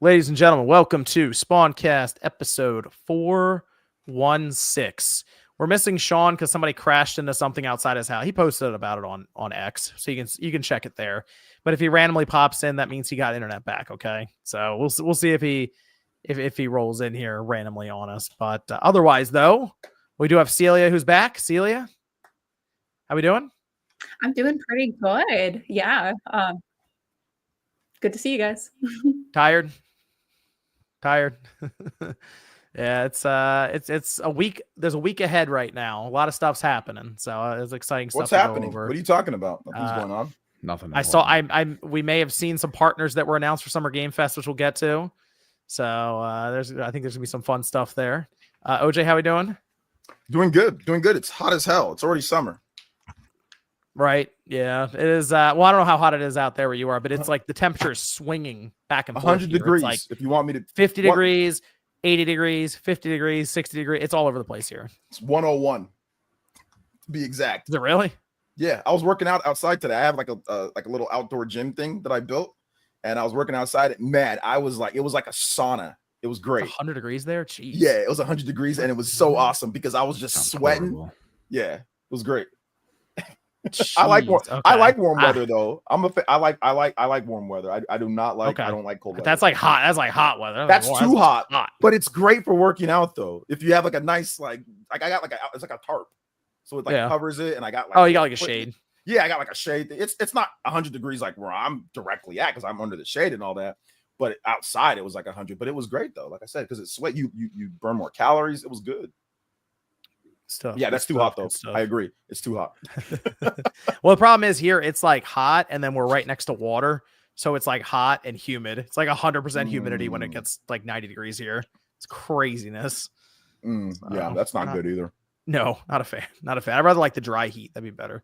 Ladies and gentlemen, welcome to Spawncast episode 416. We're missing Sean because somebody crashed into something outside his house. He posted about it on X, so you can check it there. But if he randomly pops in, that means he got internet back. Okay, so we'll see if he rolls in here randomly on us. But otherwise, though, we do have Celia who's back. Celia, how we doing? I'm doing pretty good. Yeah. Good to see you guys. Tired. Yeah, it's a week. There's a week ahead right now. A lot of stuff's happening, so it's exciting stuff. What's happening? What are you talking about? Nothing's going on. Nothing. We may have seen some partners that were announced for Summer Game Fest, which we'll get to. So I think there's gonna be some fun stuff there. OJ, how we doing? Doing good. It's hot as hell. It's already summer. Right. Yeah, it is. Well, I don't know how hot it is out there where you are, but it's like the temperature is swinging back and forth. 100 degrees. Like if you want me to 50 degrees, 80 degrees, 50 degrees, 60 degrees. It's all over the place here. It's 101 to be exact. Is it really? Yeah, I was working out outside today. I have like a little outdoor gym thing that I built, and I was working outside. Man, it was like a sauna. It was great. 100 degrees there. Jeez. Yeah, it was 100 degrees, and it was so awesome because I was just sweating. Horrible. Yeah, it was great. Jeez, I like warm okay. weather though. I like warm weather. I do not like. Okay. I don't like cold weather. That's like hot. That's like hot weather. That's too hot. But it's great for working out though. If you have like a nice I got it's like a tarp, so it covers it, and I got you got like a shade. Yeah, I got like a shade. It's not 100 degrees like where I'm directly at because I'm under the shade and all that. But outside it was like 100. But it was great though. Like I said, because it's sweat. You burn more calories. It was good. Stuff. Yeah, that's too hot though. I agree. It's too hot. Well, the problem is here it's like hot, and then we're right next to water, so it's like hot and humid. It's like 100% humidity when it gets like 90 degrees here. It's craziness. Yeah, that's not good either. No, not a fan. I'd rather like the dry heat. That'd be better.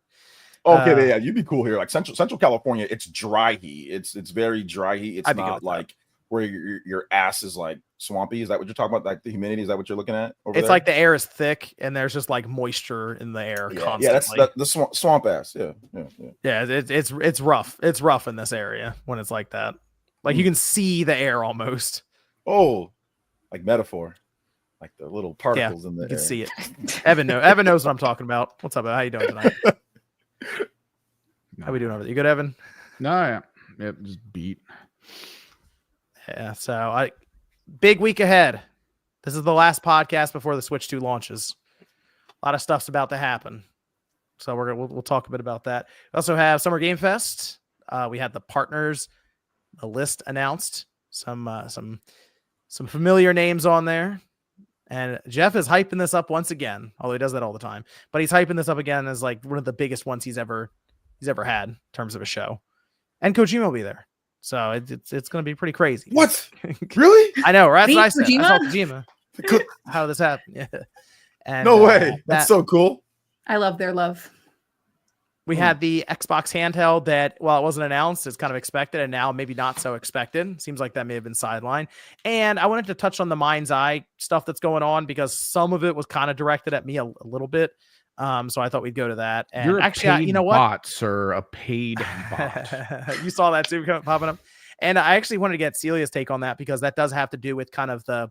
Okay, yeah, you'd be cool here. Like Central California, it's dry heat. It's very dry heat. It's not like where your ass is like swampy. Is that what you're talking about? Like the humidity? Is that what you're looking at over there? It's like the air is thick and there's just like moisture in the air constantly. Yeah, that's the swamp ass. Yeah. It's rough. It's rough in this area when it's like that. Like you can see the air almost. Oh, like metaphor. Like the little particles in the air. You can see it. Evan knows what I'm talking about. What's up? How you doing tonight? How we doing over there? You good, Evan? No, yeah, just beat. Yeah, so big week ahead. This is the last podcast before the Switch 2 launches. A lot of stuff's about to happen. So we'll talk a bit about that. We also have Summer Game Fest. We had the partners, the list announced. Some familiar names on there. And Jeff is hyping this up once again, although he does that all the time. But he's hyping this up again as like one of the biggest ones he's ever had in terms of a show. And Kojima will be there. So it's going to be pretty crazy. What? Really? I know, right? That's what I said. Kojima? I saw Kojima. How did this happen? Yeah. And, no way. That's so cool. I love their love. We had the Xbox handheld that, while it wasn't announced, it's kind of expected, and now maybe not so expected. Seems like that may have been sidelined. And I wanted to touch on the MindsEye stuff that's going on because some of it was kind of directed at me a little bit. So I thought we'd go to that. And you're actually, you know what? Bot, sir, a paid bot. You saw that too popping up. And I actually wanted to get Celia's take on that because that does have to do with kind of the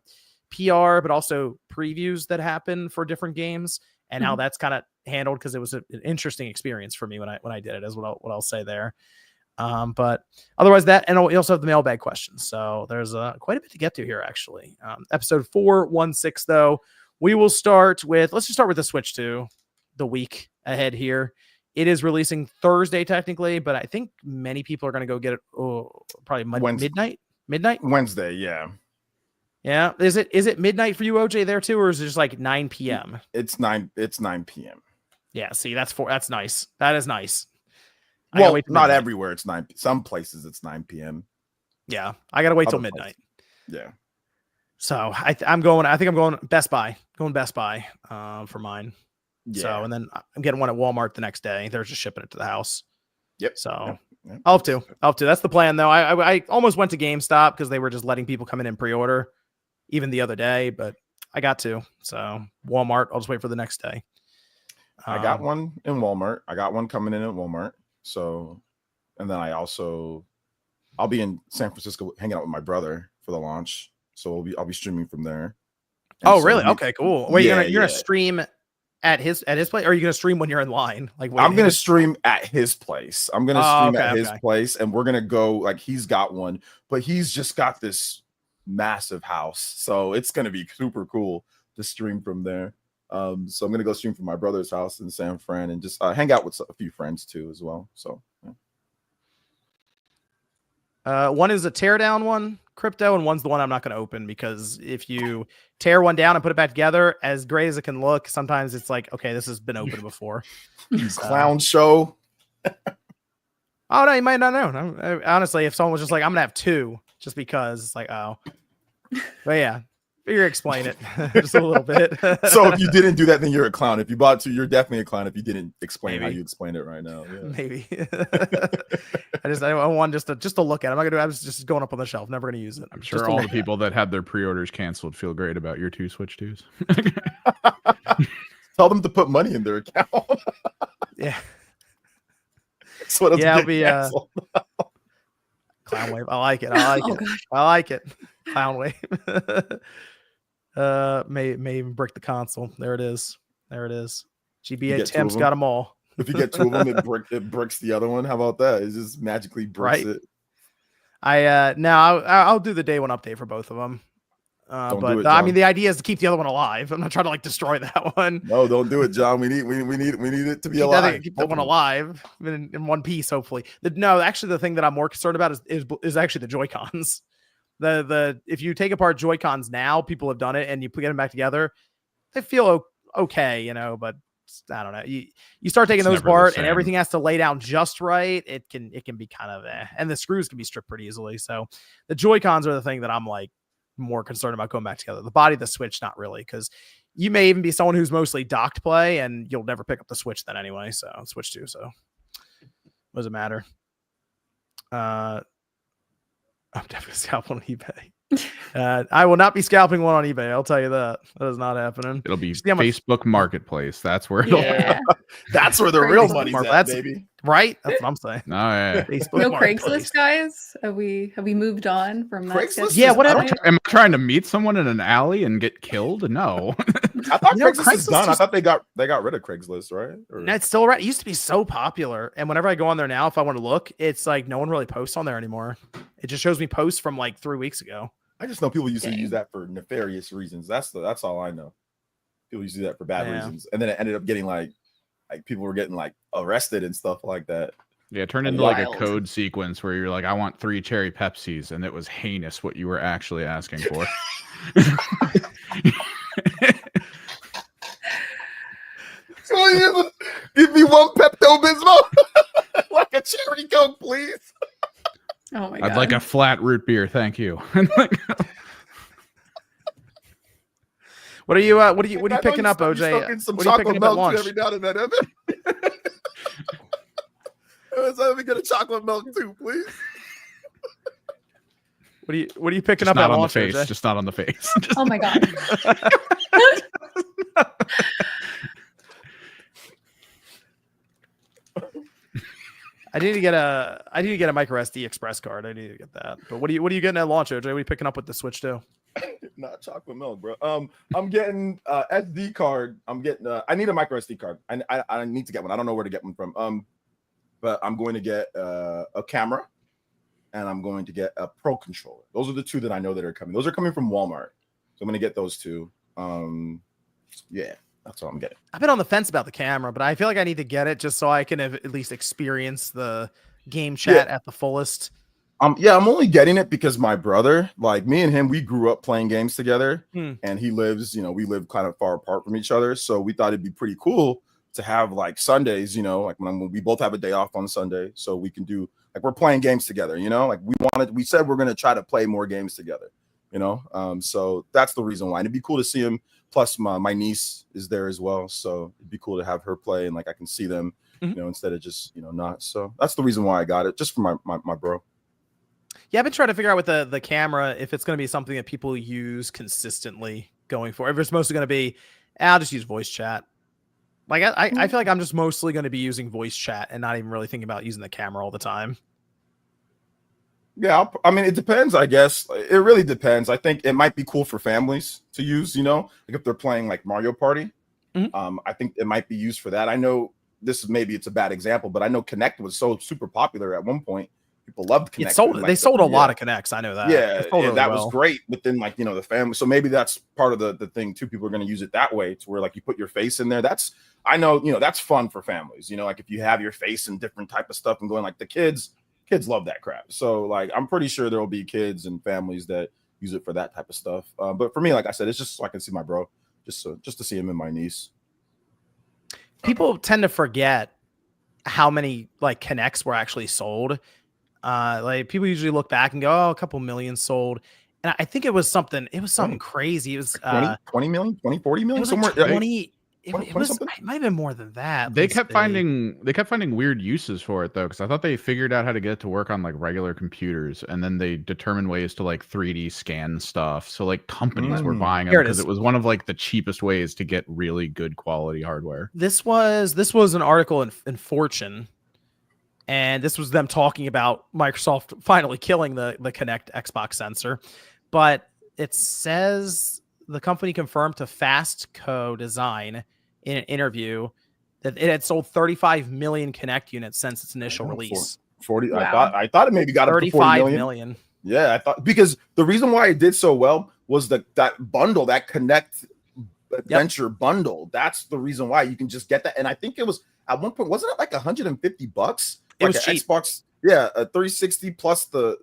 PR, but also previews that happen for different games and how that's kind of handled because it was an interesting experience for me when I did it, is what I'll say there. But otherwise that, and we also have the mailbag questions. So there's quite a bit to get to here, actually. Episode 416, though, we will start with, let's just start with the Switch 2. The week ahead here. It is releasing Thursday technically, but I think many people are going to go get it probably midnight. Wednesday, yeah. Is it midnight for you, OJ, there too, or is it just like 9 p.m.? It's 9 p.m. Yeah, see, that's nice. That is nice. Well, not everywhere it's 9. Some places it's 9 p.m. Yeah, I gotta wait till midnight. Yeah. So I think I'm going Best Buy. Going Best Buy for mine. Yeah. So, and then I'm getting one at Walmart the next day. They're just shipping it to the house. Yep. So I'll have to. That's the plan, though. I almost went to GameStop because they were just letting people come in and pre-order even the other day, but I got to. So Walmart, I'll just wait for the next day. I got one in Walmart. I got one coming in at Walmart. So, and then I also I'll be in San Francisco hanging out with my brother for the launch, so I'll be streaming from there. And oh, so really? Okay, cool. Wait, yeah, you're gonna stream at his place, or are you gonna stream when you're in line? Like, I'm gonna stream at his place. I'm gonna stream at his okay. place, and we're gonna go. Like, he's got one, but he's just got this massive house, so it's gonna be super cool to stream from there. So I'm gonna go stream from my brother's house in San Fran and just hang out with a few friends too as well. So yeah. One is a teardown one, crypto, and one's the one I'm not going to open, because if you tear one down and put it back together, as great as it can look, sometimes it's like, okay, this has been opened before. Clown show. Oh no, you might not know. Honestly, if someone was just like, I'm gonna have two, just because, it's like, oh, but yeah. Figure explain it just a little bit. So if you didn't do that, then you're a clown. If you bought two, you're definitely a clown. If you didn't explain how you explained it right now, yeah. Maybe. I want just to look at it. I was just going up on the shelf. Never gonna use it. I'm sure all the people that had their pre-orders canceled feel great about your 2 Switch 2s. Tell them to put money in their account. Yeah. So it'll be Clown wave. I like it. I like it. Clown wave. May even brick the console. There it is. GBA Tim's got them all. If you get 2 of them, it bricks the other one. How about that? It just magically bricks it. I'll do the day one update for both of them. But I mean, the idea is to keep the other one alive. I'm not trying to like destroy that one. No, don't do it, John. We need it to be alive. Keep that one alive in one piece, hopefully. Actually, the thing that I'm more concerned about is actually the Joy-Cons. If you take apart Joy-Cons now, people have done it, and you get them back together, they feel okay, but I don't know. You start taking those apart, and everything has to lay down just right. It can be kind of and the screws can be stripped pretty easily. So the Joy-Cons are the thing that I'm like more concerned about going back together. The body of the Switch, not really, because you may even be someone who's mostly docked play, and you'll never pick up the Switch then anyway. So Switch 2. So what does it matter? I'm definitely scalping on eBay. I will not be scalping one on eBay. I'll tell you that. That is not happening. It'll be Facebook Marketplace. That's where that's where the real money's at, baby. Right? That's what I'm saying. Oh, yeah. No Craigslist, guys. Have we moved on from Craigslist? Yeah, whatever. Am I trying to meet someone in an alley and get killed? No. I thought Craigslist is done. I thought they got rid of Craigslist, right? No, it's still right. It used to be so popular, and whenever I go on there now, if I want to look, it's like no one really posts on there anymore. It just shows me posts from like 3 weeks ago. I just know people used to use that for nefarious reasons. That's all I know. People used to do that for bad reasons, and then it ended up getting like people were getting like arrested and stuff like that. Yeah, it turned into like a code sequence where you're like, I want 3 cherry Pepsis, and it was heinous what you were actually asking for. Give me 1 Pepto-Bismol, like a cherry Coke, please. Oh my God. I'd like a flat root beer, thank you. What are you picking up, OJ? Some what are you chocolate picking up at milk launch? every now and then, Evan. Let me get a chocolate milk too, please. What are you picking just up not at on launch, the face? OJ? Just not on the face. Oh my God. I need to get a micro SD express card. I need to get that. But what are you getting at launch, OJ? What are you picking up with the Switch 2? Not chocolate milk, bro. I'm getting SD card. I'm getting. I need a micro SD card. I need to get one. I don't know where to get one from. But I'm going to get a camera, and I'm going to get a Pro controller. Those are the 2 that I know that are coming. Those are coming from Walmart, so I'm going to get those 2. Yeah, that's all I'm getting. I've been on the fence about the camera, but I feel like I need to get it just so I can at least experience the game chat at the fullest. Yeah, I'm only getting it because my brother, like me and him, we grew up playing games together, and he lives, we live kind of far apart from each other. So we thought it'd be pretty cool to have like Sundays, like when we both have a day off on Sunday, so we can do like we're playing games together, like we said we're gonna try to play more games together, so that's the reason why. And it'd be cool to see him. Plus my niece is there as well, so it'd be cool to have her play and like I can see them, instead of just not. So that's the reason why I got it, just for my bro. Yeah, I've been trying to figure out with the camera if it's going to be something that people use consistently going forward. If it's mostly going to be, I'll just use voice chat. Like I feel like I'm just mostly going to be using voice chat and not even really thinking about using the camera all the time. Yeah, I mean, it depends, I guess. It really depends. I think it might be cool for families to use, like if they're playing like Mario Party. I think it might be used for that. I know maybe it's a bad example, but I know Kinect was so super popular at one point. People loved Kinect. They sold a lot of Kinects. I know that. Yeah, and really that was great within like the family. So maybe that's part of the thing too. People are going to use it that way, to where like you put your face in there. That's that's fun for families. Like if you have your face in different type of stuff and going like the kids love that crap. So like I'm pretty sure there will be kids and families that use it for that type of stuff. But for me, like I said, it's just so I can see my bro, just to see him and my niece. People tend to forget how many like Kinects were actually sold. Like people usually look back and go, oh, a couple million sold. And I think it was something crazy. It was 20 million, 20, 40 million, it was somewhere. Like 20, it might have been more than that. They kept finding weird uses for it though, because I thought they figured out how to get it to work on like regular computers, and then they determined ways to like 3D scan stuff. So like companies were buying them because it was one of like the cheapest ways to get really good quality hardware. This was an article in Fortune, and this was them talking about Microsoft finally killing the Kinect Xbox sensor. But it says the company confirmed to Fast Co. Design in an interview that it had sold 35 million Kinect units since its initial release. 40. Wow. I thought it maybe got up to 40 million. Yeah, I thought, because the reason why it did so well was that bundle, that Kinect Adventure bundle. That's the reason why you can just get that. And I think it was at one point, wasn't it like $150? It was cheap. Xbox, a 360 plus the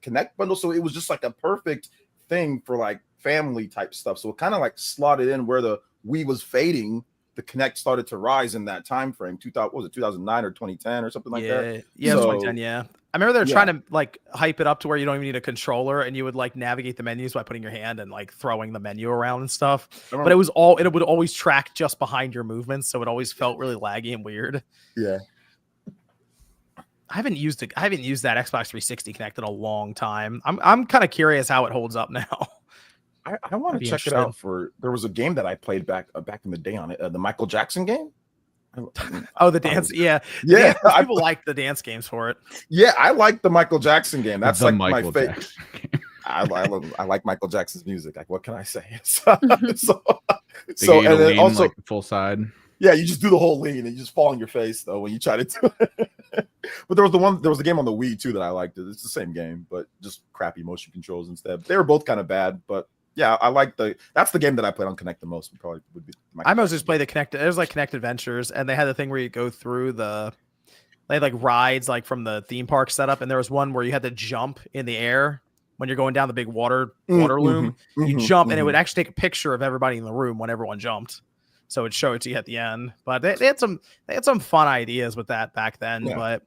Kinect bundle. So it was just like a perfect thing for like family type stuff. So it kind of like slotted in where the Wii was fading. The Kinect started to rise in that time frame. 2009 or 2010 or something like that? Yeah, 2010. Yeah, I remember they were trying to like hype it up to where you don't even need a controller, and you would like navigate the menus by putting your hand and like throwing the menu around and stuff. But it would always track just behind your movements, so it always felt really laggy and weird. Yeah. I haven't used that Xbox 360 Kinect in a long time. I'm kind of curious how it holds up now. I want to check it out. There was a game that I played back in the day on it, the Michael Jackson game. The dance, yeah. People like the dance games for it. Yeah, I like the Michael Jackson game. That's like my favorite. I like Michael Jackson's music. Like, what can I say? So and then also like full side. Yeah, you just do the whole lean and you just fall on your face though when you try to do it. But there was a game on the Wii too that I liked. It's the same game, but just crappy motion controls instead. They were both kind of bad, but yeah, I like that's the game that I played on Kinect the most. Would be I mostly just play the Kinect. It was like Kinect Adventures, and they had the thing where you go through they had like rides like from the theme park setup, and there was one where you had to jump in the air when you're going down the big water loom. You jump, and it would actually take a picture of everybody in the room when everyone jumped. So it'd show it to you at the end. But they had some fun ideas with that back then, but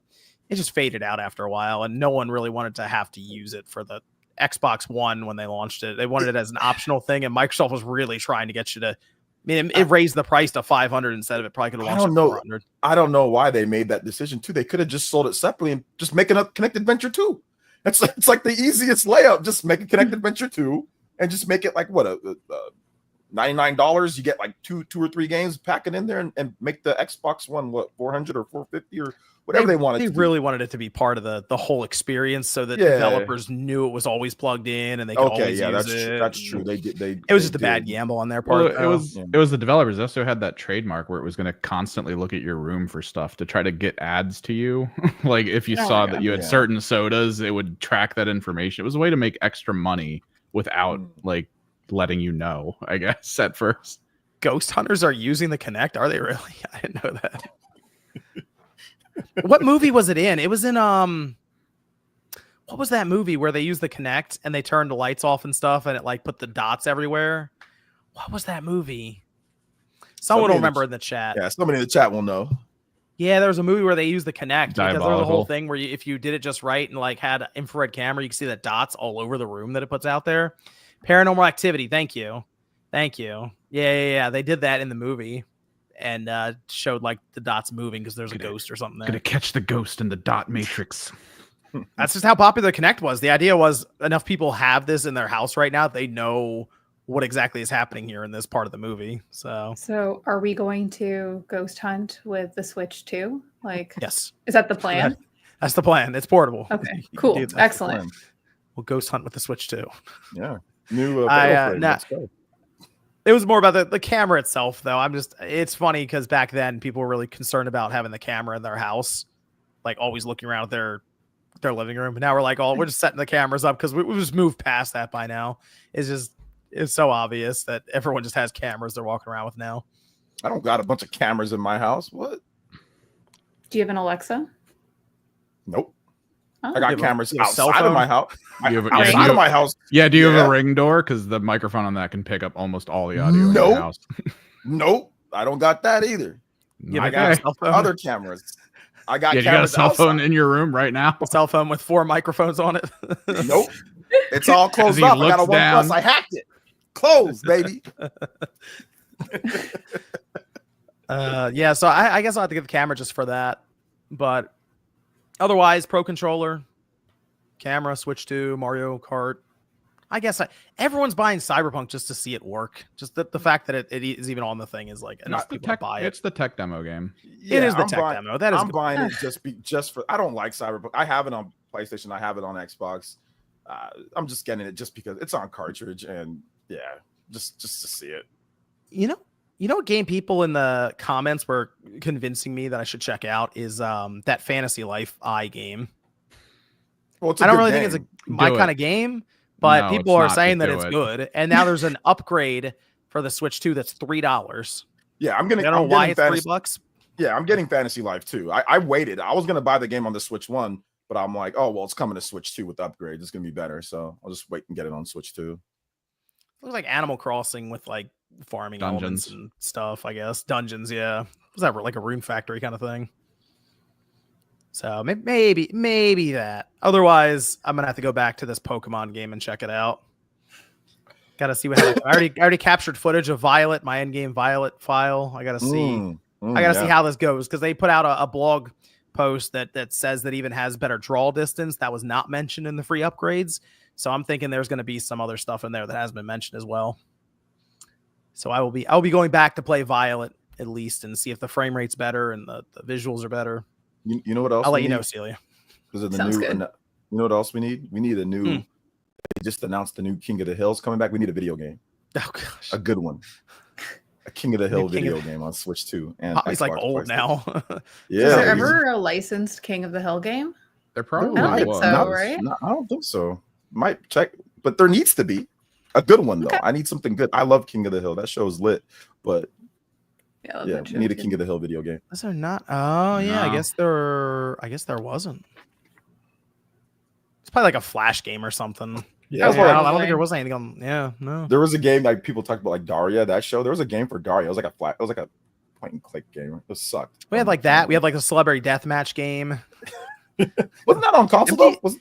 it just faded out after a while, and no one really wanted to have to use it for the Xbox One when they launched it. They wanted it as an optional thing, and Microsoft was really trying to get you to. I mean, it raised the price to $500 instead of it probably could have launched at $400. I don't know why they made that decision too. They could have just sold it separately and just make a Kinect Adventure 2. It's like the easiest layout. Just make a Kinect Adventure 2 and just make it like what $99. You get like two or three games, pack it in there, and make the Xbox One $400 or $450 or whatever they wanted. They really wanted it to be part of the whole experience, so that developers knew it was always plugged in and they could always use it. That's true. It was just a bad gamble on their part. Well, it was the developers also had that trademark where it was going to constantly look at your room for stuff to try to get ads to you. Like if you saw that you had certain sodas, it would track that information. It was a way to make extra money without like letting you know, I guess, at first. Ghost hunters are using the Kinect? Are they really? I didn't know that. What movie was it in? It was in what was that movie where they used the Kinect and they turned the lights off and stuff and it like put the dots everywhere? What was that movie? Someone will remember in the chat. Yeah, somebody in the chat will know. Yeah, there was a movie where they used the Kinect because there was a whole thing where if you did it just right and like had an infrared camera, you could see the dots all over the room that it puts out there. Paranormal Activity. Thank you. Yeah. They did that in the movie and showed like the dots moving because there's a ghost or something there. Gonna catch the ghost in the dot matrix. That's just how popular Kinect was. The idea was enough people have this in their house right now. They know what exactly is happening here in this part of the movie. So are we going to ghost hunt with the Switch too? Like, yes. Is that the plan? That's the plan. It's portable. Okay, You can cool. do that. Excellent. We'll ghost hunt with the Switch too. Yeah. New Let's go. It was more about the camera itself, though. It's funny because back then people were really concerned about having the camera in their house, like always looking around their living room. But now we're like, we're just setting the cameras up because we just moved past that by now. It's so obvious that everyone just has cameras they're walking around with now. I don't got a bunch of cameras in my house. What? Do you have an Alexa? Nope. Oh. I got cameras you have a cell outside of phone? my house. Outside of my house. Yeah, do you have a Ring door? Because the microphone on that can pick up almost all the audio in your house. Nope. I don't got that either. I got other cameras. I got you got a cell phone outside. in your room right now? A cell phone with 4 microphones on it. Nope. It's all closed off. I got a OnePlus. I hacked it. Closed, baby. Yeah, so I guess I'll have to get the camera just for that. But otherwise, Pro Controller, camera, Switch 2, Mario Kart. I guess everyone's buying Cyberpunk just to see it work. Just the fact that it is even on the thing is like enough people to buy it. It's the tech demo game. Yeah, it is the tech demo. That is. I'm buying it just for. I don't like Cyberpunk. I have it on PlayStation. I have it on Xbox. I'm just getting it just because it's on cartridge, and yeah, just to see it. You know what game people in the comments were convincing me that I should check out is that Fantasy Life game. Well, I don't really think it's my kind of game, but people are saying that it's good. And now there's an upgrade for the Switch 2 that's $3. Yeah, I don't know why it's $3. Yeah, I'm getting Fantasy Life too. I waited. I was gonna buy the game on the Switch 1, but I'm like, oh well, it's coming to Switch 2 with upgrades. It's gonna be better, so I'll just wait and get it on Switch 2. Looks like Animal Crossing with like farming dungeons elements and stuff, I guess. Dungeons, yeah. Was that like a Rune Factory kind of thing? So maybe that. Otherwise, I'm gonna have to go back to this Pokemon game and check it out. Got to see what happens. I already captured footage of Violet, my endgame Violet file. I got to see. I got to see how this goes because they put out a blog post that says that even has better draw distance. That was not mentioned in the free upgrades. So I'm thinking there's going to be some other stuff in there that hasn't been mentioned as well. So I'll be going back to play Violet at least and see if the frame rate's better and the visuals are better. You know what else? I'll let you know, Celia. Because of the new. You know what else we need? We need a new. They just announced the new King of the Hills coming back. We need a video game. Oh gosh, a good one. A King of the Hill video game on Switch 2. And he's like old now. Yeah. Is there ever a licensed King of the Hill game? There probably I don't think so, right? I don't think so. Might check, but there needs to be a good one though. Okay. I need something good. I love King of the Hill. That show is lit, but yeah, we need a King of the Hill video game. Is there not? Oh yeah, no. I guess there wasn't. It's probably like a Flash game or something. Yeah, I don't think there was anything on. Yeah, no. There was a game like people talked about, like Daria. That show. There was a game for Daria. It was like a point and click game. It sucked. We had like that. We had like a celebrity deathmatch game. Wasn't that on console though?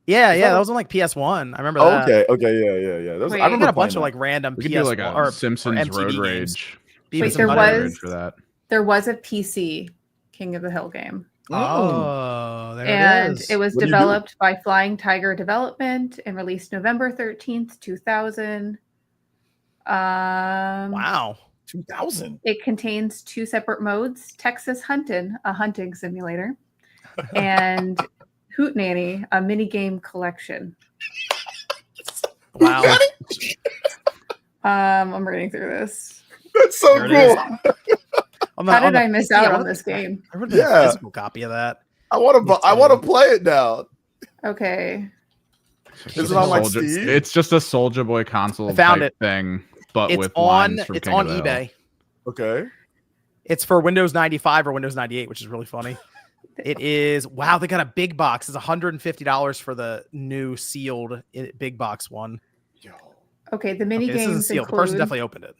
Yeah, that was on like PS1. I remember that. Okay, yeah. I remember a bunch of like random PS1 like a Simpsons Road Rage. Wait, there was a PC King of the Hill game. Oh, there and it is. It was developed by Flying Tiger Development and released November 13th, 2000. Wow. 2000. It contains 2 separate modes, Texas Huntin', a hunting simulator, and Hoot Nanny, a minigame collection. Wow. I'm reading through this. That's so cool. How did I miss out on this game? I read a physical copy of that. I want to play it now. Okay. Is it on like Steam? It's just a Soulja Boy console thing, but with lines from King of the Hill. eBay. Okay. It's for Windows 95 or Windows 98, which is really funny. It is. Wow, they got a big box. It's $150 for the new sealed big box one. Okay, the mini games include. The person definitely opened it.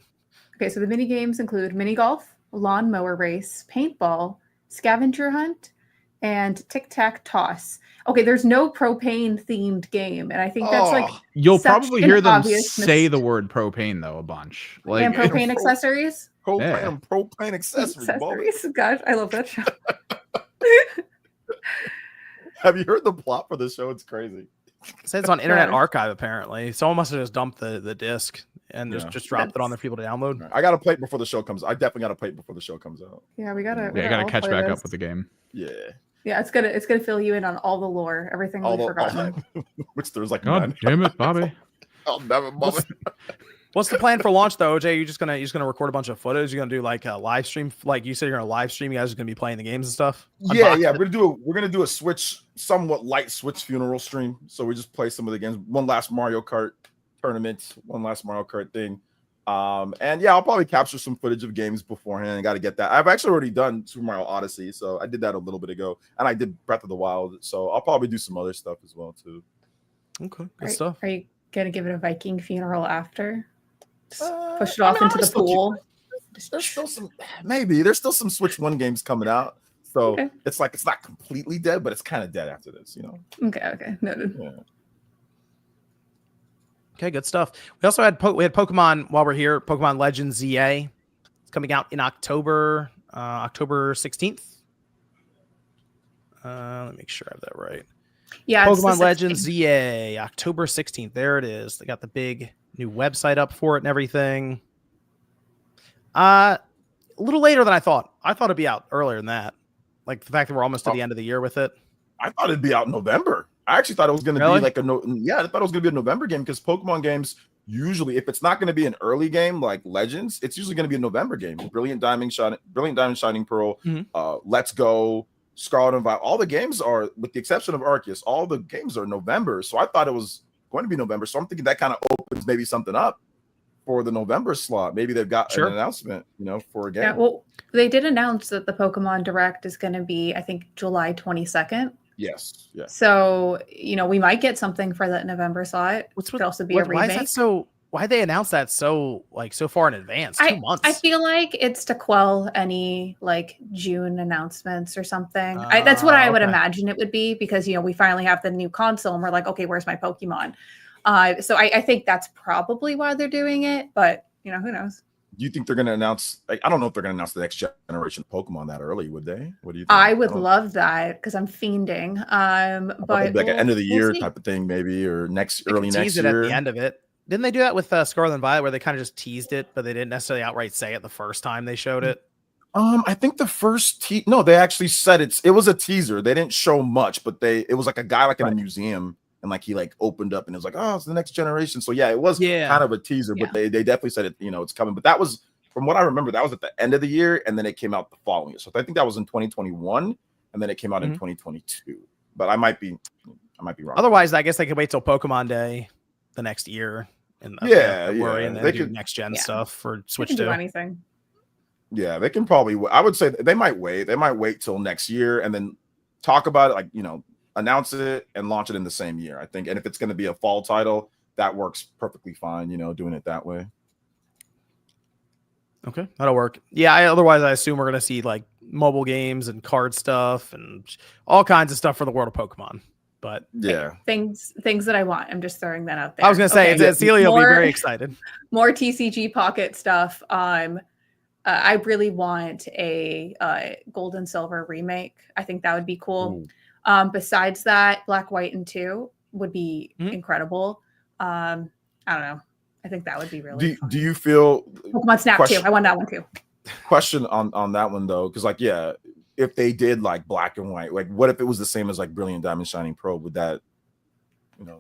Okay, so the mini games include mini golf, lawnmower race, paintball, scavenger hunt, and tic-tac-toss. Okay, there's no propane themed game, and I think that's like you'll probably hear them say the word propane though a bunch. Like and propane accessories. Propane accessories. Gosh, I love that show. Have you heard the plot for the show? It's crazy. It says it's on Internet Archive apparently. Someone must have just dumped the disc and just dropped it on there for people to download. I gotta play it before the show comes. I definitely gotta play it before the show comes out. Yeah, we gotta catch back up with the game. Yeah. Yeah, it's gonna fill you in on all the lore, everything we've forgotten. Which there's like God damn it, Bobby. I'll never bother. What's the plan for launch though, OJ? You're just gonna record a bunch of footage. You're gonna do like a live stream, like you said, you're gonna live stream. You guys are gonna be playing the games and stuff. Yeah, we're gonna do a Switch, somewhat light Switch funeral stream. So we just play some of the games. One last Mario Kart tournament, one last Mario Kart thing. And yeah, I'll probably capture some footage of games beforehand. I got to get that. I've actually already done Super Mario Odyssey, so I did that a little bit ago, and I did Breath of the Wild. So I'll probably do some other stuff as well too. Okay, good stuff. Are you gonna give it a Viking funeral after? Push it off into the pool. There's still some, maybe there's still some Switch 1 games coming out, so it's like it's not completely dead, but it's kind of dead after this, you know. Okay, noted. Yeah. Okay, good stuff. We also had Pokemon while we're here. Pokemon Legends ZA. It's coming out in October 16th. Let me make sure I have that right. Yeah, Pokemon Legends ZA, October 16th. There it is. They got the big new website up for it and everything. A little later than I thought. I thought it'd be out earlier than that. Like the fact that we're almost to the end of the year with it. I thought it'd be out in November. I actually thought it was going to be like I thought it was going to be a November game because Pokemon games usually, if it's not going to be an early game like Legends, it's usually going to be a November game. Brilliant Diamond, Shining Pearl, Let's Go, Scarlet and Violet. All the games are, with the exception of Arceus, all the games are November. So I thought it was going to be November. So I'm thinking that kind of opens maybe something up for the November slot. Maybe they've got an announcement, for a game. Yeah, well, they did announce that the Pokemon Direct is going to be, I think, July 22nd. Yes. Yeah. So, we might get something for that November slot. Which could also be a remake. Why is that so? Why they announce that so far in advance? 2 months. I feel like it's to quell any June announcements or something. That's what I would imagine it would be because we finally have the new console and we're like, okay, where's my Pokemon? So I think that's probably why they're doing it, but who knows? Do you think they're going to announce? I don't know if they're going to announce the next generation Pokemon that early. Would they? What do you think? I would love that because I'm fiending. But like an end of the year type of thing, maybe, or early next year. At the end of it. Didn't they do that with Scarlet and Violet, where they kind of just teased it, but they didn't necessarily outright say it the first time they showed it? I think the first no, they actually said it was a teaser. They didn't show much, but it was like a guy in a museum. And he opened up and it was like, oh, it's the next generation. So yeah, it was kind of a teaser, but they definitely said it, it's coming. But that was, from what I remember, that was at the end of the year, and then it came out the following year. So I think that was in 2021, and then it came out in 2022. But I might be wrong. Otherwise, I guess they could wait till Pokemon Day the next year and worry and then do next gen stuff for Switch. They can do anything. Yeah, they can probably. I would say they might wait. They might wait till next year and then talk about it, announce it and launch it in the same year, I think. And if it's going to be a fall title, that works perfectly fine, doing it that way. Okay, that'll work. Yeah, otherwise I assume we're going to see mobile games and card stuff and all kinds of stuff for the world of Pokemon. But yeah, things that I want. I'm just throwing that out there. I was going to say, Celia will be very excited. More TCG Pocket stuff. I really want a Gold and Silver remake. I think that would be cool. Ooh. Besides that, Black, White, and 2 would be incredible. I don't know. I think that would be really fun. Do you feel Pokemon Snap 2? I want that one too. Question on that one though, because if they did Black and White, what if it was the same as Brilliant Diamond Shining Pearl? Would that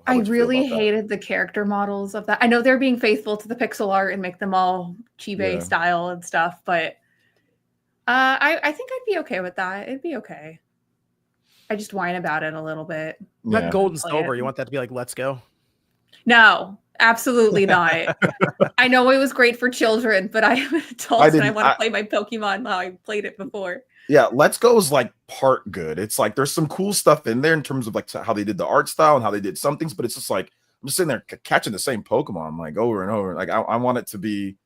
I really hated the character models of that. I know they're being faithful to the pixel art and make them all Chibi style and stuff, but I think I'd be okay with that. It'd be okay. I just whine about it a little bit. But Gold and Silver, you want that to be Let's Go? No, absolutely not. I know it was great for children, but I am an adult and I want to play my Pokemon how I played it before. Yeah, Let's Go is part good. It's there's some cool stuff in there in terms of how they did the art style and how they did some things, but it's just I'm just sitting there catching the same Pokemon over and over. I want it to be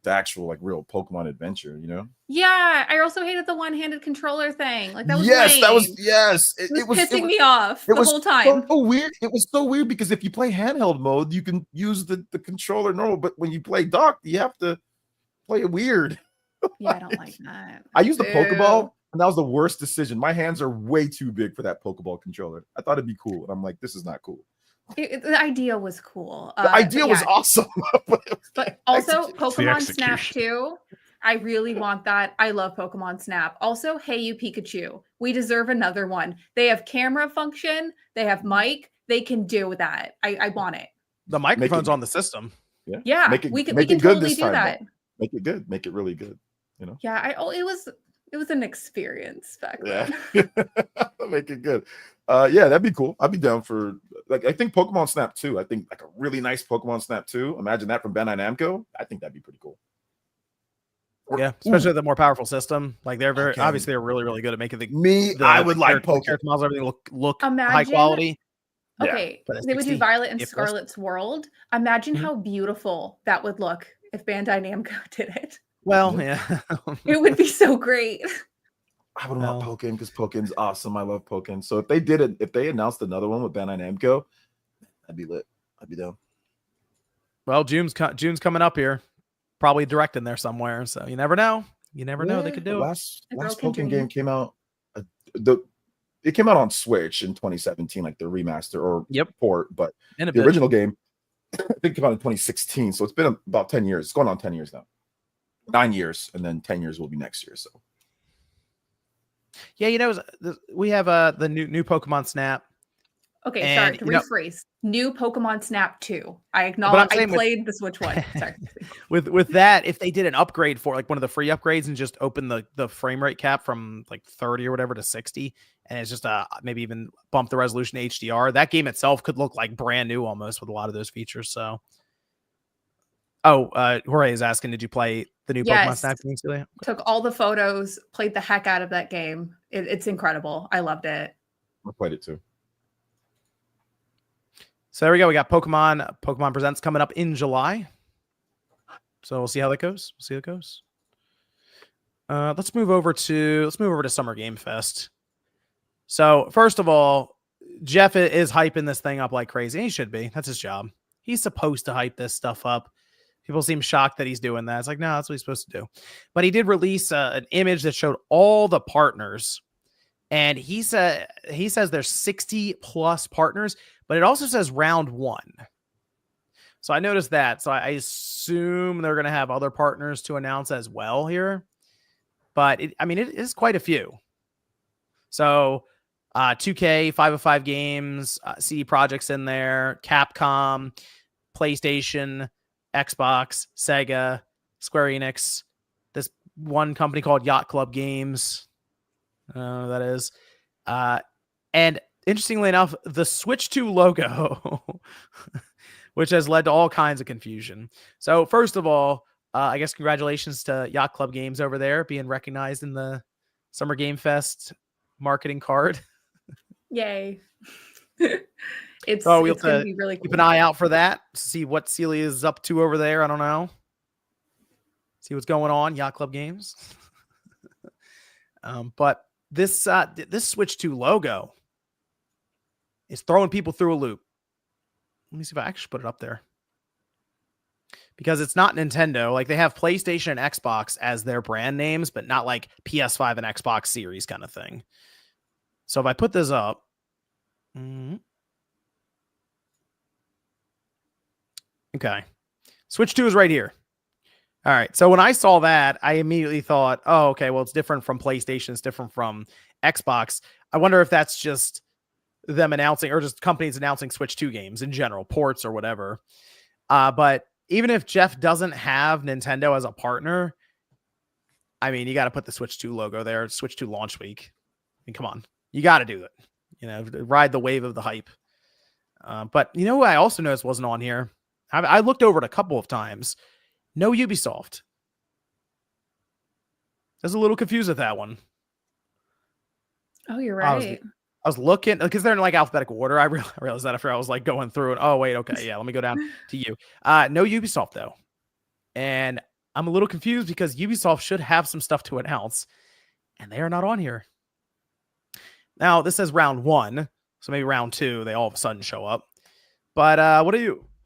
the actual real Pokemon adventure, Yeah, I also hated the one-handed controller thing. That was lame. It was pissing me off the whole time. So weird. It was so weird because if you play handheld mode, you can use the controller normal, but when you play dock, you have to play it weird. Yeah, I don't like that. I used the Pokeball, and that was the worst decision. My hands are way too big for that Pokeball controller. I thought it'd be cool, and I'm like, this is not cool. The idea was cool. The idea was awesome. But also, Pokemon Snap 2 I really want that. I love Pokemon Snap. Also, Hey You Pikachu. We deserve another one. They have camera function. They have mic. They can do that. I want it. The microphone's on the system. Yeah, we can good totally this do time, that. though. Make it good. Make it really good. You know. Yeah, it was an experience back then. Make it good. Yeah, that'd be cool. I'd be down for like I think Pokemon Snap 2. I think like a really nice Pokemon Snap 2. Imagine that from Bandai Namco. I think that'd be pretty cool. Yeah, especially the more powerful system. Like they're obviously they're really, really good at making I would like character models, everything look high quality. Okay, they would do Violet and Scarlet's world. Imagine how beautiful that would look if Bandai Namco did it. Well, yeah. It would be so great. I would want Pokken because Pokken's awesome. I love Pokken. So if they did it, if they announced another one with Bandai Namco, I'd be lit. I'd be down. Well, June's coming up here. Probably directing there somewhere. So you never know. You never know. They could do it. Last Pokken game came out. It came out on Switch in 2017, like the remaster or port, but the original game I think came out in 2016. So it's been about 10 years. It's going on 10 years now. 9 years, and then 10 years will be next year. So yeah, we have the new Pokemon Snap. Okay, sorry to rephrase. New Pokemon Snap 2. I acknowledge I played the Switch one. Sorry. with that, if they did an upgrade for like one of the free upgrades and just open the frame rate cap from like 30 or whatever to 60, and it's just maybe even bump the resolution to HDR, that game itself could look like brand new almost with a lot of those features. So, Jorge is asking, did you play the new Pokemon Snap game today? Took all the photos, played the heck out of that game. It's incredible. I loved it. I played it too. So there we go. We got Pokemon Presents coming up in July. So we'll see how that goes. Let's move over to Summer Game Fest. So first of all, Jeff is hyping this thing up like crazy. He should be. That's his job. He's supposed to hype this stuff up. People seem shocked that he's doing that. It's like, no, that's what he's supposed to do. But he did release an image that showed all the partners. And he says there's 60 plus partners, but it also says round 1. So I noticed that. So I assume they're going to have other partners to announce as well here. But it is quite a few. So 2K, 505 Games, CD Projekt's in there, Capcom, PlayStation, Xbox, Sega, Square Enix, this one company called Yacht Club Games. That is. And interestingly enough, the Switch 2 logo, which has led to all kinds of confusion. So first of all, I guess congratulations to Yacht Club Games over there being recognized in the Summer Game Fest marketing card. Yay. It's going to be really cool. Keep an eye out for that. See what Celia is up to over there. I don't know. See what's going on. Yacht Club Games. But this Switch 2 logo is throwing people through a loop. Let me see if I actually put it up there. Because it's not Nintendo. Like they have PlayStation and Xbox as their brand names, but not like PS5 and Xbox Series kind of thing. So if I put this up. Okay. Switch 2 is right here. All right. So when I saw that, I immediately thought, oh, okay, well, it's different from PlayStation. It's different from Xbox. I wonder if that's just them announcing or just companies announcing Switch 2 games in general, ports or whatever. But even if Jeff doesn't have Nintendo as a partner, I mean, you got to put the Switch 2 logo there. It's Switch 2 launch week. I mean, come on. You got to do it. Ride the wave of the hype. But you know who I also noticed wasn't on here? I looked over it a couple of times. No Ubisoft. I was a little confused with that one. Oh, you're right. I was looking because they're in like alphabetical order. I realized that after I was like going through it. Oh, wait. Okay. Yeah. Let me go down to you. No Ubisoft though. And I'm a little confused because Ubisoft should have some stuff to announce and they are not on here. Now this says round 1. So maybe round 2, they all of a sudden show up. But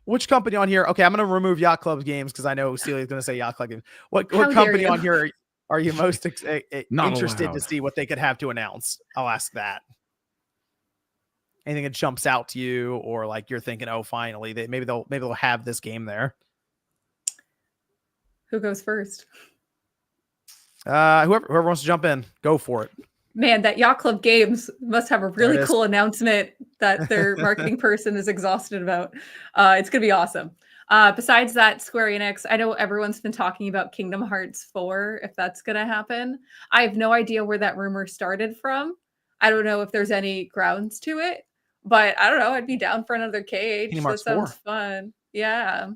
which company on here? Okay, I'm going to remove Yacht Club Games because I know Celia's going to say Yacht Club Games. What company on here are you most interested to see what they could have to announce? I'll ask that. Anything that jumps out to you, or like you're thinking, oh, finally, maybe they'll have this game there. Who goes first? Whoever wants to jump in, go for it. Man, that Yacht Club Games must have a really cool announcement that their marketing person is exhausted about. It's going to be awesome. Besides that, Square Enix, I know everyone's been talking about Kingdom Hearts 4, if that's going to happen. I have no idea where that rumor started from. I don't know if there's any grounds to it, but I don't know. I'd be down for another KH. That sounds fun. Yeah.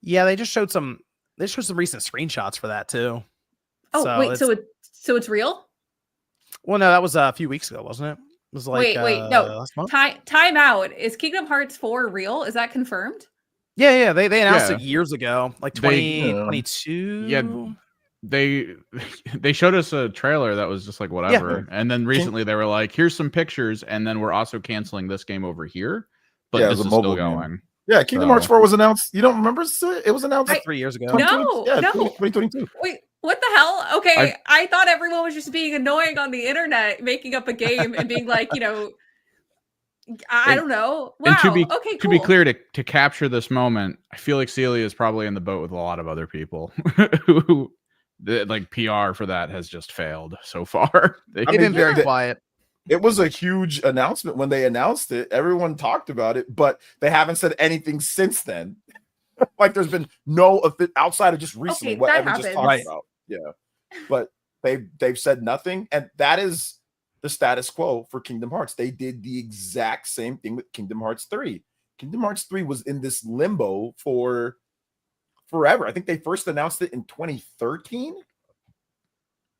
Yeah, they just showed some recent screenshots for that too. Oh, so wait, so it's real? Well, no, that was a few weeks ago, wasn't it? It was like wait, no. Time out. Is Kingdom Hearts 4 real? Is that confirmed? Yeah. They announced it years ago, like 2022. Yeah, they showed us a trailer that was just like whatever, and then recently they were like, "Here's some pictures," and then we're also canceling this game over here, but this is still going. Yeah, Kingdom Hearts 4 was announced. You don't remember? It was announced like 3 years ago. No, 2022. Wait. What the hell? Okay, I thought everyone was just being annoying on the internet, making up a game and being like, I don't know. Wow. And to be clear, to capture this moment, I feel like Celia is probably in the boat with a lot of other people who, like, PR for that has just failed so far. They've been very quiet. It was a huge announcement when they announced it. Everyone talked about it, but they haven't said anything since then. Like, there's been no outside of just recently what Evan just talked about. Yeah, but they've said nothing, and that is the status quo for Kingdom Hearts. They did the exact same thing with Kingdom Hearts 3. Kingdom Hearts 3 was in this limbo for forever. I think they first announced it in 2013,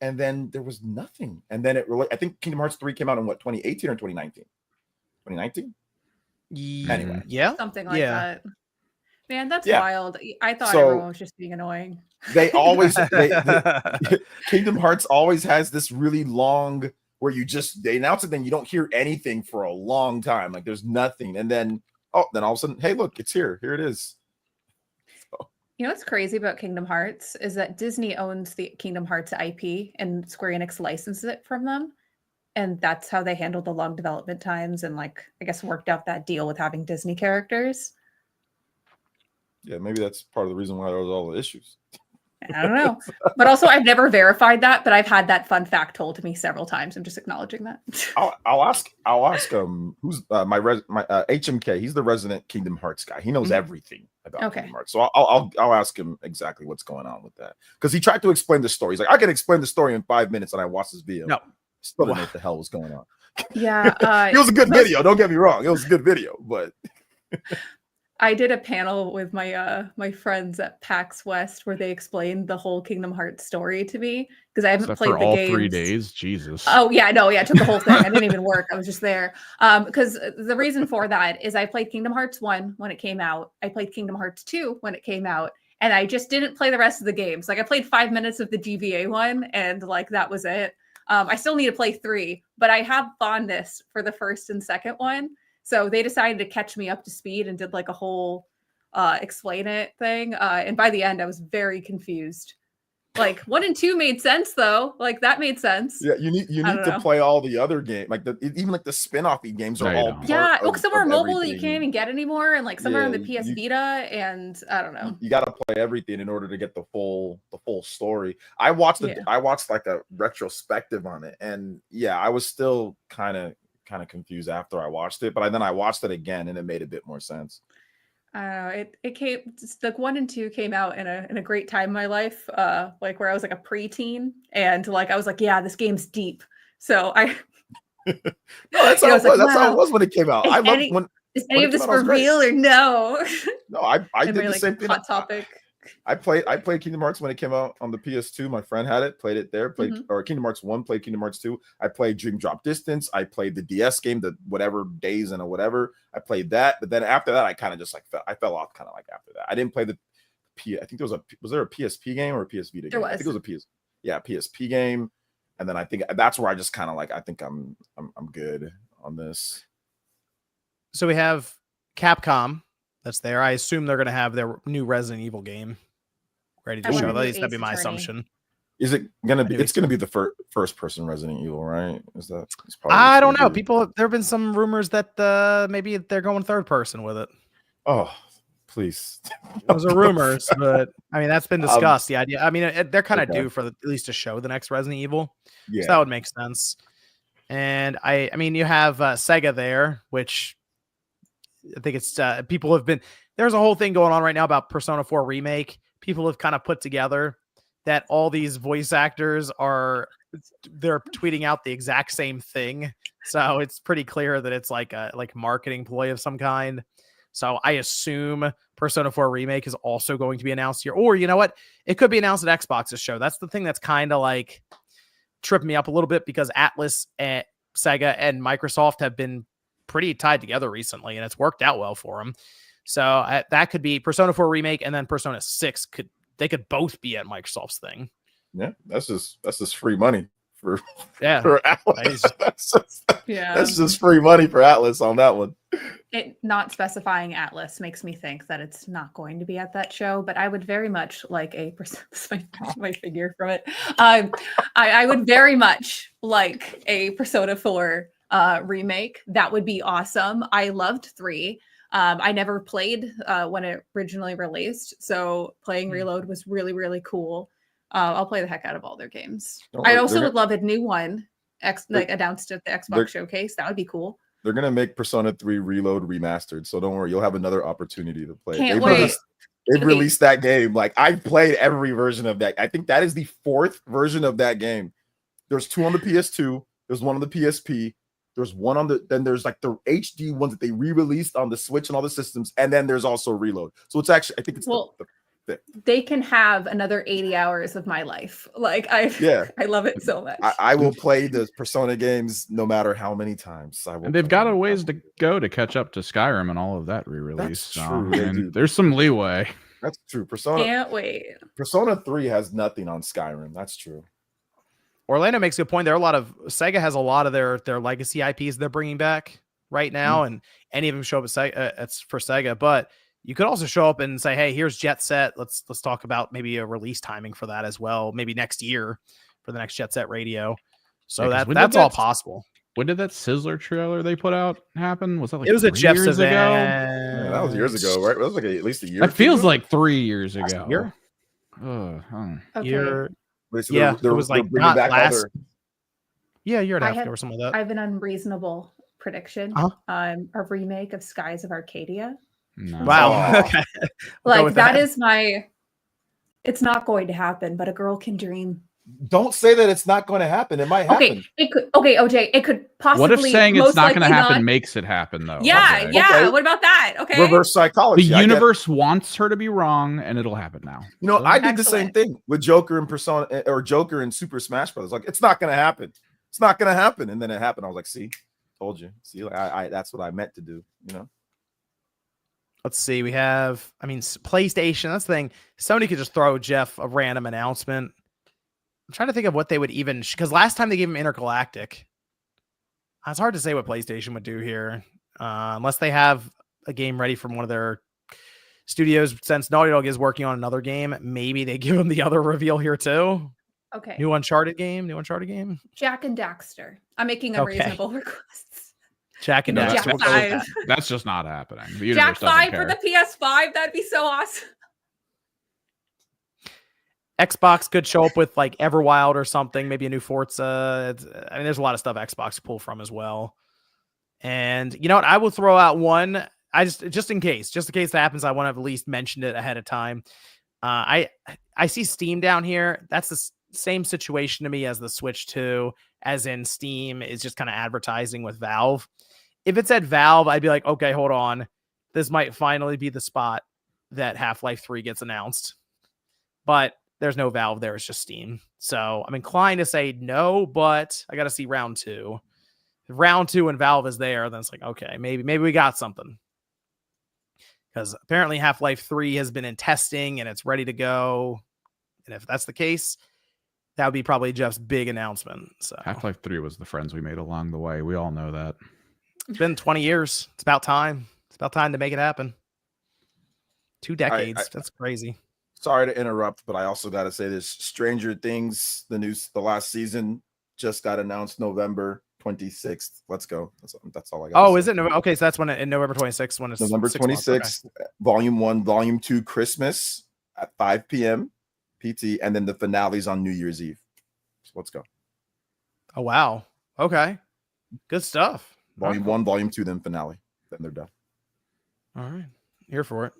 and then there was nothing. And then I think Kingdom Hearts 3 came out in 2018 or 2019? 2019? Anyway, yeah, something like that. Man, that's wild. I thought everyone was just being annoying. They always Kingdom Hearts always has this really long where they announce it, then you don't hear anything for a long time. Like, there's nothing, and then all of a sudden, hey, look, it's here. Here it is. So. You know what's crazy about Kingdom Hearts is that Disney owns the Kingdom Hearts IP, and Square Enix licenses it from them, and that's how they handled the long development times and, like, I guess worked out that deal with having Disney characters. Yeah, maybe that's part of the reason why there was all the issues. I don't know. But also, I've never verified that, but I've had that fun fact told to me several times. I'm just acknowledging that. I'll ask who's my HMK. He's the resident Kingdom Hearts guy. He knows everything about Kingdom Hearts. So I'll ask him exactly what's going on with that. Because he tried to explain the story. He's like, I can explain the story in 5 minutes, and I watched this video. No. Still don't know what the hell was going on. Yeah. It was a good video. Don't get me wrong. It was a good video, but I did a panel with my friends at PAX West where they explained the whole Kingdom Hearts story to me because I haven't played the game. 3 days. Jesus. Oh yeah, no, yeah, I took the whole thing. I didn't even work. I was just there. Because the reason for that is I played Kingdom Hearts 1 when it came out. I played Kingdom Hearts 2 when it came out, and I just didn't play the rest of the games. Like, I played 5 minutes of the GBA one, and like that was it. I still need to play 3, but I have fondness for the first and second one. So they decided to catch me up to speed and did like a whole explain it thing. And by the end, I was very confused. Like 1 and 2 made sense though. Like that made sense. Yeah, you need to play all the other games, like even like the spin-offy games are all some are mobile that you can't even get anymore, and like some are on the PS Vita, and I don't know. You got to play everything in order to get the full story. I watched like a retrospective on it, and I was still kind of confused after I watched it, but then I watched it again and it made a bit more sense. I don't know. It came like 1 and 2 came out in a great time in my life, like where I was like a preteen, and like I was like, yeah, this game's deep. So I no, that's how it was. Like, that's how it was when it came out. I loved when is any of this for real or no? No, I did the same thing. Hot topic. I played Kingdom Hearts when it came out on the PS2. My friend had it, played it there, or Kingdom Hearts 1, played Kingdom Hearts 2. I played Dream Drop Distance. I played the DS game, the whatever Days and whatever. I played that, but then after that, I kind of just like fell off kind of like after that. I didn't play the I think was there a PSP game or a PS Vita game? There was. I think it was a PSP game. And then I think that's where I just kind of like, I think I'm good on this. So we have Capcom that's there. I assume they're going to have their new Resident Evil game ready to show. At least that'd be my assumption. Is it going to be? It's going to be the first person Resident Evil, right? Is that? I don't know. There have been some rumors that maybe they're going third person with it. Oh, Please. Those are rumors, but I mean that's been discussed. The idea. I mean, they're kind of Okay. due for at least to show the next Resident Evil, Yeah. so that would make sense. And I mean, you have Sega there, which I think it's people have been. There's a whole thing going on right now about Persona 4 remake. People have kind of put together that all these voice actors they're tweeting out the exact same thing, so it's pretty clear that it's like a marketing ploy of some kind. So I assume Persona 4 remake is also going to be announced here, or you know what, it could be announced at Xbox's show. That's the thing that's kind of like tripping me up a little bit, because Atlas and Sega and Microsoft have been pretty tied together recently, and it's worked out well for them. So that could be Persona 4 remake, and then Persona 6 could both be at Microsoft's thing. Yeah, that's just free money for Nice. Atlas. That's just free money for Atlas on that one. It not specifying Atlas makes me think that it's not going to be at that show, but I would very much like my figure from it. I would very much like a Persona 4 remake. That would be awesome. I loved 3. I never played when it originally released, so playing Reload was really, really cool. I'll play the heck out of all their games. I also would love a new one announced at the Xbox showcase. That would be cool. They're gonna make Persona 3 Reload remastered, so don't worry, you'll have another opportunity to play. Can't wait. They've released that game. Like, I've played every version of that. I think that is the 4th version of that game. There's 2 on the PS2. There's 1 on the PSP. There's 1 then there's like the HD ones that they re-released on the Switch and all the systems, and then there's also Reload. So it's actually, I think it's they can have another 80 hours of my life. Like I love it so much. I will play the Persona games no matter how many times. And they've got a ways to go to catch up to Skyrim and all of that re-release. That's true. And there's some leeway. That's true. Persona can't wait. Persona 3 has nothing on Skyrim. That's true. Orlando makes a good point. There are a lot of Sega has a lot of their legacy IPs they're bringing back right now, and any of them show up it's for Sega. But you could also show up and say, "Hey, here's Jet Set. Let's talk about maybe a release timing for that as well. Maybe next year for the next Jet Set Radio." So that's all possible. When did that Sizzler trailer they put out happen? Was that like it was a Jeff's years event? Yeah, that was years ago, right? That was like at least a year. That feels like 3 years ago. Year? Okay. Year. So yeah, it was like not last. Yeah, a year and a half ago or something like that. I have an unreasonable prediction. A remake of Skies of Arcadia. No. Wow. Okay. Like that is it's not going to happen, but a girl can dream. Don't say that it's not going to happen. It might happen. Okay, it could. Okay, OJ, it could possibly. What if saying it's not going to happen not... makes it happen, though? Yeah, okay. yeah. Okay. What about that? Okay. Reverse psychology. The universe wants her to be wrong, and it'll happen now. You know, I did the same thing with Joker and Persona, or Joker and Super Smash Brothers. Like, it's not going to happen. It's not going to happen, and then it happened. I was like, "See, told you. See, like, I that's what I meant to do." You know. Let's see. We have, PlayStation. That's the thing. Sony could just throw Jeff a random announcement. I'm trying to think of what they would even, because last time they gave him Intergalactic. It's hard to say what PlayStation would do here, unless they have a game ready from one of their studios. Since Naughty Dog is working on another game, maybe they give him the other reveal here too. Okay. New Uncharted game. Jack and Daxter. I'm making unreasonable requests. Jack and Daxter. That's just not happening. Jack 5 for the PS5. That'd be so awesome. Xbox could show up with like Everwild or something, maybe a new Forza. There's a lot of stuff Xbox could pull from as well. And you know what? I will throw out one. I just in case that happens, I want to have at least mentioned it ahead of time. I see Steam down here. That's the same situation to me as the Switch 2, as in Steam is just kind of advertising with Valve. If it said Valve, I'd be like, okay, hold on. This might finally be the spot that Half-Life 3 gets announced. But there's no Valve there. It's just Steam. So I'm inclined to say no, but I got to see round 2. If round 2 and Valve is there, then it's like, okay, maybe we got something. Because apparently Half-Life 3 has been in testing and it's ready to go. And if that's the case, that would be probably Jeff's big announcement. So Half-Life 3 was the friends we made along the way. We all know that. It's been 20 years. It's about time. It's about time to make it happen. 2 decades. That's crazy. Sorry to interrupt, but I also got to say this: Stranger Things, the last season just got announced November 26th. Let's go. That's all I got. Oh, is it? Okay, so that's when in November 26th when it's November 26th, Volume 1, Volume 2, Christmas at 5 p.m. PT, and then the finale's on New Year's Eve. So let's go. Oh wow. Okay. Good stuff. Volume 1, Volume 2, then finale. Then they're done. All right. Here for it.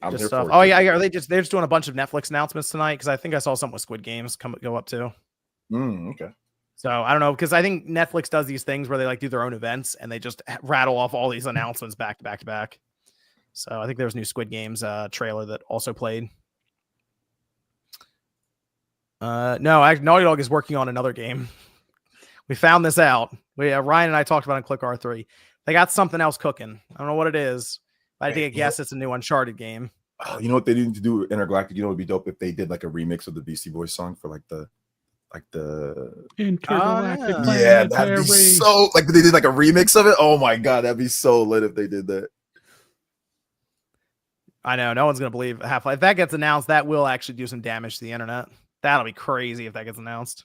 I'm Good here stuff. for it. Oh yeah, they're just doing a bunch of Netflix announcements tonight because I think I saw something with Squid Games go up too. Okay. So I don't know because I think Netflix does these things where they like do their own events and they just rattle off all these announcements back to back to back. So I think there's a new Squid Games trailer that also played. No, Naughty Dog is working on another game. We found this out. Ryan and I talked about it on Click R3. They got something else cooking. I don't know what it is. But I think I guess it's a new Uncharted game. Oh, you know what they need to do? Intergalactic. You know, it'd be dope if they did like a remix of the Beastie Boys song for like the Intergalactic. Yeah, that'd be so like they did like a remix of it. Oh my god, that'd be so lit if they did that. I know no one's gonna believe Half-Life. If that gets announced, that will actually do some damage to the internet. That'll be crazy if that gets announced.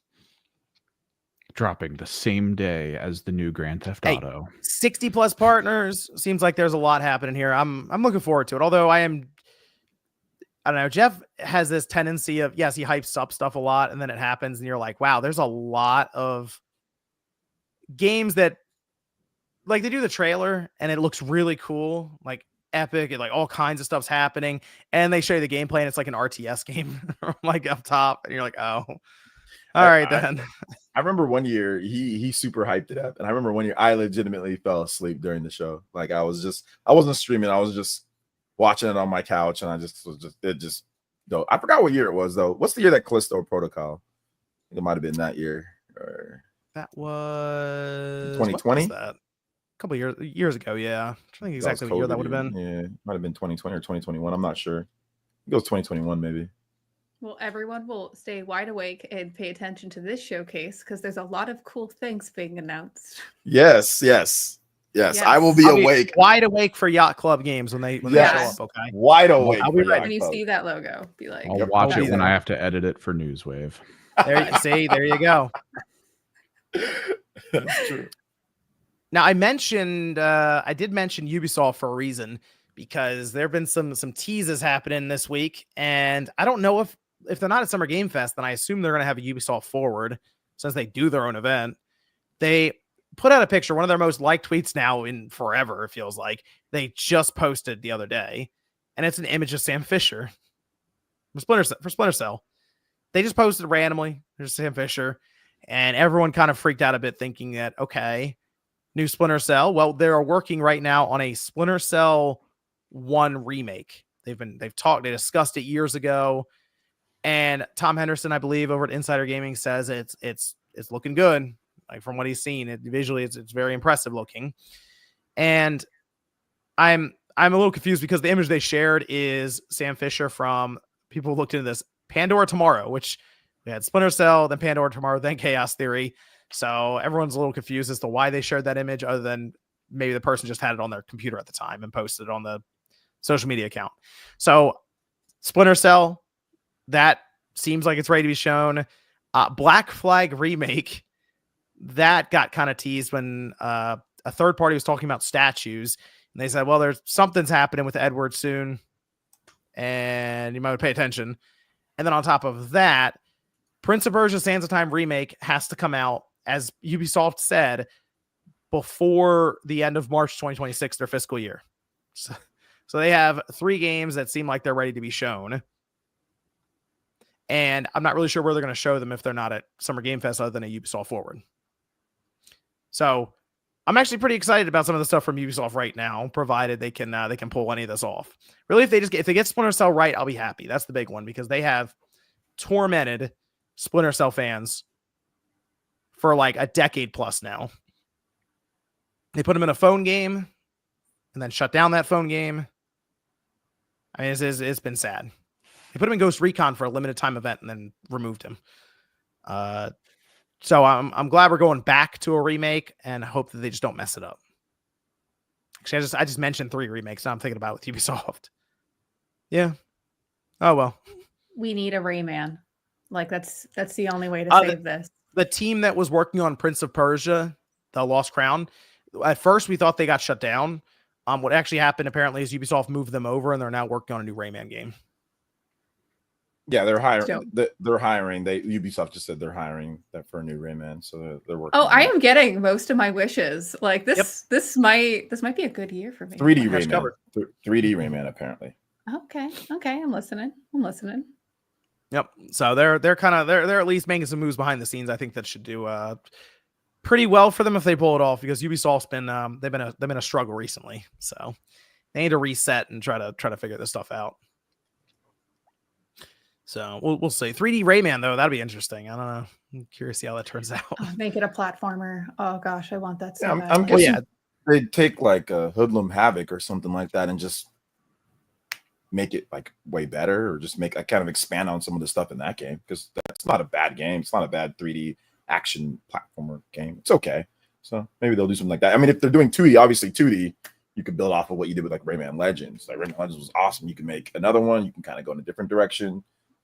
Dropping the same day as the new Grand Theft Auto. 60 plus partners. Seems like there's a lot happening here. I'm looking forward to it. Although I don't know. Jeff has this tendency of, yes, he hypes up stuff a lot and then it happens and you're like, wow, there's a lot of games that like they do the trailer and it looks really cool, like epic and like all kinds of stuff's happening. And they show you the gameplay and it's like an RTS game like up top. And you're like, oh, all right, then. I remember one year he super hyped it up. And I remember one year I legitimately fell asleep during the show. Like I wasn't streaming. I was just watching it on my couch and I forgot what year it was though. What's the year that Callisto Protocol? I think it might have been that year. Or that was 2020. A couple years ago, yeah. I'm trying to think exactly what year that would have been. Yeah, it might have been 2020 or 2021. I'm not sure. It goes 2021 maybe. Well, everyone will stay wide awake and pay attention to this showcase because there's a lot of cool things being announced. Yes. I will be awake. Wide awake for Yacht Club games when they show up, okay? Wide awake. I'll be ready. When you see that logo, be like, I'll watch it when I have to edit it for Newswave. There you go. That's true. Now I did mention Ubisoft for a reason because there have been some teases happening this week, and I don't know if they're not at Summer Game Fest, then I assume they're going to have a Ubisoft Forward since they do their own event. They put out a picture, one of their most liked tweets now in forever, it feels like. They just posted the other day, and it's an image of Sam Fisher for Splinter Cell. They just posted randomly. There's Sam Fisher, and everyone kind of freaked out a bit thinking that, okay, new Splinter Cell. Well, they're working right now on a Splinter Cell 1 remake. They discussed it years ago. And Tom Henderson, I believe, over at Insider Gaming says it's looking good. Like from what he's seen, visually it's very impressive looking. And I'm a little confused because the image they shared is Sam Fisher from people who looked into this Pandora Tomorrow, which we had Splinter Cell, then Pandora Tomorrow, then Chaos Theory. So everyone's a little confused as to why they shared that image, other than maybe the person just had it on their computer at the time and posted it on the social media account. So Splinter Cell, that seems like it's ready to be shown. Black Flag remake, that got kind of teased when a third party was talking about statues, and they said, well, something's happening with Edward soon, and you might pay attention. And then on top of that, Prince of Persia: Sands of Time remake has to come out, as Ubisoft said, before the end of March 2026, their fiscal year. So they have 3 games that seem like they're ready to be shown. And I'm not really sure where they're going to show them if they're not at Summer Game Fest other than a Ubisoft Forward. So I'm actually pretty excited about some of the stuff from Ubisoft right now, provided they can pull any of this off. Really, if they get Splinter Cell right, I'll be happy. That's the big one, because they have tormented Splinter Cell fans for like a decade plus now. They put him in a phone game and then shut down that phone game. I mean, it's been sad. They put him in Ghost Recon for a limited time event and then removed him. So I'm glad we're going back to a remake, and hope that they just don't mess it up. Actually, I just mentioned 3 remakes. Now I'm thinking about it with Ubisoft. Yeah. Oh well. We need a Rayman. Like that's the only way to save this. The team that was working on Prince of Persia, the Lost Crown. At first, we thought they got shut down. What actually happened apparently is Ubisoft moved them over, and they're now working on a new Rayman game. Yeah, they're hiring. They're hiring. Ubisoft just said they're hiring that for a new Rayman, so they're working. Oh, I am getting most of my wishes. Like this, this might be a good year for me. 3D Rayman. 3D Rayman, apparently. Okay, I'm listening. Yep. So they're at least making some moves behind the scenes. I think that should do pretty well for them if they pull it off, because Ubisoft's been they've been a struggle recently. So they need to reset and try to figure this stuff out. So we'll see. 3D Rayman though, that'll be interesting. I don't know. I'm curious to see how that turns out. Make it a platformer. Oh gosh, I want that so bad. I'm guessing they'd take like a Hoodlum Havoc or something like that and just make it like way better, or just make kind of expand on some of the stuff in that game, because that's not a bad game. It's not a bad 3D action platformer game. It's okay. So maybe they'll do something like that. I mean, if they're doing 2D, obviously 2D, you could build off of what you did with like Rayman Legends. Like Rayman Legends was awesome. You can make another one. You can kind of go in a different direction.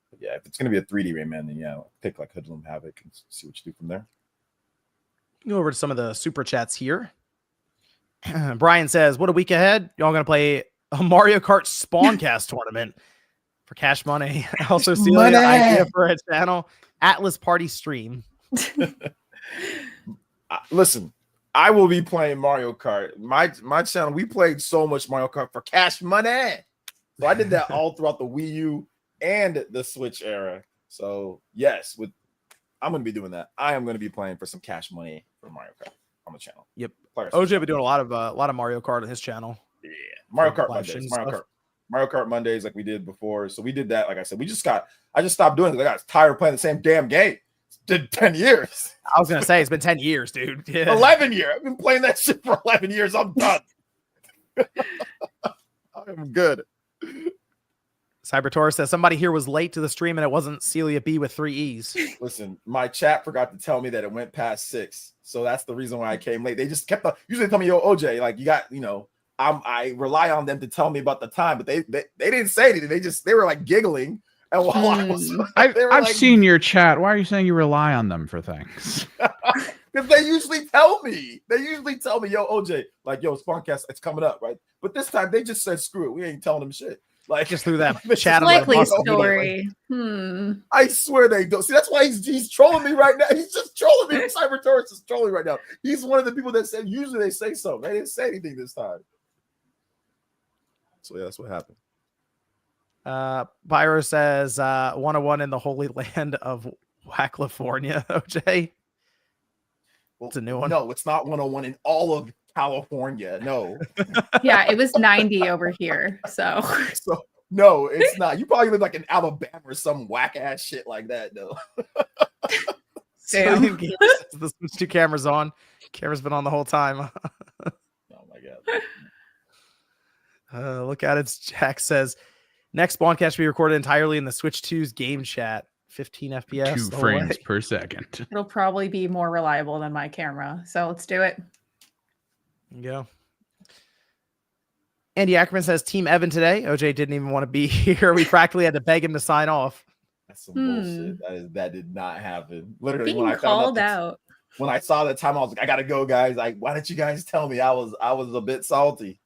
But yeah, if it's going to be a 3D Rayman, then yeah, pick like Hoodlum Havoc and see what you do from there. Go over to some of the super chats here. Brian says, what a week ahead. Y'all going to play a Mario Kart Spawncast tournament for cash money. Also, Celia, idea for a channel, Atlas Party stream. Listen, I will be playing Mario Kart. My channel, we played so much Mario Kart for cash money. So I did that all throughout the Wii U and the Switch era. So yes, I'm going to be doing that. I am going to be playing for some cash money for Mario Kart on the channel. Yep. OJ been doing a lot of Mario Kart on his channel. Yeah, Mario Kart Mondays. Mario Kart Mondays, like we did before. So we did that. Like I said, I just stopped doing it because I got tired of playing the same damn game. Did 10 years. I was gonna say it's been 10 years, dude. Yeah. 11 years. I've been playing that shit for 11 years. I'm done. I'm good. Cybertor says somebody here was late to the stream and it wasn't Celia B with 3 E's. Listen, my chat forgot to tell me that it went past 6, so that's the reason why I came late. They just kept usually tell me, yo, OJ, like you got, I rely on them to tell me about the time, but they didn't say anything. They were like giggling. And while I've seen your chat. Why are you saying you rely on them for things? Because they usually tell me. Yo, OJ, like, yo, Spawncast, it's coming up, right? But this time they just said, screw it. We ain't telling them shit. Like, just through that chat. Likely story. I swear they don't. See, that's why he's trolling me right now. He's just trolling me. Cybertaurus is trolling right now. He's one of the people that said usually they say something. They didn't say anything this time. So yeah, that's what happened. Pyro says 101 in the holy land of California. OJ, well, it's a new one. No, it's not 101 in all of California. No. Yeah, it was 90 over here. So no, it's not. You probably live like in Alabama or some whack ass shit like that. No. The switch 2 cameras on. Camera's been on the whole time. Oh my god. Look at it. Jack says next Spawncast will be recorded entirely in the Switch 2's game chat. 15 FPS. 2 frames per second. It'll probably be more reliable than my camera. So let's do it. Yeah. Andy Ackerman says Team Evan today. OJ didn't even want to be here. We practically had to beg him to sign off. That's some bullshit. That did not happen. Literally, when I called out. When I saw the time, I was like, I gotta go, guys. Like, why didn't you guys tell me? I was a bit salty.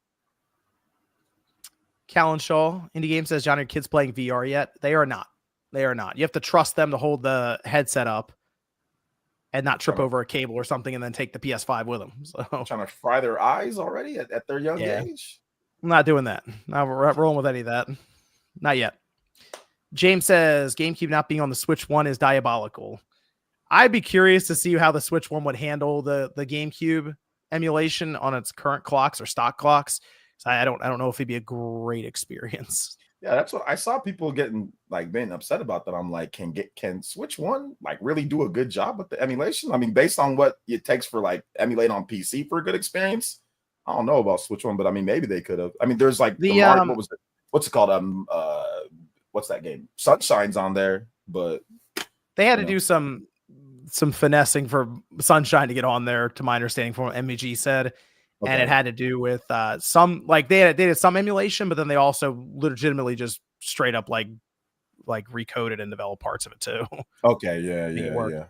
Callan Shaw, Indie Game says, John, are kids playing VR yet? They are not. You have to trust them to hold the headset up and not trip over a cable or something and then take the PS5 with them. So trying to fry their eyes already at their young age? I'm not doing that. We're not rolling with any of that. Not yet. James says GameCube not being on the Switch 1 is diabolical. I'd be curious to see how the Switch 1 would handle the GameCube emulation on its current clocks or stock clocks. So I don't know if it'd be a great experience. Yeah, that's what I saw people getting being upset about that. I'm like, can Switch 1 really do a good job with the emulation? I mean, based on what it takes for emulate on PC for a good experience. I don't know about Switch 1, but I mean, maybe they could have. I mean, there's what was it? What's it called? What's that game? Sunshine's on there, but they had to do some finessing for Sunshine to get on there, to my understanding, from what MEG said. Okay. And it had to do with some they did some emulation, but then they also legitimately just straight up recoded and developed parts of it too. Okay, yeah.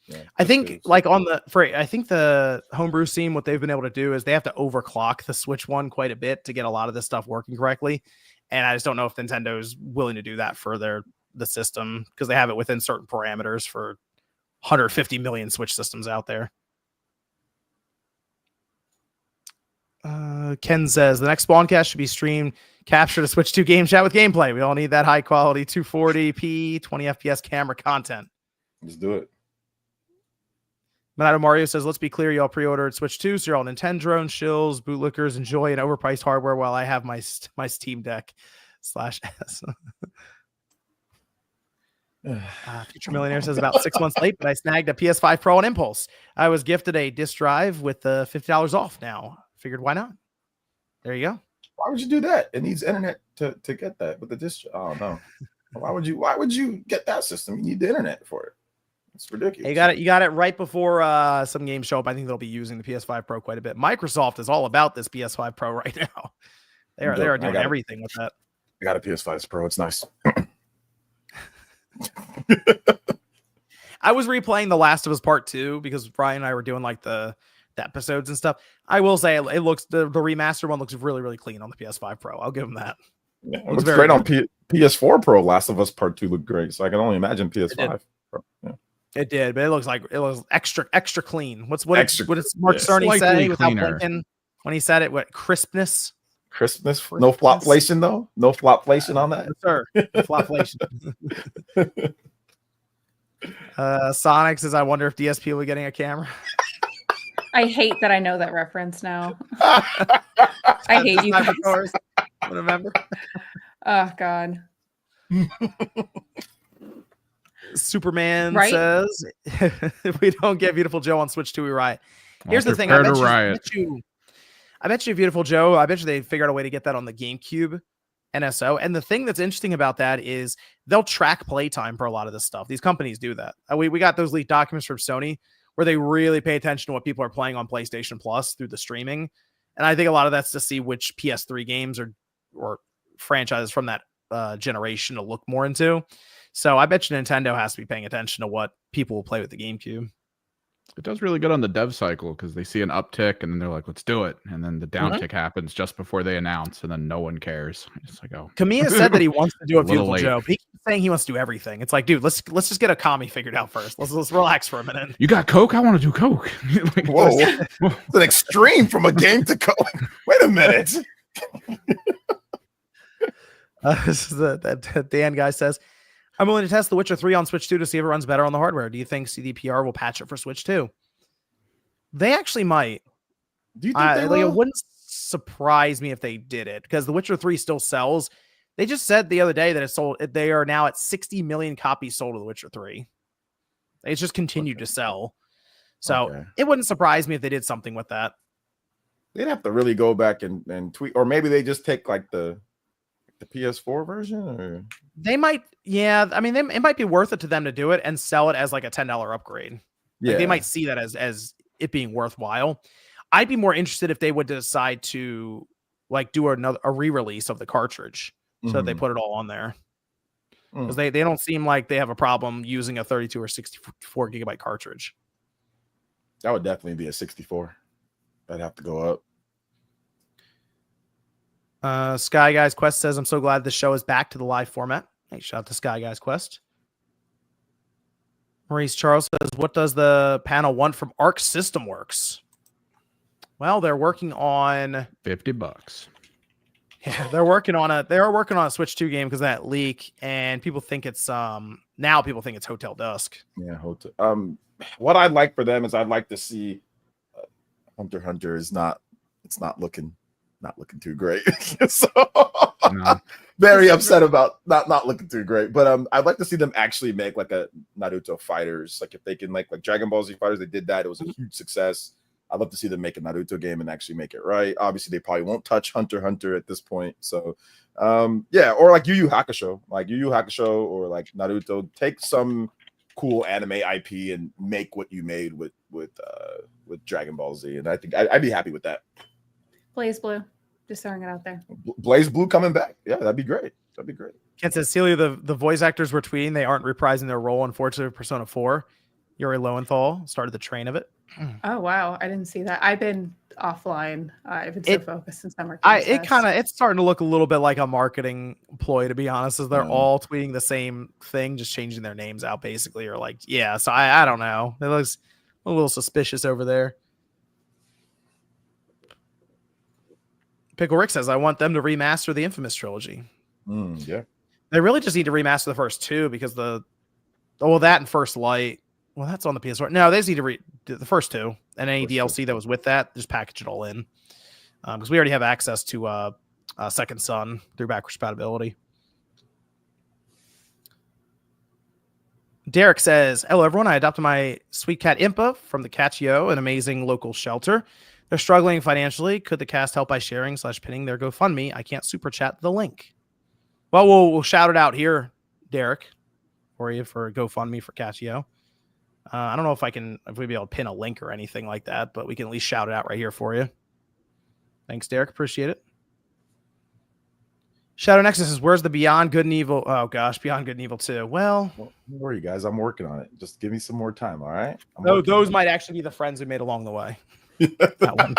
Yeah, I think like I think the homebrew scene, what they've been able to do is they have to overclock the Switch one quite a bit to get a lot of this stuff working correctly. And I just don't know if Nintendo's willing to do that for the system because they have it within certain parameters for 150 million Switch systems out there. Ken says the next Spawncast should be streamed, capture the Switch 2 game chat with gameplay. We all need that high quality 240p, 20 FPS camera content. Let's do it. Monato Mario says, let's be clear, y'all pre-ordered Switch 2, so you're all Nintendo drones, shills, bootlickers, enjoy an overpriced hardware while I have my Steam Deck /S. Future Millionaire says about 6 months late, but I snagged a PS5 Pro on impulse. I was gifted a disc drive with the $50 off now. Figured why not? There you go. Why would you do that? It needs internet to get that with the disc. Oh no. Why would you get that system? You need the internet for it. It's ridiculous. You got it right before some games show up. I think they'll be using the PS5 Pro quite a bit. Microsoft is all about this PS5 Pro right now. They are doing everything with that. I got a PS5 Pro. It's nice. I was replaying The Last of Us Part 2 because Brian and I were doing like the episodes and stuff. I will say it looks the remastered one looks really, really clean on the PS5 Pro. I'll give them that. Yeah, it looks great on PS4 Pro. Last of Us Part 2 looked great. So I can only imagine PS5 Pro. Yeah. It did, but it was extra clean. What did Mark Cerny say without blinking when he said it? What crispness? No flopflation though. No flopflation on that, yes, sir. No flopflation. Sonic says, "I wonder if DSP will be getting a camera." I hate that I know that reference now. I hate you guys. Remember? Oh God. Superman says, if we don't get Beautiful Joe on Switch 2, we riot. Here's the thing. I bet you Beautiful Joe, I bet you they figured out a way to get that on the GameCube NSO. And the thing that's interesting about that is they'll track playtime for a lot of this stuff. These companies do that. We got those leaked documents from Sony where they really pay attention to what people are playing on PlayStation Plus through the streaming. And I think a lot of that's to see which PS3 games or franchises from that generation to look more into. So I bet you Nintendo has to be paying attention to what people will play with the GameCube. It does really good on the dev cycle because they see an uptick and then they're like, let's do it. And then the downtick happens just before they announce and then no one cares. It's like, oh. Kamiya said that he wants to do a Beautiful Joe. He keeps saying he wants to do everything. It's like, dude, let's just get a commie figured out first. Let's relax for a minute. You got Coke? I want to do Coke. Like, whoa. It's an extreme from a game to Coke. Wait a minute. This is that Dan guy says, I'm willing to test The Witcher 3 on Switch 2 to see if it runs better on the hardware. Do you think CDPR will patch it for Switch 2? They actually might. Do you think they will? It wouldn't surprise me if they did it because The Witcher 3 still sells. They just said the other day that it sold. They are now at 60 million copies sold of The Witcher 3. It's just continued to sell. So it wouldn't surprise me if they did something with that. They'd have to really go back and tweet, or maybe they just take like the PS4 version, or they might. Yeah, I mean, it might be worth it to them to do it and sell it as like a $10 upgrade. Yeah, they might see that as it being worthwhile. I'd be more interested if they would decide to like do a re-release of the cartridge so that they put it all on there. Because they don't seem like they have a problem using a 32 or 64 gigabyte cartridge. That would definitely be a 64. That'd have to go up. Sky Guys Quest says, I'm so glad the show is back to the live format. Hey, shout out to Sky Guys Quest. Maurice Charles says, what does the panel want from Arc System Works? Well, they're working on $50. Yeah, they are working on a Switch 2 game because of that leak, and people think it's now people think it's Hotel Dusk. Yeah, Hotel. What I'd like for them is I'd like to see Hunter x Hunter is not looking too great. So very upset about not looking too great. But I'd like to see them actually make like a Naruto Fighters. Like if they can make like Dragon Ball Z Fighters, they did that. It was a huge success. I'd love to see them make a Naruto game and actually make it right. Obviously, they probably won't touch Hunter x Hunter at this point. So yeah, or like Yu Yu Hakusho or like Naruto. Take some cool anime IP and make what you made with Dragon Ball Z. And I think I'd be happy with that. Blaze Blue. Just throwing it out there. Blaze Blue coming back. Yeah, that'd be great. Ken says, Celia, the voice actors were tweeting they aren't reprising their role, unfortunately, of Persona 4. Yuri Lowenthal started the train of it. Oh wow, I didn't see that. I've been offline. I've been so focused in Summer Games Fest. It's starting to look a little bit like a marketing ploy, to be honest, as they're all tweeting the same thing, just changing their names out basically, or like, yeah. So I don't know. It looks a little suspicious over there. Pickle Rick says, I want them to remaster the Infamous trilogy. Yeah. They really just need to remaster the first two because that and First Light. Well, that's on the PS4. No, they just need to the first two and any DLC that was with that, just package it all in. Because we already have access to Second Son through backwards compatibility. Derek says, hello, everyone. I adopted my sweet cat Impa from the Catio, an amazing local shelter. They're struggling financially. Could the cast help by sharing / pinning their GoFundMe? I can't super chat the link. Well, we'll shout it out here, Derek, for you for GoFundMe for Catio. I don't know if we'd be able to pin a link or anything like that, but we can at least shout it out right here for you. Thanks, Derek. Appreciate it. Shadow Nexus says, where's the Beyond Good and Evil? Oh, gosh, Beyond Good and Evil 2. Well, don't worry, guys. I'm working on it. Just give me some more time, all right? Those might actually be the friends we made along the way. That one.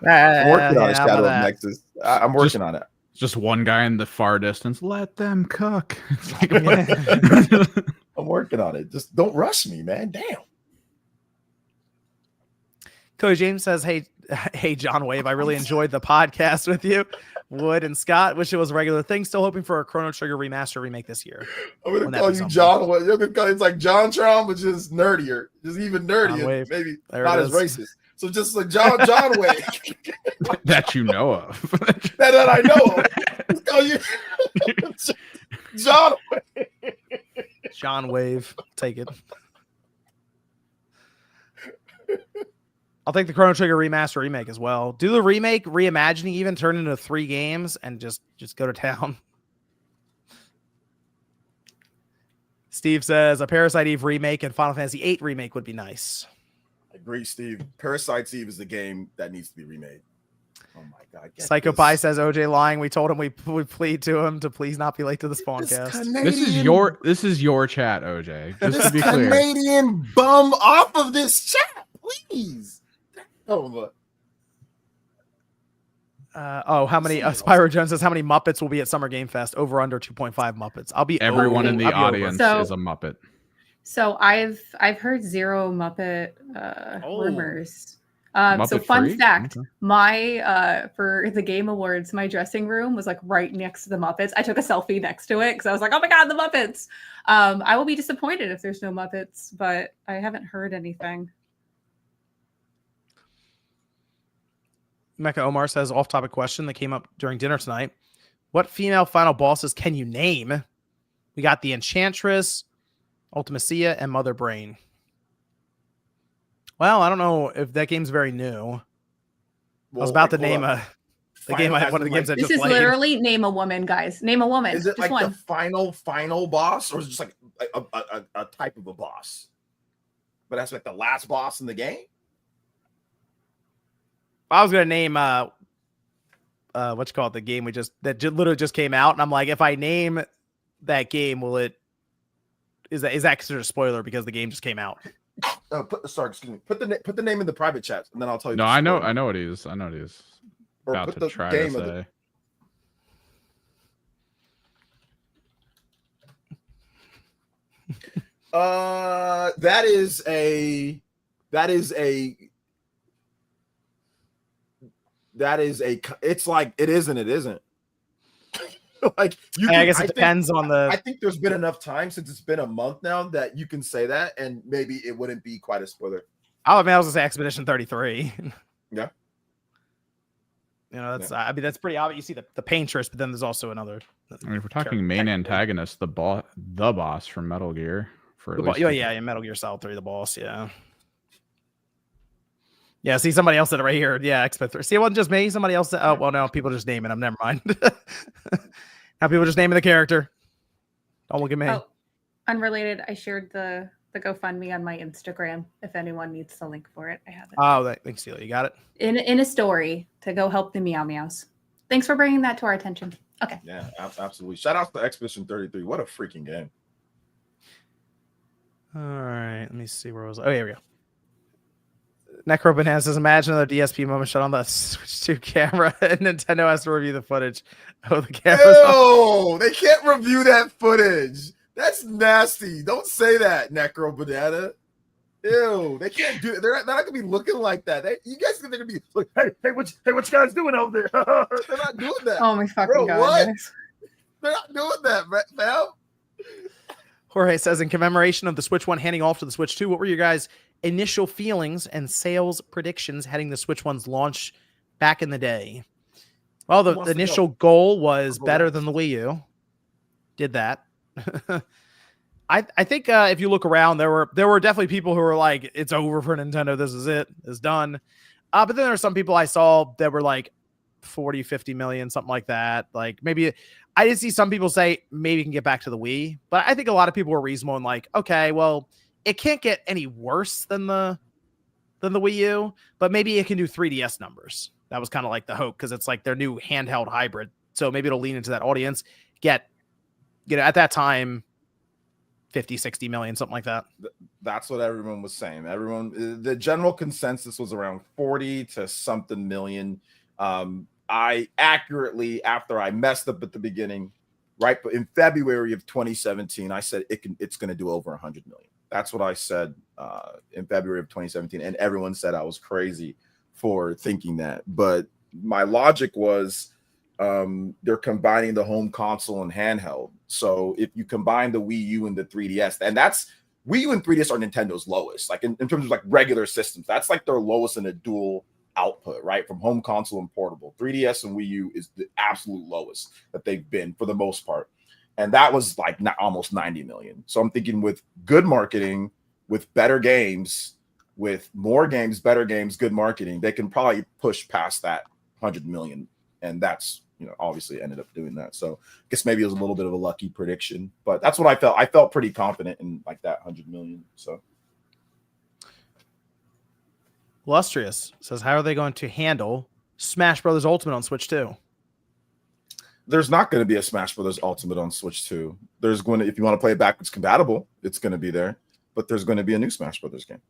I'm working on Shadow Nexus. I'm working on it. Just one guy in the far distance. Let them cook. It's like, I'm working on it. Just don't rush me, man. Damn. Cody James says, hey, John Wave, I really enjoyed the podcast with you. Wood and Scott, wish it was a regular thing. Still hoping for a Chrono Trigger remaster remake this year. I'm going to call you John Wave. You're going to call it's like John Tron, but just nerdier. Just even nerdier. Maybe not as racist. So just like John Wave. That you know of. that I know of. Let's call you John Wave. John Wave. Take it. I'll take the Chrono Trigger remaster remake as well. Do the remake, reimagining, even turn into 3 games and just go to town. Steve says a Parasite Eve remake and Final Fantasy VIII remake would be nice. I agree, Steve. Parasite Eve is the game that needs to be remade. Oh my God. Psycho Pie says OJ lying. We told him we plead to him to please not be late to the Spawncast. This is your chat, OJ. Just to be clear. Canadian bum off of this chat, please. Oh, how many? Spyro Jones says how many Muppets will be at Summer Game Fest? Over under 2.5 Muppets. Everyone in the audience is a Muppet. So I've heard 0 Muppet rumors. Muppet so fun free? fact, Okay. my for the Game Awards, my dressing room was like right next to the Muppets. I took a selfie next to it because I was like, oh my God, the Muppets. I will be disappointed if there's no Muppets, but I haven't heard anything. Mecca Omar says off-topic question that came up during dinner tonight. What female final bosses can you name? We got the Enchantress, Ultimacia, and Mother Brain. Well, I don't know if that game's very new. I was about to name one of the games that this just is played. Literally name a woman, guys. Name a woman. Is it just like one. the final boss, or is it just like a type of a boss? But that's like the last boss in the game. I was gonna name what's called the game literally just came out, and I'm like, if I name that game, is that considered a spoiler because the game just came out? Excuse me. Put the name in the private chat, and then I'll tell you. No, I know what he is. I know what he is about to try to say. It's like it is and it isn't. Like I guess it depends on the. I think there's been enough time since it's been a month now that you can say that, and maybe it wouldn't be quite a spoiler. I was gonna say Expedition 33. Yeah. You know, that's pretty obvious. You see the paintress, but then there's also another. I mean, if we're talking main antagonist, the boss from Metal Gear. Metal Gear Solid 3, the boss, yeah. Yeah, see somebody else said it right here. Yeah, Expedition 3. See, it wasn't just me. Somebody else said, oh, well, no, people just naming them. Never mind. Now people just naming the character. Don't look at me. Oh, unrelated, I shared the GoFundMe on my Instagram. If anyone needs the link for it, I have it. Oh, thanks, Celia. You got it? In a story to go help the Meow Meows. Thanks for bringing that to our attention. Okay. Yeah, absolutely. Shout out to Expedition 33. What a freaking game. All right, let me see where was. Oh, here we go. Necro Banana says, imagine the DSP moment shot on the Switch 2 camera and Nintendo has to review the footage. Oh, the camera's Ew, they can't review that footage. That's nasty. Don't say that, Necro Banana. Ew, they can't do it. They're not gonna be looking like that. You guys think they're gonna be like, hey, what you guys doing over there? They're not doing that. Oh my fucking god! What? Guys. They're not doing that, man. Jorge says, in commemoration of the Switch 1 handing off to the Switch 2, what were your guys' initial feelings and sales predictions heading the Switch 1's launch back in the day? Well, the initial goal was better than the Wii U. Did that. I think if you look around, there were definitely people who were like, it's over for Nintendo. This is it. It's done. But then there are some people I saw that were like 40, 50 million, something like that. Like maybe I did see some people say maybe you can get back to the Wii, but I think a lot of people were reasonable and like, okay, well, it can't get any worse than the Wii U, but maybe it can do 3DS numbers. That was kind of like the hope because it's like their new handheld hybrid. So maybe it'll lean into that audience, get at that time 50, 60 million, something like that. That's what everyone was saying. The general consensus was around 40 to something million. I accurately, after I messed up at the beginning, right, but in February of 2017, I said it's going to do over 100 million. That's what I said in February of 2017, and everyone said I was crazy for thinking that. But my logic was they're combining the home console and handheld. So if you combine the Wii U and the 3DS, and that's Wii U and 3DS are Nintendo's lowest, like in terms of like regular systems, that's like their lowest in a dual output, right? From home console and portable. 3DS and Wii U is the absolute lowest that they've been for the most part. And that was like almost 90 million. So I'm thinking with good marketing, with better games, with more games, better games, good marketing, they can probably push past that 100 million. And that's, obviously ended up doing that. So I guess maybe it was a little bit of a lucky prediction, but that's what I felt. I felt pretty confident in like that 100 million. So Illustrious says, how are they going to handle Smash Brothers Ultimate on Switch 2? There's not going to be a Smash Brothers Ultimate on Switch 2. There's going to, if you want to play it backwards compatible, it's going to be there, but there's going to be a new Smash Brothers game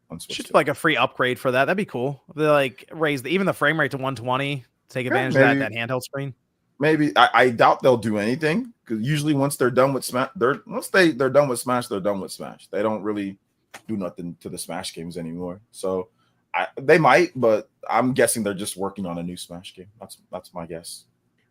on Switch. Should 2. Like a free upgrade for that. That'd be cool. They like raise even the frame rate to 120. Take advantage of that handheld screen. Maybe I doubt they'll do anything because usually once they're done with Smash, they're done with Smash. They're done with Smash. They don't really do nothing to the Smash games anymore. So they might, but I'm guessing they're just working on a new Smash game. That's my guess.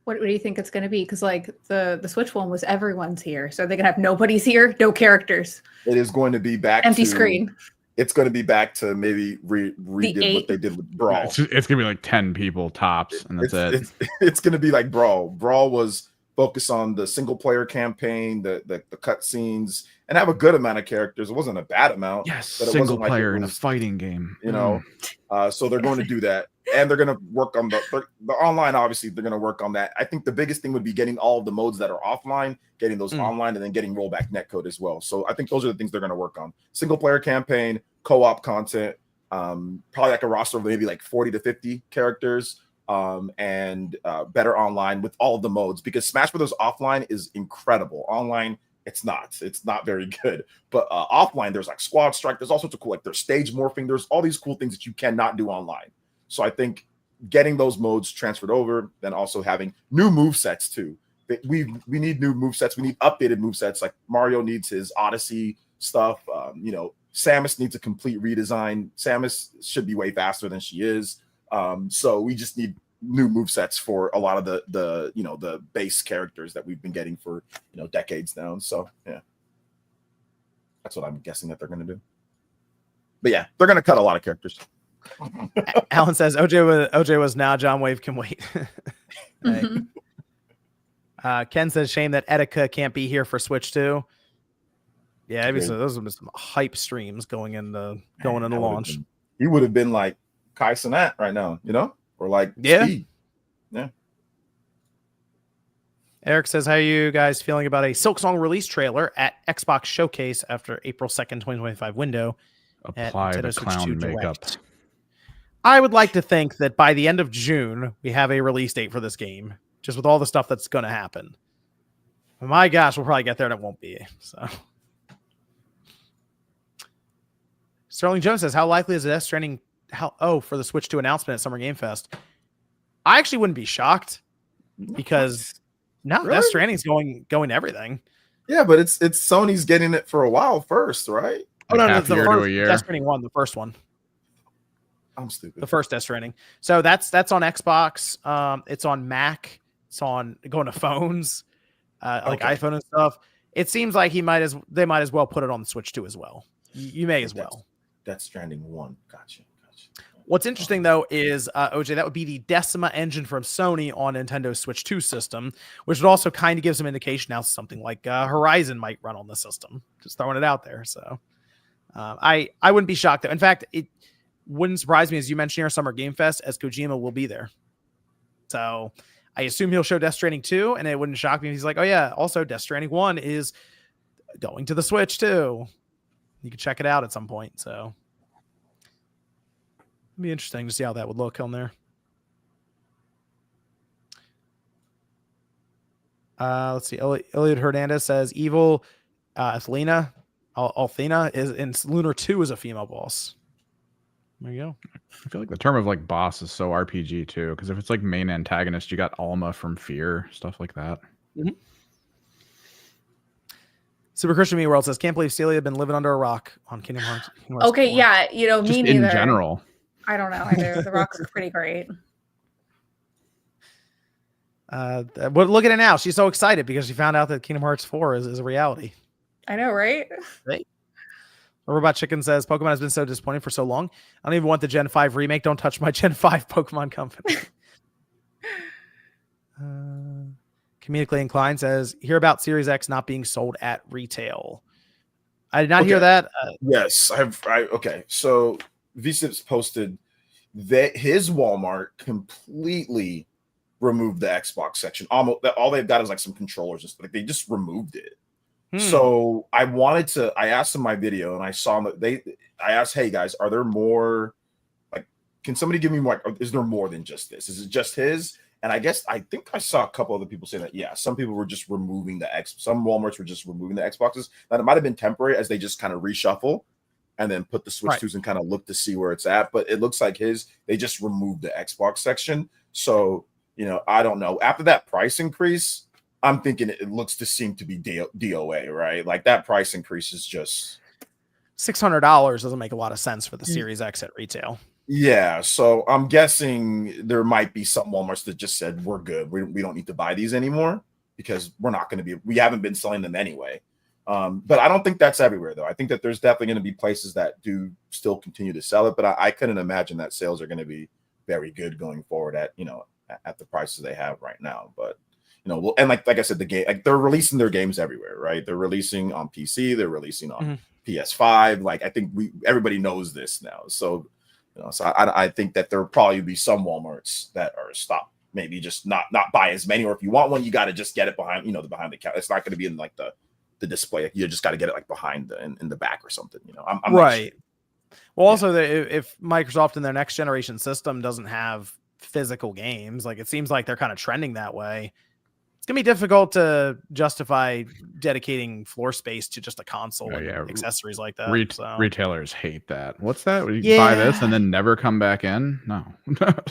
What do you think it's going to be? Because like the Switch one was everyone's here, so they're gonna have nobody's here, no characters. It is going to be back empty screen. It's going to be back to maybe redid what they did with Brawl. It's going to be like 10 people tops, and that's it. It's going to be like Brawl. Brawl was focused on the single player campaign, the cutscenes, and have a good amount of characters. It wasn't a bad amount. Yes, but it single wasn't player like in a fighting game. So they're going to do that. And they're going to work on the online. Obviously, they're going to work on that. I think the biggest thing would be getting all of the modes that are offline, getting those online, and then getting rollback netcode as well. So I think those are the things they're going to work on. Single player campaign, co-op content, probably like a roster of maybe like 40 to 50 characters, and better online with all of the modes. Because Smash Brothers offline is incredible. Online, it's not very good. But offline, there's like squad strike. There's all sorts of cool, like there's stage morphing. There's all these cool things that you cannot do online. So I think getting those modes transferred over, then also having new movesets too. We need new movesets. We need updated movesets. Like Mario needs his Odyssey stuff. Samus needs a complete redesign. Samus should be way faster than she is. So we just need new movesets for a lot of the base characters that we've been getting for decades now. So yeah, that's what I'm guessing that they're going to do. But yeah, they're going to cut a lot of characters. Alan says OJ was now John Wave can wait. Ken says shame that Etika can't be here for Switch 2. Yeah, maybe so. Those are some hype streams going into launch. He would have been like Kai Cenat right now, or like Steve. Yeah. Eric says, how are you guys feeling about a Silksong release trailer at Xbox Showcase after April 2nd, 2025 window? Apply the clown makeup. I would like to think that by the end of June, we have a release date for this game, just with all the stuff that's going to happen. But my gosh, we'll probably get there and it won't be. So Sterling Jones says, how likely is Death Stranding for the Switch 2 announcement at Summer Game Fest? I actually wouldn't be shocked because Death Stranding's going to everything. Yeah, but it's Sony's getting it for a while first, right? Oh, no, the year first to a year. Death Stranding 1, the first one. I'm stupid. The first Death Stranding. So that's on Xbox. It's on Mac. It's on going to phones, like iPhone and stuff. It seems like they might as well put it on the Switch 2 as well. You may as well. Death Stranding 1. Gotcha. What's interesting though is OJ, that would be the Decima engine from Sony on Nintendo's Switch 2 system, which would also kind of give some indication now something like Horizon might run on the system. Just throwing it out there. So I wouldn't be shocked though. In fact, it wouldn't surprise me, as you mentioned here, Summer Game Fest, as Kojima will be there. So I assume he'll show Death Stranding 2, and it wouldn't shock me if he's like, oh yeah, also Death Stranding 1 is going to the Switch too. You can check it out at some point. So it'd be interesting to see how that would look on there. Let's see. Elliot Hernandez says Evil Althena is in Lunar 2 is a female boss. There you go. I feel like the term of like boss is so RPG too, because if it's like main antagonist, you got Alma from Fear, stuff like that. Mm-hmm. Super Christian Me World says, can't believe Celia had been living under a rock on Kingdom Hearts. Okay, 4. Yeah, me neither. In general. I don't know. I do. The Rock's pretty great. But look at it now. She's so excited because she found out that Kingdom Hearts 4 is a reality. I know, right? Right. Robot Chicken says, Pokemon has been so disappointing for so long. I don't even want the Gen 5 remake. Don't touch my Gen 5 Pokemon company. Comedically Inclined says, hear about Series X not being sold at retail. I did not hear that. Yes. Okay. So VSips posted that his Walmart completely removed the Xbox section. Almost all they've got is like some controllers and stuff. Like they just removed it. So I asked in my video and I saw that I asked, hey guys, are there more, like, can somebody give me more? Is there more than just this? Is it just his? And I think I saw a couple other people saying that, yeah, some people were just removing some Walmarts were just removing the Xboxes. Now it might've been temporary as they just kind of reshuffle and then put the Switch 2s and kind of look to see where it's at. But it looks like they just removed the Xbox section. So, I don't know. After that price increase, I'm thinking it looks to seem to be DOA, right? Like that price increase is just $600 doesn't make a lot of sense for the Series X at retail. Yeah, so I'm guessing there might be some Walmarts that just said we're good. We don't need to buy these anymore because we haven't been selling them anyway. But I don't think that's everywhere though. I think that there's definitely going to be places that do still continue to sell it, but I couldn't imagine that sales are going to be very good going forward at the prices they have right now. But and like I said, the game, like they're releasing their games everywhere, right? They're releasing on PC, they're releasing on PS5. Like I think everybody knows this now. So, so I think that there'll probably be some Walmarts that are stopped, maybe just not buy as many, or if you want one, you got to just get it behind, behind the counter. It's not going to be in like the display. You just got to get it like behind in the back or something. I'm right. Well, also if Microsoft in their next generation system doesn't have physical games, like it seems like they're kind of trending that way. It's going to be difficult to justify dedicating floor space to just a console and accessories like that. Retailers hate that. What's that? You buy this and then never come back in? No.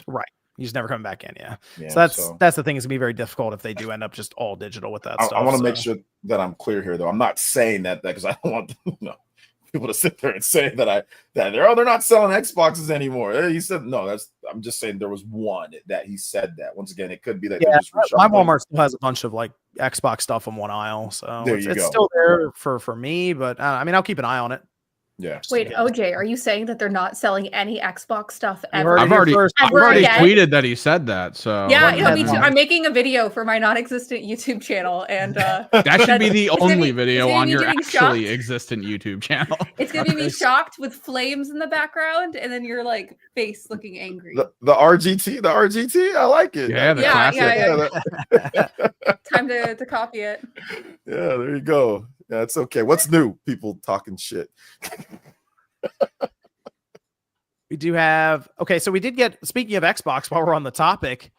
Right. You just never come back in. Yeah. So that's the thing. It's going to be very difficult if they do end up just all digital with that stuff. I want to make sure that I'm clear here, though. I'm not saying that because I don't want people to sit there and say that they're not selling Xboxes anymore. He said no. I'm just saying there was one that he said that. Once again, it could be that my Walmart still has a bunch of like Xbox stuff on one aisle, so it's still there for me. But I'll keep an eye on it. Yeah. Wait, OJ, are you saying that they're not selling any Xbox stuff ever? I've already tweeted that he said that. So yeah, me too. I'm making a video for my non-existent YouTube channel, and that should be the only video on your actually existent YouTube channel. It's gonna be me shocked with flames in the background, and then your like face looking angry. The RGT, I like it. Yeah, classic. Time to copy it. Yeah, there you go. Yeah, it's okay. What's new? People talking shit. We do have so we did get, speaking of Xbox, while we're on the topic,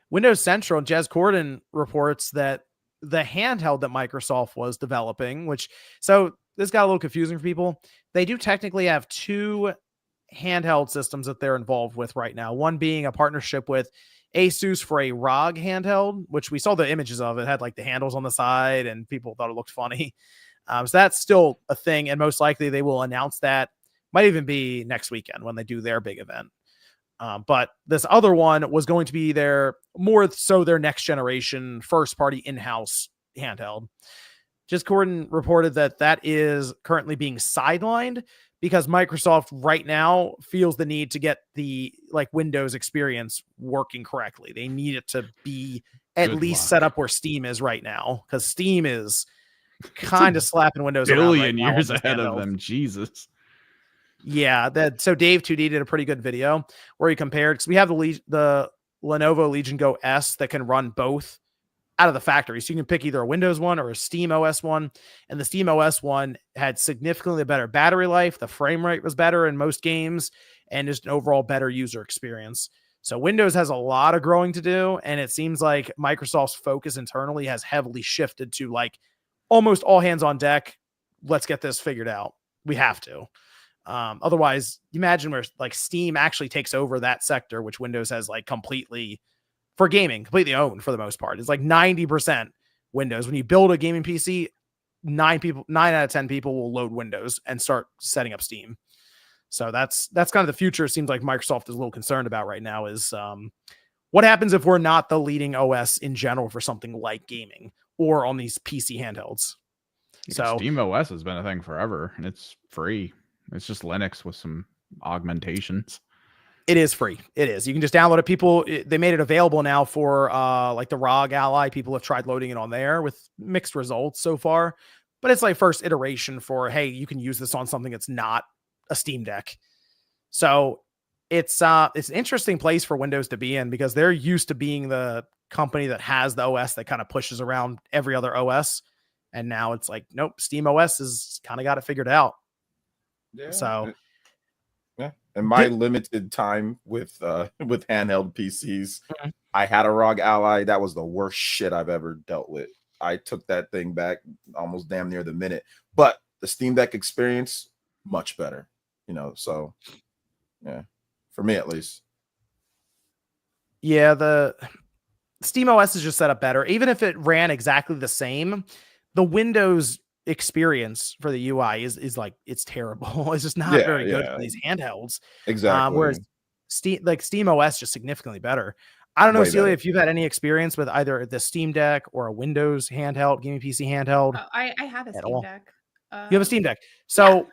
Windows Central, Jez Corden reports that the handheld that Microsoft was developing, so this got a little confusing for people. They do technically have 2 handheld systems that they're involved with right now. One being a partnership with Asus for a ROG handheld, which we saw the images of. It had like the handles on the side and people thought it looked funny. So that's still a thing. And most likely they will announce that. Might even be next weekend when they do their big event. But this other one was going to be their next generation first party in-house handheld. Gordon reported that is currently being sidelined because Microsoft right now feels the need to get the Windows experience working correctly. They need it to be at least set up where Steam is right now, because Steam is kind of slapping Windows around right now years ahead of them. Jesus. Yeah, so Dave 2D did a pretty good video where he compared, because we have the Lenovo Legion Go S that can run both out of the factory. So you can pick either a Windows one or a Steam OS one. And the Steam OS one had significantly better battery life. The frame rate was better in most games and just an overall better user experience. So Windows has a lot of growing to do. And it seems like Microsoft's focus internally has heavily shifted to almost all hands on deck. Let's get this figured out. We have to. Otherwise, imagine where Steam actually takes over that sector, which Windows has completely, for gaming, completely owned for the most part. It's 90% Windows. When you build a gaming PC, 9 out of 10 people will load Windows and start setting up Steam. So that's kind of the future. It seems like Microsoft is a little concerned about right now is what happens if we're not the leading OS in general for something like gaming or on these PC handhelds. So Steam OS has been a thing forever and it's free. It's just Linux with some augmentations. It is free. It is. You can just download it. They made it available now for the ROG Ally. People have tried loading it on there with mixed results so far. But it's first iteration for, hey, you can use this on something that's not a Steam Deck. So it's an interesting place for Windows to be in, because they're used to being the company that has the OS that kind of pushes around every other OS. And now it's nope, Steam OS has kind of got it figured out. Yeah. So yeah. In my limited time with handheld PCs, I had a ROG Ally. That was the worst shit I've ever dealt with. I took that thing back almost damn near the minute. But the Steam Deck experience, much better. So yeah, for me at least. Yeah, the Steam OS is just set up better. Even if it ran exactly the same, the Windows experience for the UI is it's terrible. It's just not very good for these handhelds. Exactly. Whereas Steam OS just significantly better. I don't know, Celia, if you've had any experience with either the Steam Deck or a Windows handheld, gaming PC handheld. I have a Steam Deck. You have a Steam Deck. So,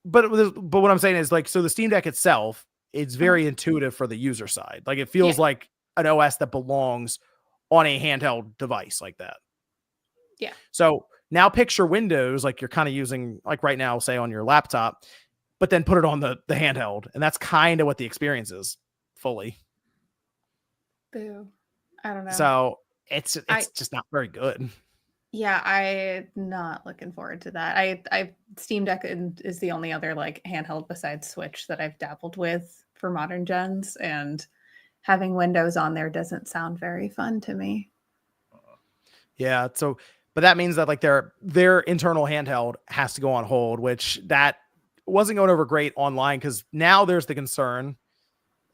but what I'm saying is so the Steam Deck itself, it's very intuitive for the user side. It feels like an OS that belongs on a handheld device like that. Yeah. So now picture Windows you're kind of using right now, say on your laptop, but then put it on the handheld. And that's kind of what the experience is fully. Boo. I don't know. So it's just not very good. Yeah, I'm not looking forward to that. I Steam Deck is the only other handheld besides Switch that I've dabbled with for modern gens, and having Windows on there doesn't sound very fun to me. Yeah, so but that means that their internal handheld has to go on hold, which that wasn't going over great online, because now there's the concern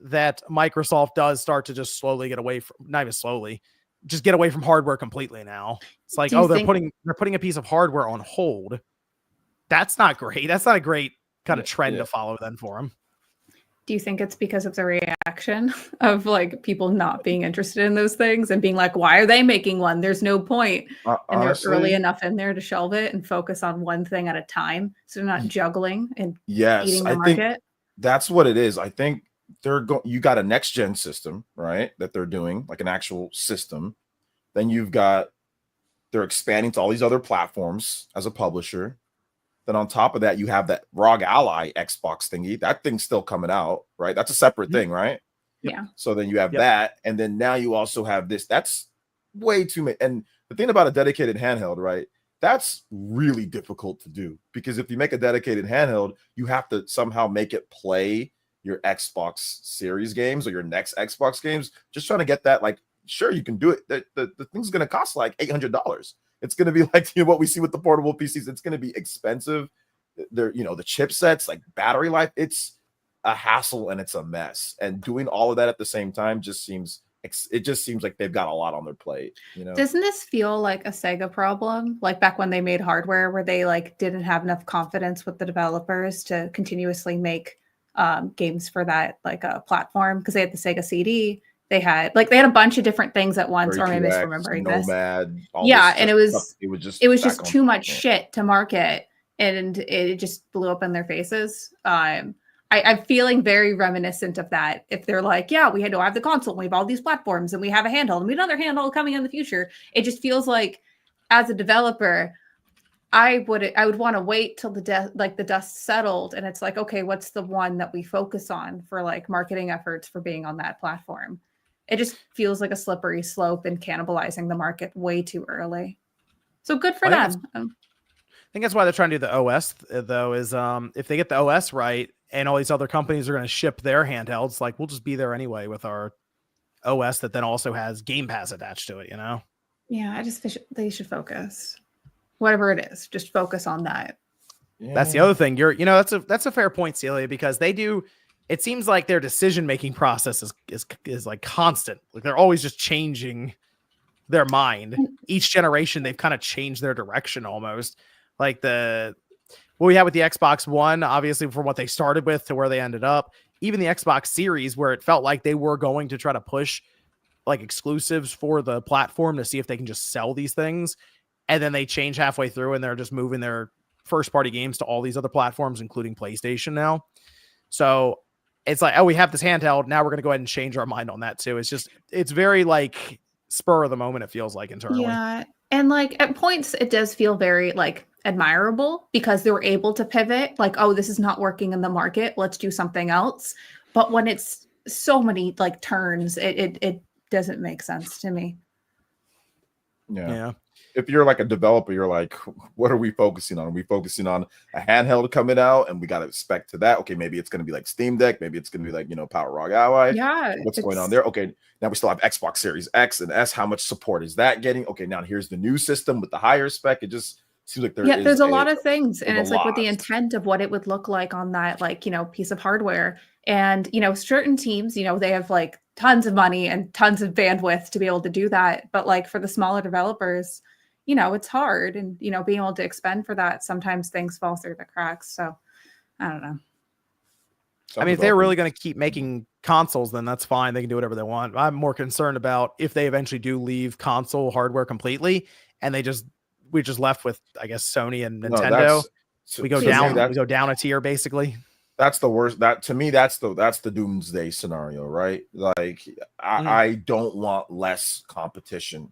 that Microsoft does start to just slowly get away from, not even slowly, just get away from hardware completely now. It's they're putting a piece of hardware on hold. That's not great. That's not a great kind of trend to follow then for them. Do you think it's because of the reaction of people not being interested in those things and being why are they making one? There's no point. And honestly, they're early enough in there to shelve it and focus on one thing at a time, so they're not juggling and eating the market. Think that's what it is. I think you got a next gen system, right? That they're doing an actual system. Then they're expanding to all these other platforms as a publisher. Then on top of that, you have that ROG Ally Xbox thingy. That thing's still coming out, right? That's a separate thing, right? Yeah. So then you have that, and then now you also have this. That's way too many. And the thing about a dedicated handheld, right? That's really difficult to do, because if you make a dedicated handheld, you have to somehow make it play your Xbox Series games or your next Xbox games. Just trying to get that sure, you can do it. The thing's going to cost like $800. It's going to be like, you know, what we see with the portable PCs. It's going to be expensive. They're, you know, the chipsets, like battery life, it's a hassle and it's a mess. And doing all of that at the same time just seems like they've got a lot on their plate, you know. Doesn't this feel like a Sega problem? Like back when they made hardware where they like didn't have enough confidence with the developers to continuously make games for that like a platform, because they had the Sega CD. They had a bunch of different things at once, or am I misremembering this? Nomad, yeah, and it was just too much point. shit to market, and it just blew up in their faces. I'm feeling very reminiscent of that. If they're like, yeah, we had to have the console, and we have all these platforms, and we have a handheld, and we have another handheld coming in the future. It just feels like, as a developer, I would want to wait till the dust settled, and it's like, okay, what's the one that we focus on for like marketing efforts for being on that platform? It just feels like a slippery slope and cannibalizing the market way too early. So good for them. I think that's why they're trying to do the OS, though, is if they get the OS right and all these other companies are going to ship their handhelds, like we'll just be there anyway with our OS that then also has Game Pass attached to it, you know? Yeah, I just wish they should focus. Whatever it is, just focus on that. Yeah. That's the other thing. That's a fair point, Celia, because they do. It seems like their decision-making process is like constant. Like they're always just changing their mind. Each generation, they've kind of changed their direction almost. Like what we had with the Xbox One, obviously from what they started with to where they ended up. Even the Xbox Series, where it felt like they were going to try to push like exclusives for the platform to see if they can just sell these things. And then they change halfway through and they're just moving their first-party games to all these other platforms, including PlayStation now. So it's like, oh, we have this handheld. Now we're going to go ahead and change our mind on that too. It's very like spur of the moment. It feels like internally. Yeah. And like at points, it does feel very like admirable because they were able to pivot. Like, oh, this is not working in the market. Let's do something else. But when it's so many like turns, it doesn't make sense to me. Yeah. If you're like a developer, you're like, what are we focusing on? Are we focusing on a handheld coming out and we got to expect to that? Okay, maybe it's going to be like Steam Deck. Maybe it's going to be like, you know, Power Rock Ally. Yeah. What's going on there? Okay, now we still have Xbox Series X and S. How much support is that getting? Okay, now here's the new system with the higher spec. It just seems like there's a lot of things. And it's like with the intent of what it would look like on that, like, you know, piece of hardware. And, you know, certain teams, you know, they have like tons of money and tons of bandwidth to be able to do that. But like for the smaller developers, you know, it's hard, and, you know, being able to expend for that, sometimes things fall through the cracks. So I don't know. I mean, if they're really going to keep making consoles, then that's fine. They can do whatever they want. I'm more concerned about if they eventually do leave console hardware completely and we're just left with, I guess, Sony and Nintendo. We go down a tier basically. That's the worst. That to me, that's the doomsday scenario, right? Like I don't want less competition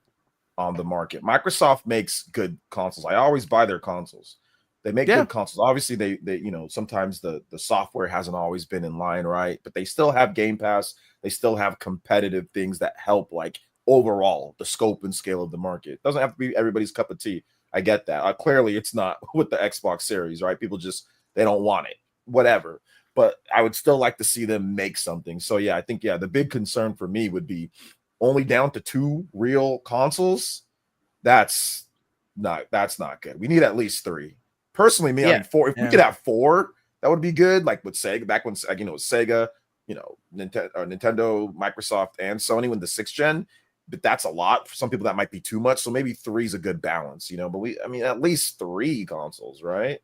on the market. Microsoft makes good consoles. I always buy their consoles. They make good consoles. Obviously, they you know, sometimes the software hasn't always been in line, right? But they still have Game Pass. They still have competitive things that help, like, overall the scope and scale of the market. It doesn't have to be everybody's cup of tea. I get that. Clearly, it's not with the Xbox Series, right? People they don't want it, whatever. But I would still like to see them make something. So yeah, I think the big concern for me would be only down to 2 real consoles. That's not good. We need at least 3. Personally, me, I mean, 4. If we could have 4, that would be good. Like with Sega, back when, you know, Sega, you know, Nintendo, Microsoft, and Sony when the 6th gen. But that's a lot for some people. That might be too much. So maybe 3 is a good balance, you know. But at least 3 consoles, right?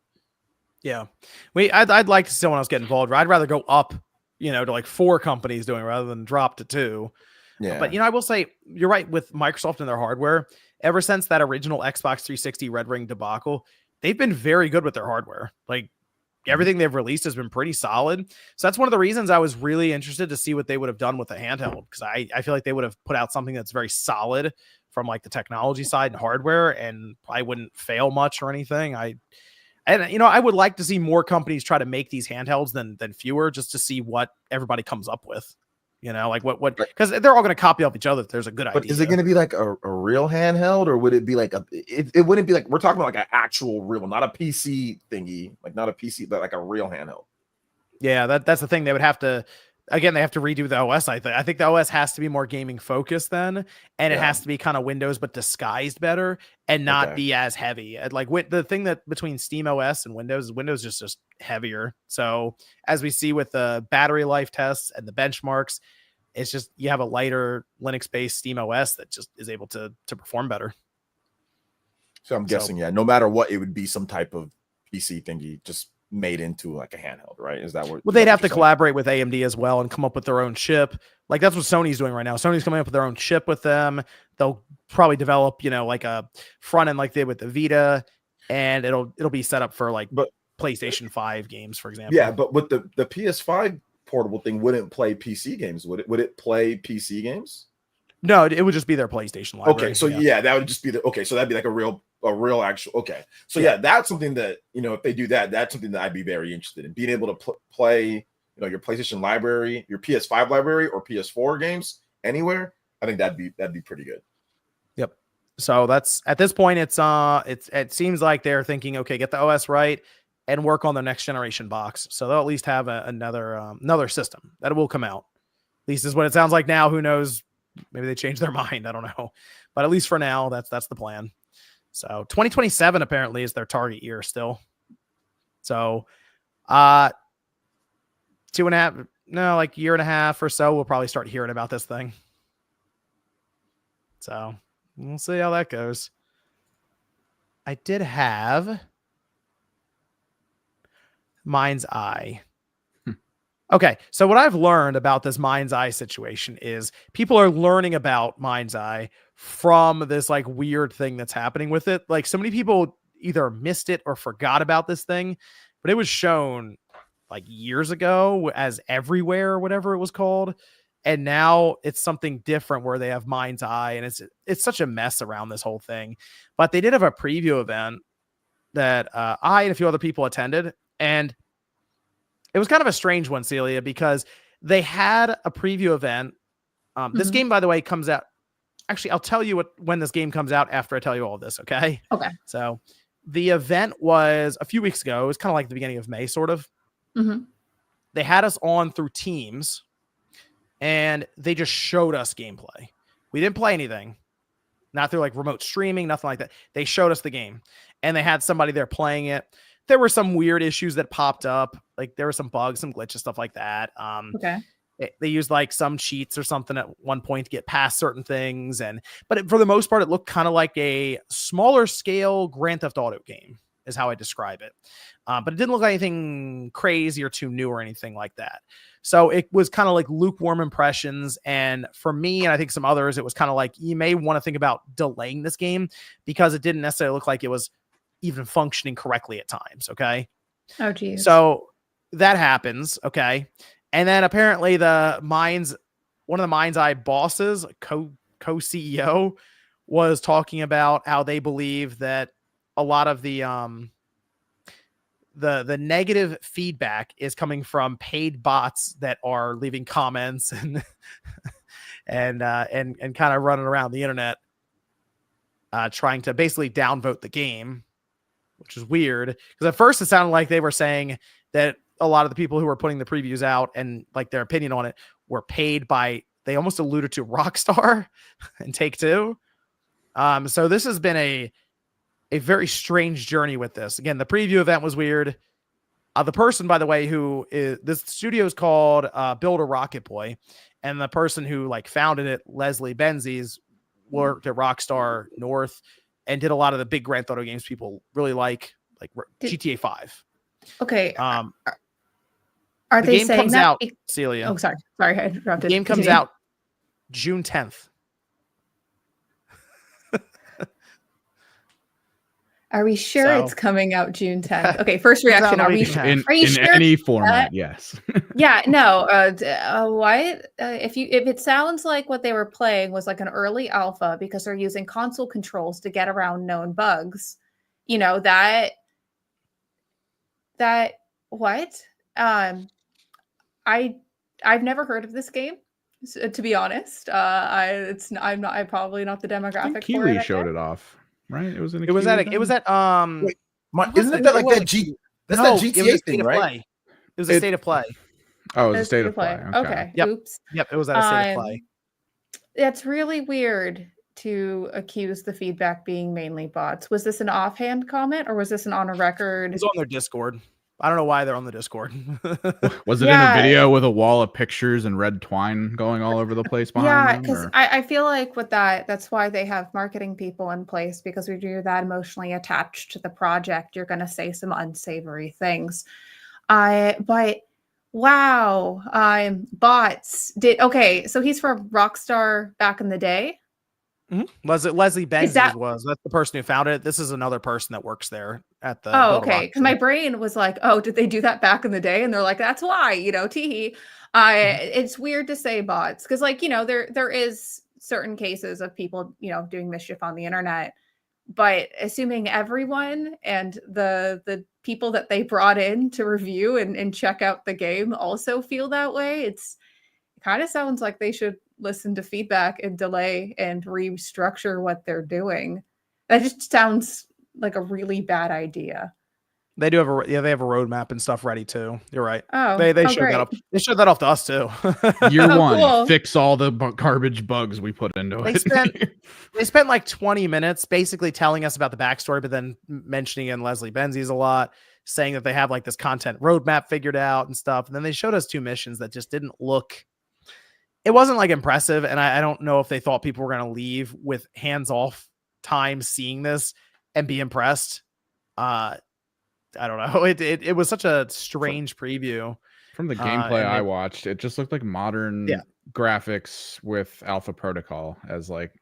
Yeah, I'd like to see someone else get involved. I'd rather go up, you know, to like 4 companies doing it rather than drop to 2. Yeah. But, you know, I will say you're right with Microsoft and their hardware. Ever since that original Xbox 360 Red Ring debacle, they've been very good with their hardware. Like everything they've released has been pretty solid. So that's one of the reasons I was really interested to see what they would have done with the handheld, because I feel like they would have put out something that's very solid from like the technology side and hardware, and probably wouldn't fail much or anything. And you know, I would like to see more companies try to make these handhelds than fewer, just to see what everybody comes up with. You know, like what, because they're all going to copy off each other if there's a good idea. But is it going to be like a real handheld, or would it be like it wouldn't be like, we're talking about like an actual real, not a PC thingy, like not a PC, but like a real handheld? Yeah, that's the thing. They would have to again, they have to redo the OS. I think the OS has to be more gaming focused then, and it has to be kind of Windows but disguised better and not be as heavy. Like the thing that between Steam OS and Windows is Windows is just heavier. So as we see with the battery life tests and the benchmarks, it's just you have a lighter Linux based Steam OS that just is able to perform better. So I'm guessing, no matter what, it would be some type of PC thingy just made into like a handheld, right? Is that what? Well, they'd have to collaborate with AMD as well and come up with their own chip. Like that's what Sony's doing right now. Sony's coming up with their own chip with them. They'll probably develop, like a front end like they did with the Vita, and it'll be set up for like PlayStation 5 games, for example. Yeah, but with the PS5 portable thing, wouldn't play PC games? Would it play PC games? No, it would just be their PlayStation library. Okay, so that would just be so that'd be like a real actual. Okay, so that's something that if they do that, that's something that I'd be very interested in, being able to play your PlayStation library, your PS5 library, or PS4 games anywhere. I think that'd be pretty good. Yep. So that's at this point, it seems like they're thinking, okay, get the OS right and work on the next generation box. So they'll at least have another system that will come out. At least is what it sounds like now. Who knows? Maybe they changed their mind. I don't know. But at least for now, that's the plan. So 2027 apparently is their target year still. So 2.5, year and a half or so, we'll probably start hearing about this thing. So we'll see how that goes. I did have MindsEye. Okay, so what I've learned about this MindsEye situation is people are learning about MindsEye from this like weird thing that's happening with it. Like so many people either missed it or forgot about this thing, but it was shown like years ago as Everywhere or whatever it was called. And now it's something different where they have MindsEye, and it's such a mess around this whole thing. But they did have a preview event that I and a few other people attended, and it was kind of a strange one, Celia, because they had a preview event. This game, by the way, comes out. Actually, I'll tell you when this game comes out after I tell you all of this, okay? Okay. So the event was a few weeks ago. It was kind of like the beginning of May, sort of. Mm-hmm. They had us on through Teams, and they just showed us gameplay. We didn't play anything. Not through like remote streaming, nothing like that. They showed us the game, and they had somebody there playing it. There were some weird issues that popped up. Like there were some bugs, some glitches, stuff like that. Okay. They used like some cheats or something at one point to get past certain things. But for the most part, it looked kind of like a smaller scale Grand Theft Auto game is how I describe it. But it didn't look like anything crazy or too new or anything like that. So it was kind of like lukewarm impressions. And for me, and I think some others, it was kind of like, you may want to think about delaying this game because it didn't necessarily look like it was even functioning correctly at times. Okay. Oh, geez. So that happens. Okay. And then apparently one of the MindsEye bosses, co-CEO, was talking about how they believe that a lot of the negative feedback is coming from paid bots that are leaving comments and kind of running around the internet, trying to basically downvote the game, which is weird because at first it sounded like they were saying that a lot of the people who were putting the previews out and like their opinion on it were paid by, they almost alluded to Rockstar and Take-Two. So this has been a very strange journey with this. Again, the preview event was weird. The person, by the way, who is, this studio is called Build a Rocket Boy, and the person who like founded it, Leslie Benzies, worked at Rockstar North and did a lot of the big Grand Theft Auto games people really like GTA 5. Okay. Are the they game saying comes that out? Celia? Oh, sorry, I interrupted. The game comes out June 10th. Are we sure it's coming out June 10th? Okay, first reaction. Are you sure? In sure any format? Yes. Yeah. No. What? If it sounds like what they were playing was like an early alpha because they're using console controls to get around known bugs, that what? I've never heard of this game. To be honest, I'm probably not the demographic. Keeley showed it off. Right, it was in. It was at. Wait, isn't that like that G? That's that GTA thing, right? It was a state of play. Oh, it was a state of play. Okay. Yep. Oops. Yep, it was at a state of play. It's really weird to accuse the feedback being mainly bots. Was this an offhand comment or was this an on a record? It's on their Discord. I don't know why they're on the Discord. Was it in a video with a wall of pictures and red twine going all over the place behind them? Because I feel like with that's why they have marketing people in place, because when you're that emotionally attached to the project, you're going to say some unsavory things. But wow, bots did okay. So he's from Rockstar back in the day. Mm-hmm. Leslie Benzies that's the person who found it. This is another person that works there at the. Oh, okay. Because my brain was like, oh, did they do that back in the day? And they're like, that's why, teehee. It's weird to say bots because, like, there is certain cases of people, doing mischief on the internet, but assuming everyone and the people that they brought in to review and check out the game also feel that way, it kind of sounds like they should listen to feedback and delay and restructure what they're doing. That just sounds like a really bad idea. They do have they have a roadmap and stuff ready too. You're right. Oh, they showed that up. They showed that off to us too. Year one, cool. Fix all the garbage bugs we put into it. They spent like 20 minutes basically telling us about the backstory, but then mentioning in Leslie Benzies a lot, saying that they have like this content roadmap figured out and stuff. And then they showed us 2 missions that just didn't look. It wasn't like impressive, and I don't know if they thought people were going to leave with hands-off time seeing this and be impressed. I don't know. It was such a strange preview. From the gameplay I watched, it just looked like modern graphics with Alpha Protocol as like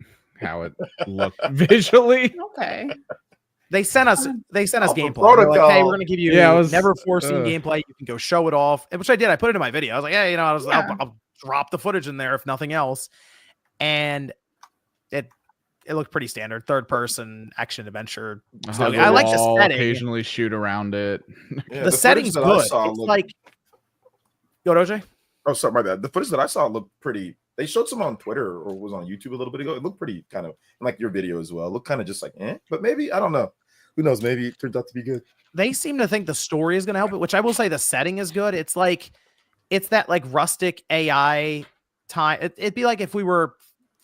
how it looked visually. Okay. They sent us gameplay. They're like, hey, we're gonna give you never foreseen gameplay. You can go show it off, which I did. I put it in my video. I was like, hey, I'll drop the footage in there if nothing else. And it looked pretty standard, third person action adventure. I like the setting. Occasionally shoot around it. Yeah, the setting's good. It's like, go OJ. Oh, sorry, my bad. The footage that I saw looked pretty. They showed some on Twitter or was on YouTube a little bit ago. It looked pretty kind of like your video as well. It looked kind of just like, but maybe I don't know. Who knows? Maybe it turns out to be good. They seem to think the story is going to help it, which I will say the setting is good. It's like, it's that like rustic AI time. It'd be like if we were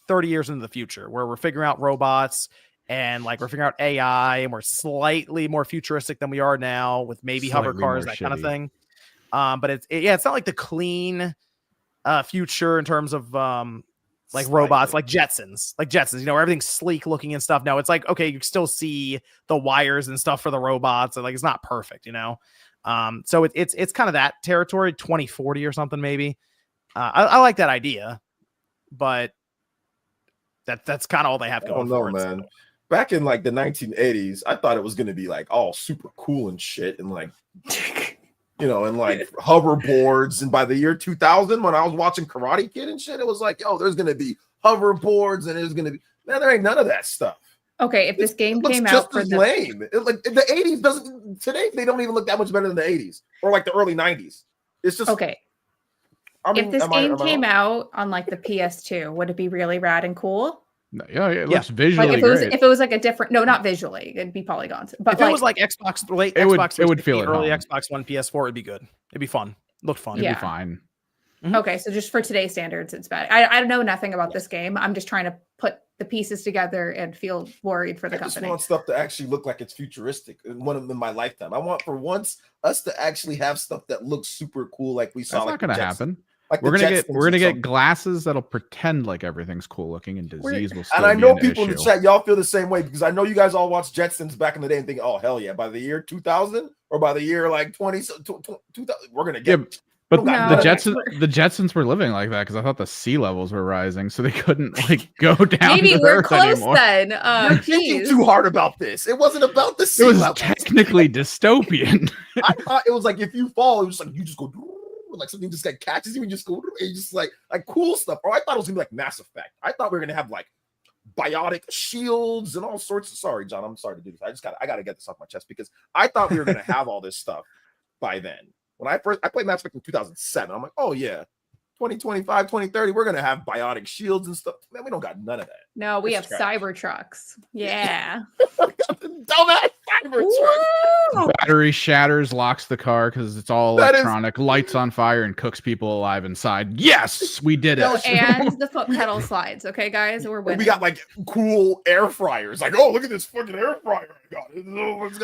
30 years into the future where we're figuring out robots and like we're figuring out AI and we're slightly more futuristic than we are now with maybe hover cars, that kind of thing. But it's not like the clean future in terms of like robots, like Jetsons, everything's sleek looking and stuff. No, it's like, okay, you still see the wires and stuff for the robots, and like it's not perfect, so it's kind of that territory, 2040 or something maybe. I like that idea, but that's kind of all they have going for it. Man. Back in like the 1980s, I thought it was going to be like all super cool and shit, and like and like hoverboards. And by the year 2000, when I was watching Karate Kid and shit, it was like, there's going to be hoverboards, and there's going to be there ain't none of that stuff. Okay, if this game came out for lame, like the 80s doesn't today, they don't even look that much better than the 80s or like the early 90s. It's just okay. If this game came out on like the PS2, would it be really rad and cool? Yeah, it looks visually like great. If it was like a different, no, not visually, it'd be polygons. But if it was like Xbox, it would feel early Xbox One, PS4, it'd be good. It'd be fun. Looked fun. It'd be fine. Mm-hmm. Okay, so just for today's standards, it's bad. I know nothing about this game. I'm just trying to put the pieces together and feel worried for the company. I just want stuff to actually look like it's futuristic. One of them in my lifetime. I want for once us to actually have stuff that looks super cool, like we saw. That's like not going to happen. Like we're gonna get glasses that'll pretend like everything's cool looking, and disease will. And I know people in the chat, y'all feel the same way, because I know you guys all watched Jetsons back in the day and think, oh hell yeah, by the year 2000 or by the year like 2000, we're gonna get. Yeah, but the Jetsons were living like that because I thought the sea levels were rising, so they couldn't like go down. Maybe we're close anymore. Then. You're thinking too hard about this. It wasn't about the sea levels. It was technically dystopian. I thought it was like if you fall, it was like you just go. Like something just like catches you and just go and just like cool stuff. Or I thought it was gonna be like Mass Effect. I thought we were gonna have like biotic shields and all sorts of. Sorry, John, I'm sorry to do this. I gotta get this off my chest because I thought we were gonna have all this stuff by then. When I played Mass Effect in 2007, I'm like, oh yeah, 2025, 2030, we're gonna have biotic shields and stuff. Man, we don't got none of that. No, we have Cybertrucks. Yeah. Dumbass Cybertruck. Battery shatters, locks the car because it's all electronic, lights on fire, and cooks people alive inside. Yes, we did it. Oh, and the foot pedal slides. Okay, guys, we're winning. We got like cool air fryers. Like, oh, look at this fucking air fryer I got.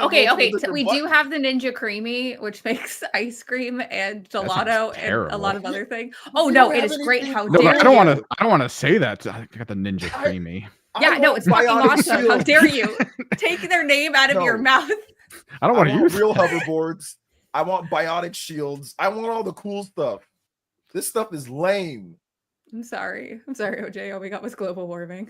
Okay. We do have the Ninja Creamy, which makes ice cream and gelato and a lot of other things. Oh no, it is great. How dare you? I don't want to say that. I got the Ninja Creamy. Yeah, no, it's fucking awesome. How dare you take their name out of your mouth? I don't want to use real hoverboards. I want biotic shields. I want all the cool stuff. This stuff is lame. I'm sorry, OJ. All we got was global warming.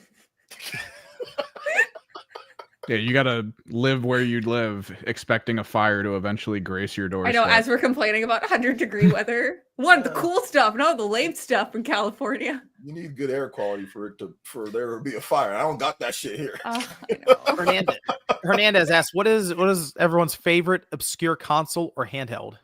Yeah, you gotta live where you live, expecting a fire to eventually grace your doorstep. I know, as we're complaining about 100-degree weather. The cool stuff, no, the lame stuff in California. You need good air quality for there to be a fire. I don't got that shit here. Hernandez asks, what is everyone's favorite obscure console or handheld?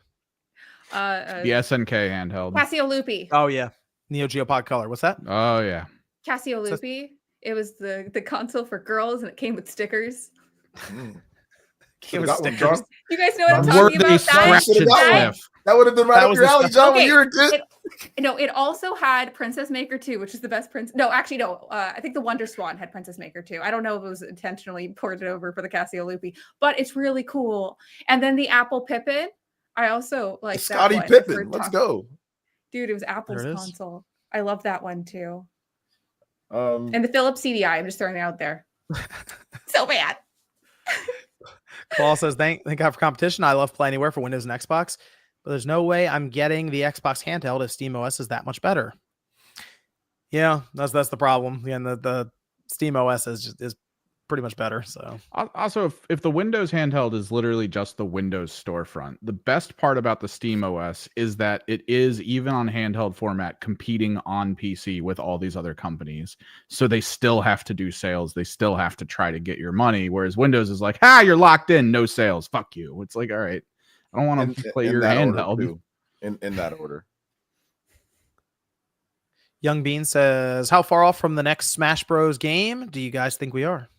The SNK handheld. Casio Loopy. Oh yeah, Neo Geo Pod Color. What's that? Oh yeah. Casio Loopy. It was the console for girls, and it came with stickers. Came with stickers. You guys know what I'm talking about? That would have been right up your alley, John. When you were a kid. It also had Princess Maker 2, which is the best prince. No, actually, no. I think the Wonder Swan had Princess Maker 2. I don't know if it was intentionally ported over for the Casio Loopy, but it's really cool. And then the Apple Pippin. I also like Scottie Pippen. Let's go, dude. It was Apple's console. I love that one too. And the Philips CDI. I'm just throwing it out there. So bad. Paul says, thank God for competition. I love Play Anywhere for Windows and Xbox, but there's no way I'm getting the Xbox handheld if SteamOS is that much better. Yeah, that's the problem. And the SteamOS is pretty much better. So also, if the Windows handheld is literally just the Windows storefront, the best part about the SteamOS is that it is, even on handheld format, competing on PC with all these other companies. So they still have to do sales. They still have to try to get your money. Whereas Windows is like, you're locked in, no sales. Fuck you. It's like, all right, I don't want to play your handheld. In that order. Young Bean says, how far off from the next Smash Bros. Game do you guys think we are?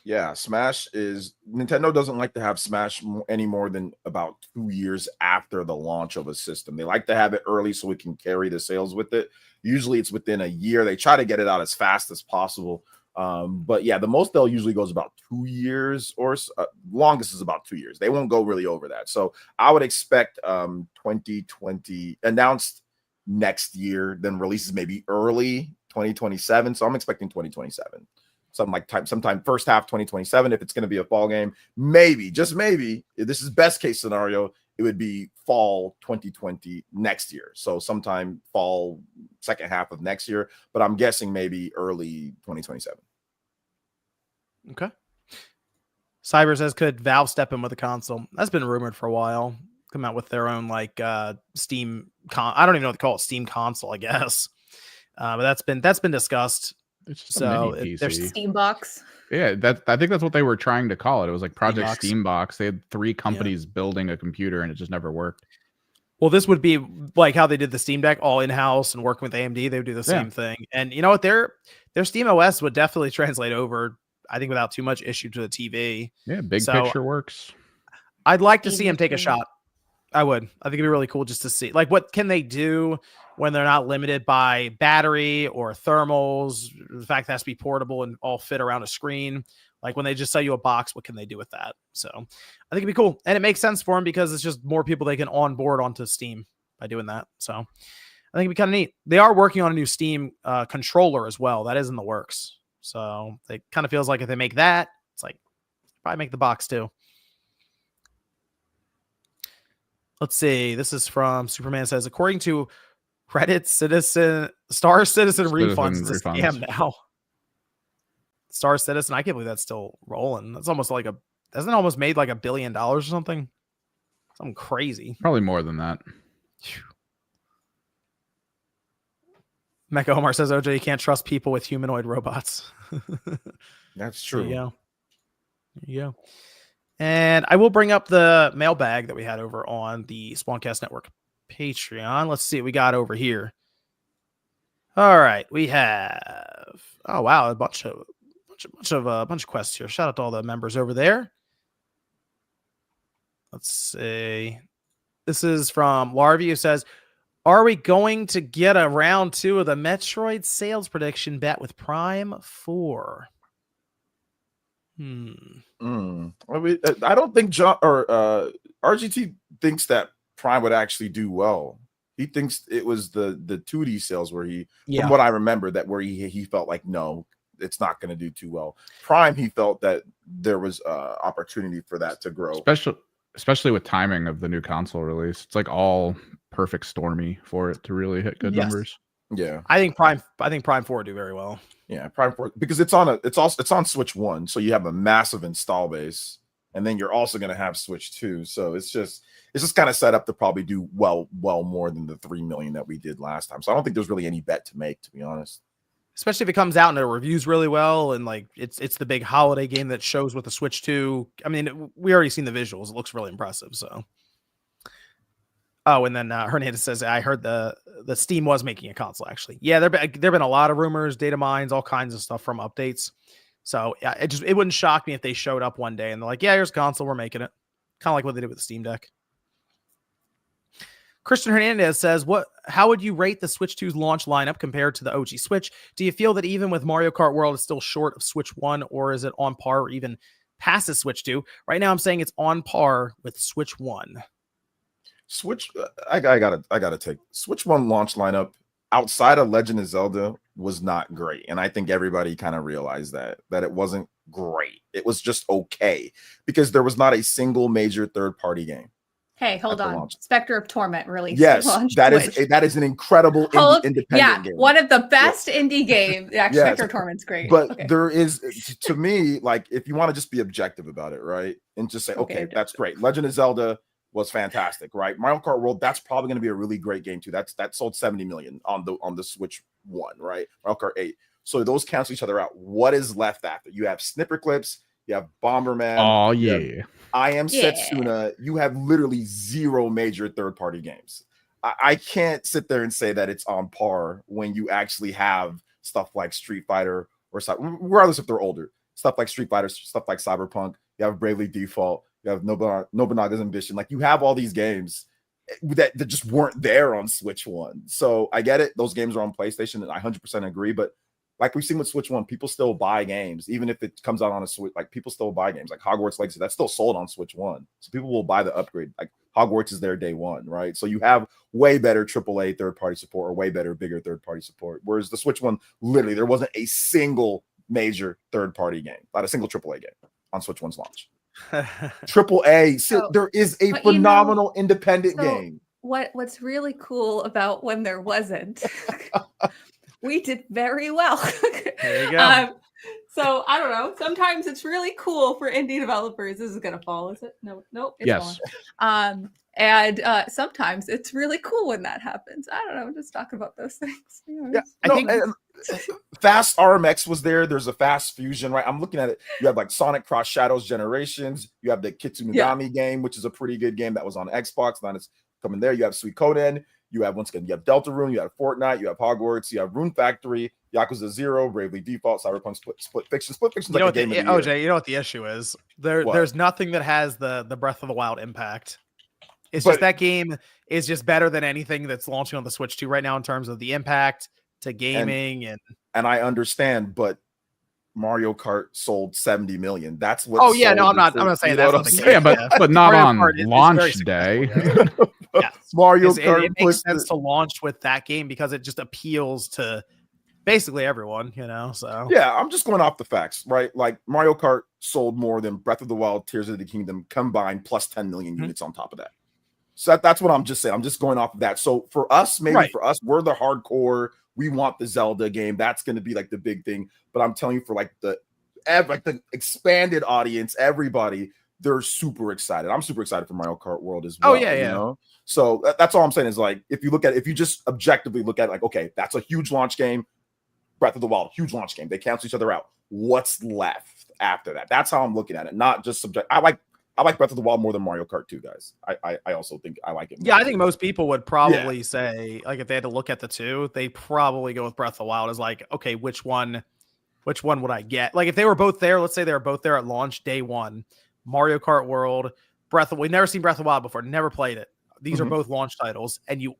Yeah, Nintendo doesn't like to have Smash any more than about 2 years after the launch of a system. They like to have it early so we can carry the sales with it. Usually it's within a year. They try to get it out as fast as possible. But yeah, the most they'll usually goes about 2 years, or longest is about 2 years. They won't go really over that. So I would expect 2020 announced next year, then releases maybe early 2027. So I'm expecting 2027. Sometime first half 2027. If it's going to be a fall game, maybe, just maybe, if this is best case scenario, it would be fall 2020 next year. So sometime fall second half of next year, but I'm guessing maybe early 2027. Okay. Cyber says, could Valve step in with a console? That's been rumored for a while. Come out with their own Steam I don't even know what to call it, Steam console, I guess. But that's been discussed. It's just a mini PC. There's Steam Box. Yeah, I think that's what they were trying to call it. It was like Project Steam Box. They had 3 companies building a computer, and it just never worked. Well, this would be like how they did the Steam Deck, all in-house and working with AMD. They would do the same thing. And you know what? Their Steam OS would definitely translate over, I think, without too much issue to the TV. Yeah, big picture works. I'd like to see him take a shot. I would. I think it'd be really cool just to see, like, what can they do when they're not limited by battery or thermals, the fact that it has to be portable and all fit around a screen. Like when they just sell you a box, what can they do with that? So I think it'd be cool. And it makes sense for them because it's just more people they can onboard onto Steam by doing that. So I think it'd be kind of neat. They are working on a new Steam controller as well. That is in the works. So it kind of feels like if they make that, it's like probably make the box too. Let's see. This is from Superman says, according to Reddit, Star Citizen refunds is a scam now. Star Citizen, I can't believe that's still rolling. That's almost like hasn't it almost made like $1 billion or something? Something crazy. Probably more than that. Mecha Omar says, OJ, you can't trust people with humanoid robots. That's true. There you go. And I will bring up the mailbag that we had over on the Spawncast Network Patreon. Let's see what we got over here. All right, we have a bunch of quests here. Shout out to all the members over there. let's see. This is from Larvey, who says, are we going to get a round 2 of the Metroid sales prediction bet with Prime 4? I mean, I don't think RGT thinks that Prime would actually do well. He thinks it was the 2D sales where from what I remember, that where he felt like, no, it's not going to do too well. Prime, he felt that there was opportunity for that to grow, especially with timing of the new console release. It's like all perfect stormy for it to really hit good numbers. Yeah, I think Prime 4 would do very well. Yeah, Prime 4, because it's on Switch 1, so you have a massive install base, and then you're also going to have Switch 2, so it's just kind of set up to probably do well more than the 3 million that we did last time. So I don't think there's really any bet to make, to be honest. Especially if it comes out and it reviews really well, and like it's the big holiday game that shows with the Switch 2. I mean, we already seen the visuals; it looks really impressive. So, and then Hernandez says, "I heard the Steam was making a console. Actually, yeah, there've been a lot of rumors, data mines, all kinds of stuff from updates. So it wouldn't shock me if they showed up one day and they're like, yeah, here's a console, we're making it, kind of like what they did with the Steam Deck." Christian Hernandez says, how would you rate the Switch 2's launch lineup compared to the OG Switch? Do you feel that even with Mario Kart World is still short of Switch 1, or is it on par or even past the Switch 2? Right now I'm saying it's on par with Switch 1. Switch, I gotta take Switch 1 launch lineup outside of Legend of Zelda was not great. And I think everybody kind of realized that it wasn't great. It was just okay, because there was not a single major third-party game. Hey, hold on. Launch. Spectre of Torment released. Yes, that is an incredible independent game. One of the best indie games. Yeah, Spectre of Torment's great. But there is, to me, like, if you want to just be objective about it, right? And just say, okay, that's great. Legend of Zelda was fantastic, right? Mario Kart World, that's probably going to be a really great game too. That sold 70 million on the Switch 1, right? Mario Kart 8. So those cancel each other out. What is left after? You have Snipper Clips, you have Bomberman. Oh yeah. I Am Setsuna. You have literally zero major third-party games. I can't sit there and say that it's on par when you actually have stuff like Street Fighter, or regardless if they're older, stuff like Street Fighter, stuff like Cyberpunk. You have Bravely Default. You have Nobunaga's Ambition. Like, you have all these games that just weren't there on Switch 1. So I get it. Those games are on PlayStation, and I 100% agree. But like we've seen with Switch 1, people still buy games, even if it comes out on a Switch. Like, people still buy games, like Hogwarts Legacy. That's still sold on Switch 1. So people will buy the upgrade. Like, Hogwarts is there day one, right? So you have way better AAA third-party support, or way better, bigger third-party support. Whereas the Switch 1, literally, there wasn't a single major third-party game, not a single AAA game on Switch 1's launch. AAA, there is a phenomenal independent game. What's really cool about when there wasn't, we did very well. There you go. So I don't know. Sometimes it's really cool for indie developers. This is gonna fall, is it? No, it's yes. falling. And sometimes it's really cool when that happens. I don't know. Just talk about those things. Yeah, I think Fast RMX was there. There's a Fast Fusion, right? I'm looking at it. You have like Sonic Cross Shadows Generations. You have the Kitsunugami game, which is a pretty good game that was on Xbox. Now it's coming there. You have Suikoden. You have, once again, you have Deltarune. You have Fortnite. You have Hogwarts. You have Rune Factory. Yakuza 0, Bravely Default, Cyberpunk, Split Fiction. Split Fiction's like a game of the year. OJ, you know what the issue is? There's nothing that has the Breath of the Wild impact. Just that game is just better than anything that's launching on the Switch 2 right now in terms of the impact to gaming. And I understand, but Mario Kart sold 70 million. That's what. Oh yeah, no, I'm not saying that's what the case. Yeah, but not on launch day. Yeah, Mario Kart. It makes sense to launch with that game because it just appeals to basically everyone, you know. So yeah, I'm just going off the facts, right? Like, Mario Kart sold more than Breath of the Wild, Tears of the Kingdom combined, plus 10 million units on top of that. So that's what I'm just saying. I'm just going off of that. So for us, for us, we're the hardcore. We want the Zelda game. That's going to be like the big thing. But I'm telling you, for like the expanded audience, everybody, they're super excited. I'm super excited for Mario Kart World as well. Oh yeah, yeah. You know? So that's all I'm saying is, like, if you just objectively look at it, like, okay, that's a huge launch game. Breath of the Wild, huge launch game. They cancel each other out. What's left after that? That's how I'm looking at it. Not just subject. I like Breath of the Wild more than Mario Kart 2, guys. I also think I like it more. Yeah, I think most people would probably say, like, if they had to look at the two, they probably go with Breath of the Wild as like, okay, which one would I get? Like, if they were both there, let's say they were both there at launch day one, Mario Kart World We've never seen Breath of the Wild before. Never played it. These are both launch titles, and you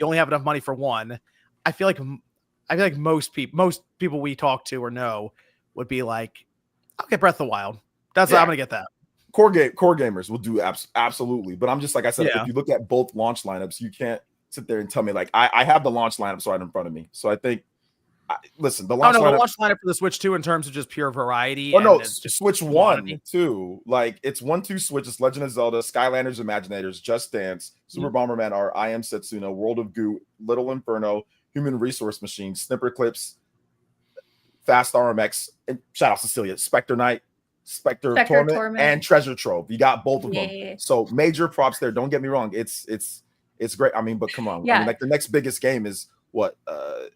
only have enough money for one. I feel like most people we talk to or know would be like, "I'll get Breath of the Wild. I'm gonna get that." Core gamers will do absolutely, but I'm just like I said. Yeah. If you look at both launch lineups, you can't sit there and tell me like I have the launch lineups right in front of me. So I think, listen, the launch lineup for the Switch 2 in terms of just pure variety. Oh no, Switch 1, 2, like it's 1-2 Switch. It's Legend of Zelda, Skylanders, Imaginators, Just Dance, Super Bomberman R, I Am Setsuna, World of Goo, Little Inferno, Human Resource Machine, Snipper Clips, Fast RMX, and shout out Cecilia, Spectre Knight, Spectre Torment, and Treasure Trove. You got both of them. So major props there. Don't get me wrong. It's great. I mean, but come on. I mean, like the next biggest game is what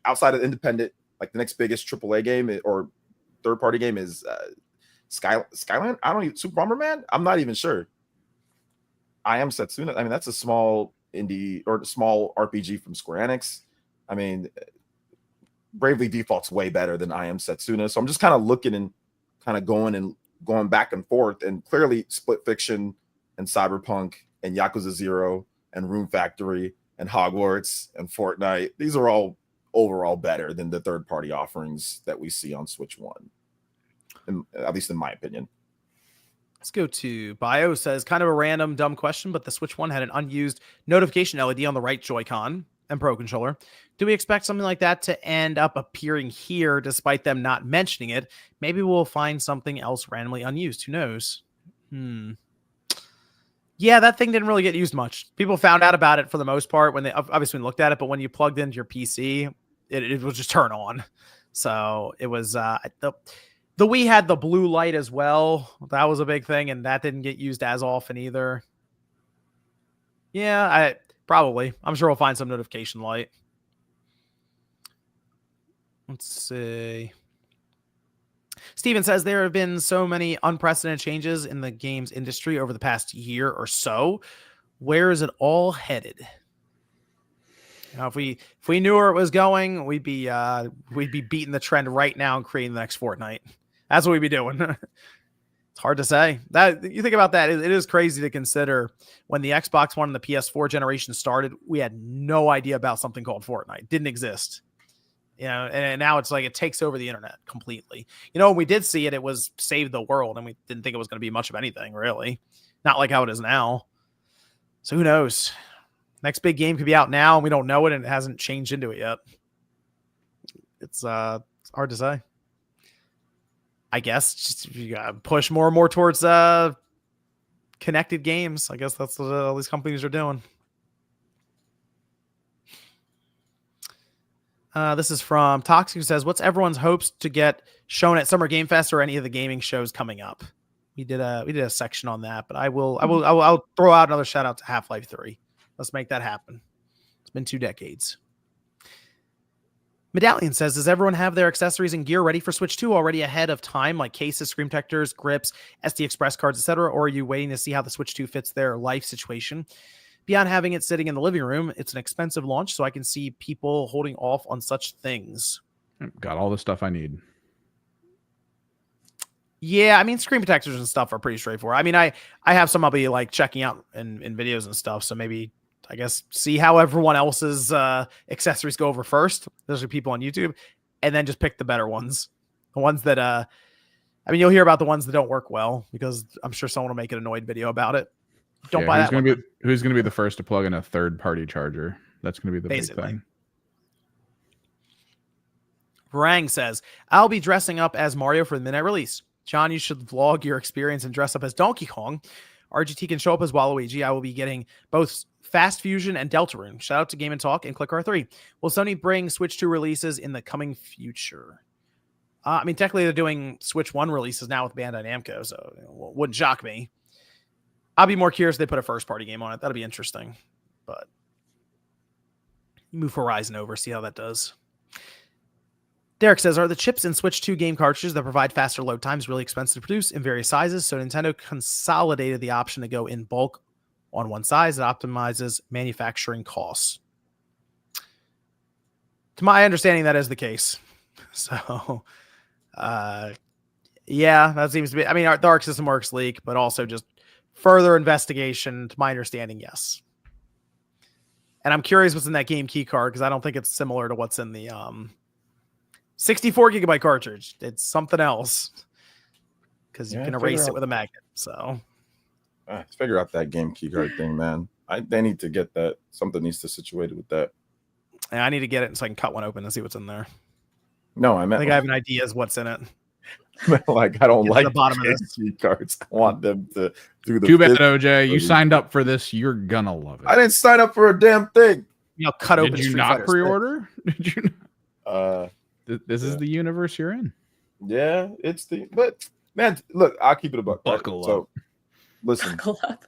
outside of independent, like the next biggest AAA game or third party game is Skyland. I don't even Super Bomberman. I'm not even sure. I Am Setsuna. I mean, that's a small indie or small RPG from Square Enix. I mean, Bravely Default's way better than I Am Setsuna. So I'm just kind of looking and kind of going back and forth, and clearly Split Fiction and Cyberpunk and Yakuza 0 and Rune Factory and Hogwarts and Fortnite, these are all overall better than the third-party offerings that we see on Switch 1, at least in my opinion. Let's go to Bio. Says, kind of a random dumb question, but the Switch 1 had an unused notification LED on the right Joy-Con and Pro Controller. Do we expect something like that to end up appearing here despite them not mentioning it? Maybe we'll find something else randomly unused. Who knows? Yeah, that thing didn't really get used much. People found out about it for the most part when they obviously looked at it, but when you plugged into your PC, it would just turn on. So it was the Wii had the blue light as well. That was a big thing, and that didn't get used as often either. Yeah, probably. I'm sure we'll find some notification light. Let's see. Steven says there have been so many unprecedented changes in the games industry over the past year or so. Where is it all headed? Now, if we knew where it was going, we'd be beating the trend right now and creating the next Fortnite. That's what we'd be doing. It's hard to say. That you think about that, it is crazy to consider when the Xbox One and the PS4 generation started, we had no idea about something called Fortnite. Didn't exist. You know, and now it's like it takes over the internet completely. You know, when we did see it, it was save the world, and we didn't think it was going to be much of anything, really. Not like how it is now. So who knows? Next big game could be out now, and we don't know it, and it hasn't changed into it yet. It's hard to say. I guess just you gotta push more and more towards connected games. I guess that's what all these companies are doing. This is from Toxic, who says, what's everyone's hopes to get shown at Summer Game Fest or any of the gaming shows coming up? We did a section on that, but I'll throw out another shout out to Half-Life 3. Let's make that happen. It's been 2 decades. Medallion says, does everyone have their accessories and gear ready for Switch 2 already ahead of time, like cases, screen protectors, grips, SD Express cards, etc., or are you waiting to see how the Switch 2 fits their life situation? Beyond having it sitting in the living room, it's an expensive launch, so I can see people holding off on such things. Got all the stuff I need. Yeah, I mean, screen protectors and stuff are pretty straightforward. I mean, I have some I'll be like checking out in videos and stuff, so maybe, I guess, see how everyone else's accessories go over first. Those are people on YouTube, and then just pick the better ones. The ones that, I mean, you'll hear about the ones that don't work well, because I'm sure someone will make an annoyed video about it. Don't buy that one. Who's going to be the first to plug in a third-party charger? That's going to be the big thing. Varang says, I'll be dressing up as Mario for the midnight release. John, you should vlog your experience and dress up as Donkey Kong. RGT can show up as Waluigi. I will be getting both Fast Fusion and Deltarune. Shout out to Game & Talk and ClickR3. Will Sony bring Switch 2 releases in the coming future? I mean, technically they're doing Switch 1 releases now with Bandai Namco, so it wouldn't shock me. I'll be more curious if they put a first-party game on it. That'll be interesting. But you move Horizon over, see how that does. Derek says, are the chips in Switch 2 game cartridges that provide faster load times really expensive to produce in various sizes? So Nintendo consolidated the option to go in bulk on one size that optimizes manufacturing costs. To my understanding, that is the case. So, yeah, that seems to be. I mean, the Arc System Works leak, but also just further investigation, to my understanding, yes. And I'm curious what's in that game key card because I don't think it's similar to what's in the 64 gigabyte cartridge. It's something else because you can erase it with a magnet. So let's figure out that game key card thing, man. They need to get that. Something needs to situate it with that. And I need to get it so I can cut one open and see what's in there. No, I think I have an idea as what's in it. Like I don't like the bottom of this key cards. I want them to do the. Too bad, OJ. You signed up for this. You're gonna love it. I didn't sign up for a damn thing. Cut open. Did you not pre-order? Did you? This is yeah. the universe you're in. Yeah, it's the. But man, look, I'll keep it a buck. Buckle up. So, listen. Buckle up.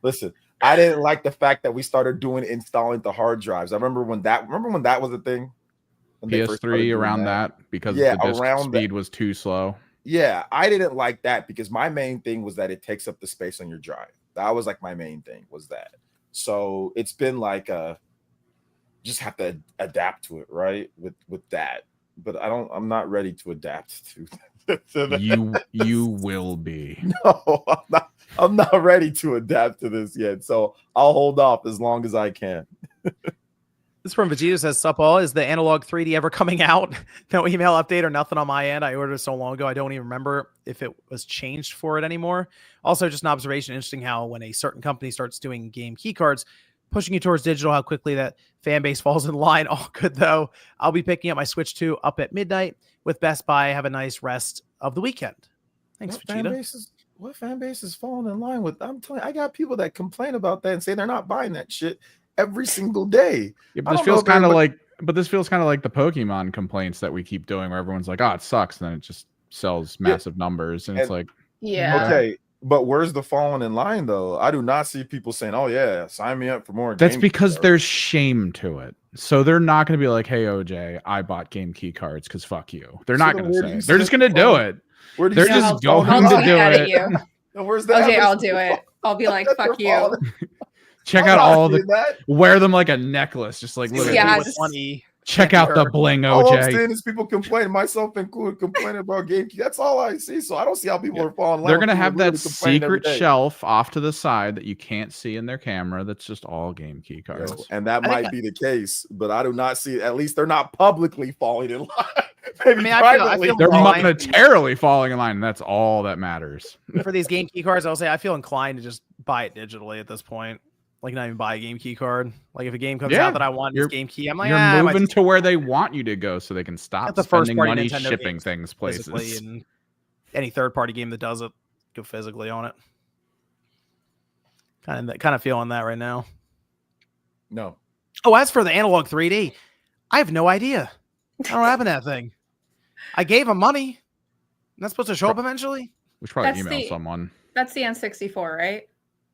Listen. I didn't like the fact that we started installing the hard drives. I remember when that was a thing. PS3 around that because the disk speed was too slow. Yeah, I didn't like that because my main thing was that it takes up the space on your drive. That was like my main thing was that. So it's been like just have to adapt to it, right? With that. But I'm not ready to adapt to that. You will be. No, I'm not ready to adapt to this yet. So I'll hold off as long as I can. This from Vegeta says, "Sup all, is the analog 3D ever coming out? No email update or nothing on my end. I ordered it so long ago, I don't even remember if it was changed for it anymore." Also, just an observation, interesting how when a certain company starts doing game key cards, pushing you towards digital, how quickly that fan base falls in line. All good, though. I'll be picking up my Switch 2 up at midnight with Best Buy. Have a nice rest of the weekend. Thanks, Vegeta. What fan base is falling in line with? I'm telling you, I got people that complain about that and say they're not buying that shit every single day. Yeah, but this feels kind of like the Pokemon complaints that we keep doing where everyone's like, oh, it sucks, and then it just sells massive numbers, and it's like, yeah, okay, but where's the falling in line though? I do not see people saying, oh yeah, sign me up for more. That's because there's shame to it, so they're not going to be like, hey OJ, I bought game key cards because fuck you. They're not going to say it. They're just going to do it. They're just going to do it. Where's the OJ, I'll do it. I'll be like, fuck you. Check out all the wear them like a necklace, just like look at funny. Check out the bling, All I'm OJ. seeing is people complaining, myself included, complaining about game key. That's all I see. So I don't see how people are falling in line. They're gonna have that secret shelf off to the side that you can't see in their camera. That's just all game key cards. And that might be the case, but I do not see. At least they're not publicly falling in line. Maybe I feel they're monetarily falling in line, and that's all that matters. For these game key cards, I'll say I feel inclined to just buy it digitally at this point. Like not even buy a game key card. Like if a game comes out that I want this game key, I'm like, you're moving to where they want you to go, so they can stop spending money Nintendo shipping things places. And any third-party game that does it, go physically on it. Kind of feeling that right now. No. Oh, as for the analog 3D, I have no idea. I don't have that thing. I gave him money. That's supposed to show up eventually. We should probably email someone. That's the N64, right?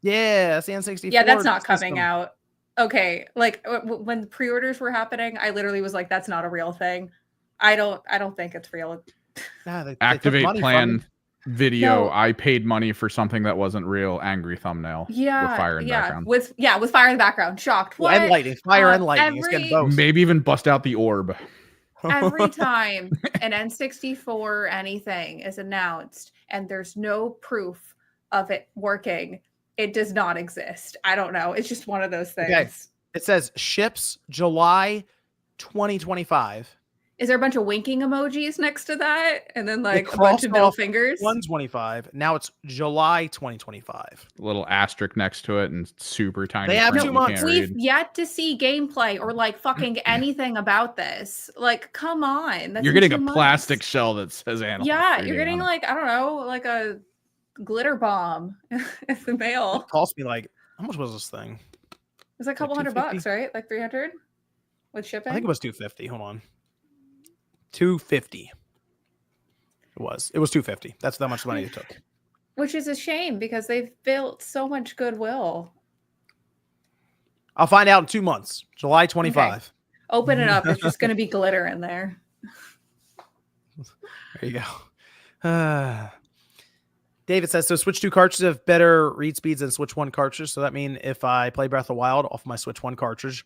Yeah, that's the N64. Yeah, that's not coming out. Okay, like when pre-orders were happening, I literally was like, "That's not a real thing." I don't think it's real. Nah, Activate plan video. No. I paid money for something that wasn't real. Angry thumbnail. Yeah, with fire in background. With fire in the background. Shocked. What? And lighting. Fire and lighting. He's getting both. Maybe even bust out the orb. Every time an N64 anything is announced and there's no proof of it working, it does not exist. I don't know. It's just one of those things. Okay. It says ships July 2025. Is there a bunch of winking emojis next to that? And then like a bunch of middle fingers? 125. Now it's July 2025. A little asterisk next to it and super tiny. They have 2 months. We've yet to see gameplay or like fucking anything about this. Like, come on. You're getting a plastic shell that says analog. Yeah, you're getting like, I don't know, like a glitter bomb in the mail. It cost me like, how much was this thing? It was like a couple $100, right? Like 300 with shipping? I think it was 250. Hold on. 250. It was 250. That's how much money it took. Which is a shame because they've built so much goodwill. I'll find out in 2 months. July 25. Okay. Open it up. It's just going to be glitter in there. There you go. David says, so Switch 2 cartridges have better read speeds than Switch 1 cartridge. So that means if I play Breath of the Wild off my Switch 1 cartridge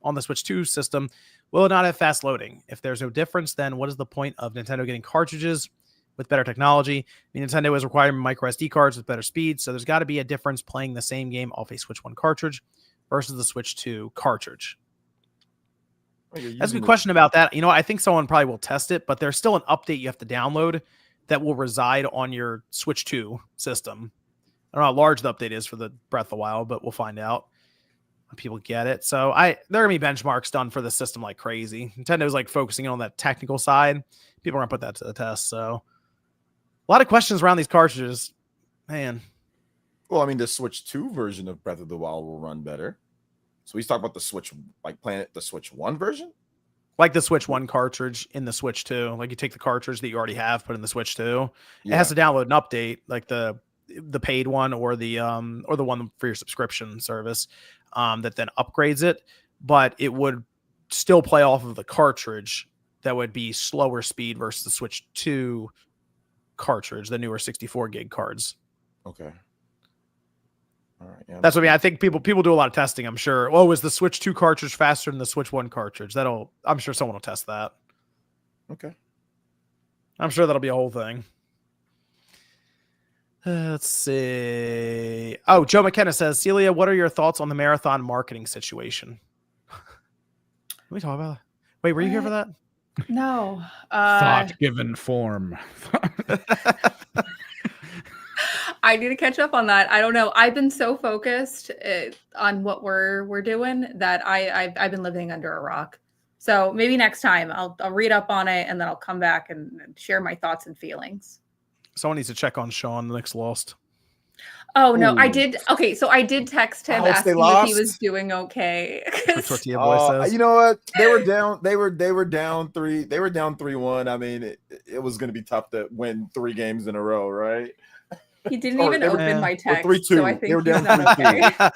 on the Switch 2 system, will it not have fast loading? If there's no difference, then what is the point of Nintendo getting cartridges with better technology. Nintendo is requiring micro SD cards with better speed, so there's got to be a difference playing the same game off a Switch 1 cartridge versus the Switch 2 cartridge. That's a good question about that. I think someone probably will test it, but there's still an update you have to download that will reside on your Switch 2 system. I don't know how large the update is for the Breath of the Wild, but we'll find out when people get it. So there are going to be benchmarks done for the system like crazy. Nintendo's like focusing on that technical side. People are going to put that to the test. So a lot of questions around these cartridges. Man. Well, I mean, the Switch 2 version of Breath of the Wild will run better. So he's talking about the Switch, like playing the Switch 1 version? Like the Switch 1 cartridge in the Switch 2. Like you take the cartridge that you already have, put in the Switch 2. Yeah. It has to download an update, like the paid one or the one for your subscription service that then upgrades it. But it would still play off of the cartridge that would be slower speed versus the Switch 2 cartridge, the newer 64 gig cards. Okay. All right. Yeah, that's what I mean. I think people do a lot of testing, I'm sure. Oh, is the Switch 2 cartridge faster than the Switch 1 cartridge? I'm sure someone will test that. Okay. I'm sure that'll be a whole thing. Let's see. Oh, Joe McKenna says, Celia, what are your thoughts on the marathon marketing situation? Can we talk about that? Wait, were you here for that? No. Thought given form. I need to catch up on that. I don't know. I've been so focused on what we're doing that I've been living under a rock. So maybe next time I'll read up on it and then I'll come back and share my thoughts and feelings. Someone needs to check on Sean. The Knicks lost. Oh no, I did. Okay, so I did text him asking if he was doing okay. Tortilla Boy says. You know what? They were down. They were down 3. They were down 3-1. I mean, it was going to be tough to win 3 games in a row, right? He didn't even open my text, 3-2. so I think they were he's down not okay.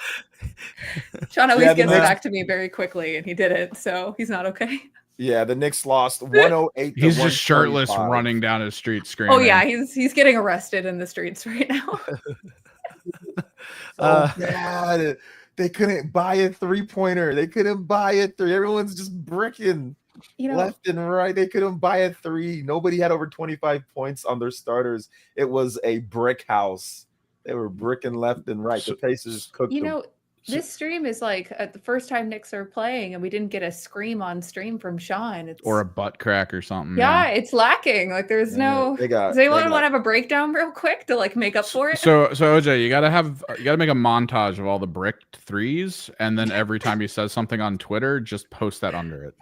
Sean always gets back to me very quickly, and he didn't, so he's not okay. Yeah, the Knicks lost 108. He's just shirtless, running down his street screaming. Oh yeah, he's getting arrested in the streets right now. God, they couldn't buy a 3-pointer. They couldn't buy a 3. Everyone's just bricking left and right. They couldn't buy a 3. Nobody had over 25 points on their starters. It was a brick house. They were bricking left and right. The Pacers cooked them. This stream is like the first time Knicks are playing, and we didn't get a scream on stream from Sean. Or a butt crack or something. Yeah, it's lacking. Like there's no. Does anyone want to have a breakdown real quick to like make up for it? So OJ, you gotta make a montage of all the bricked 3s, and then every time he says something on Twitter, just post that under it.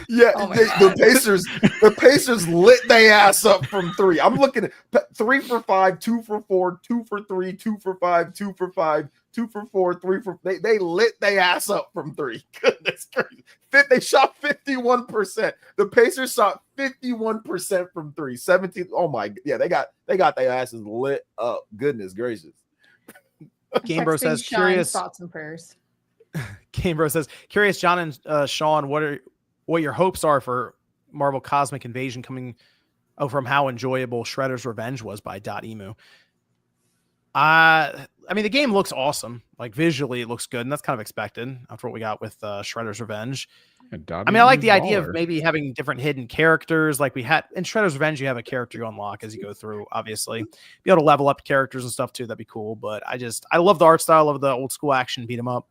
Yeah, the Pacers lit their ass up from 3. I'm looking at 3 for 5, 2 for 4, 2 for 3, 2 for 5, 2 for 5. 2 for 4, 3 for. They lit their ass up from 3. Goodness gracious. They shot 51%. The Pacers shot 51% from 3. 17. Oh my. Yeah, they got their asses lit up. Goodness gracious. Game Bro says curious thoughts and prayers. Game Bro says curious. John and Sean, what your hopes are for Marvel Cosmic Invasion coming from how enjoyable Shredder's Revenge was by .emu. I mean, the game looks awesome. Like visually, it looks good, and that's kind of expected after what we got with Shredder's Revenge. I mean, I like the idea of maybe having different hidden characters, like we had in Shredder's Revenge. You have a character you unlock as you go through. Obviously, be able to level up characters and stuff too. That'd be cool. But I love the art style of the old school action beat 'em up.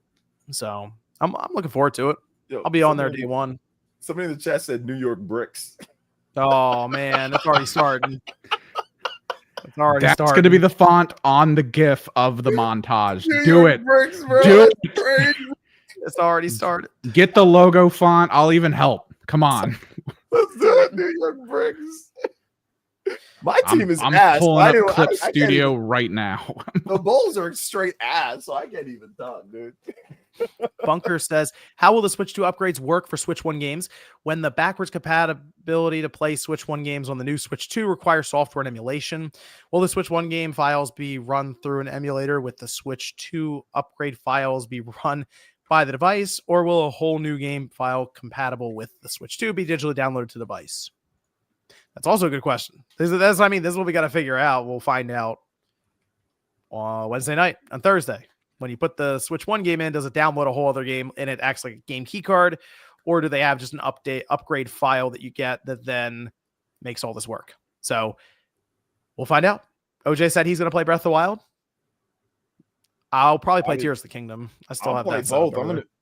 So I'm looking forward to it. I'll be on there day one. Somebody in the chat said New York bricks. Oh man, that's already starting. That's going to be the font on the GIF of the montage. Do it. Bricks, do it. It's already started. Get the logo font. I'll even help. Come on. Let's do it, New York bricks. My team is I'm ass. Pulling up Clip Studio right now. The Bulls are straight ass, so I can't even talk, dude. Bunker says, how will the Switch 2 upgrades work for Switch 1 games when the backwards compatibility to play Switch 1 games on the new Switch 2 requires software and emulation? Will the Switch 1 game files be run through an emulator with the Switch 2 upgrade files be run by the device, or will a whole new game file compatible with the Switch 2 be digitally downloaded to the device? That's also a good question. This is what we got to figure out. We'll find out on Wednesday night, on Thursday. When you put the Switch 1 game in, does it download a whole other game and it acts like a game key card? Or do they have just an upgrade file that you get that then makes all this work? So We'll find out. OJ said he's going to play Breath of the Wild. I'll probably play Tears of the Kingdom. I still have that both.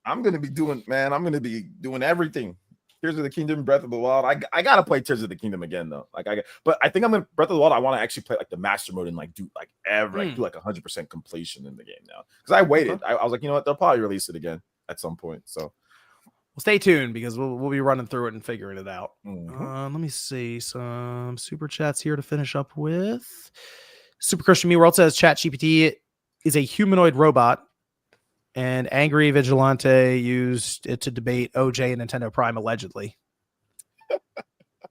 I'm gonna be doing everything. Tears of the Kingdom, Breath of the Wild. I gotta play Tears of the Kingdom again though. But I think I'm gonna Breath of the Wild. I want to actually play like the master mode and like do like 100% completion in the game now. Because I waited. I was like, you know what? They'll probably release it again at some point. So well, stay tuned because we'll be running through it and figuring it out. Mm-hmm. Let me see some super chats here to finish up with. Super Christian Me World says ChatGPT is a humanoid robot, and Angry Vigilante used it to debate OJ and Nintendo Prime allegedly.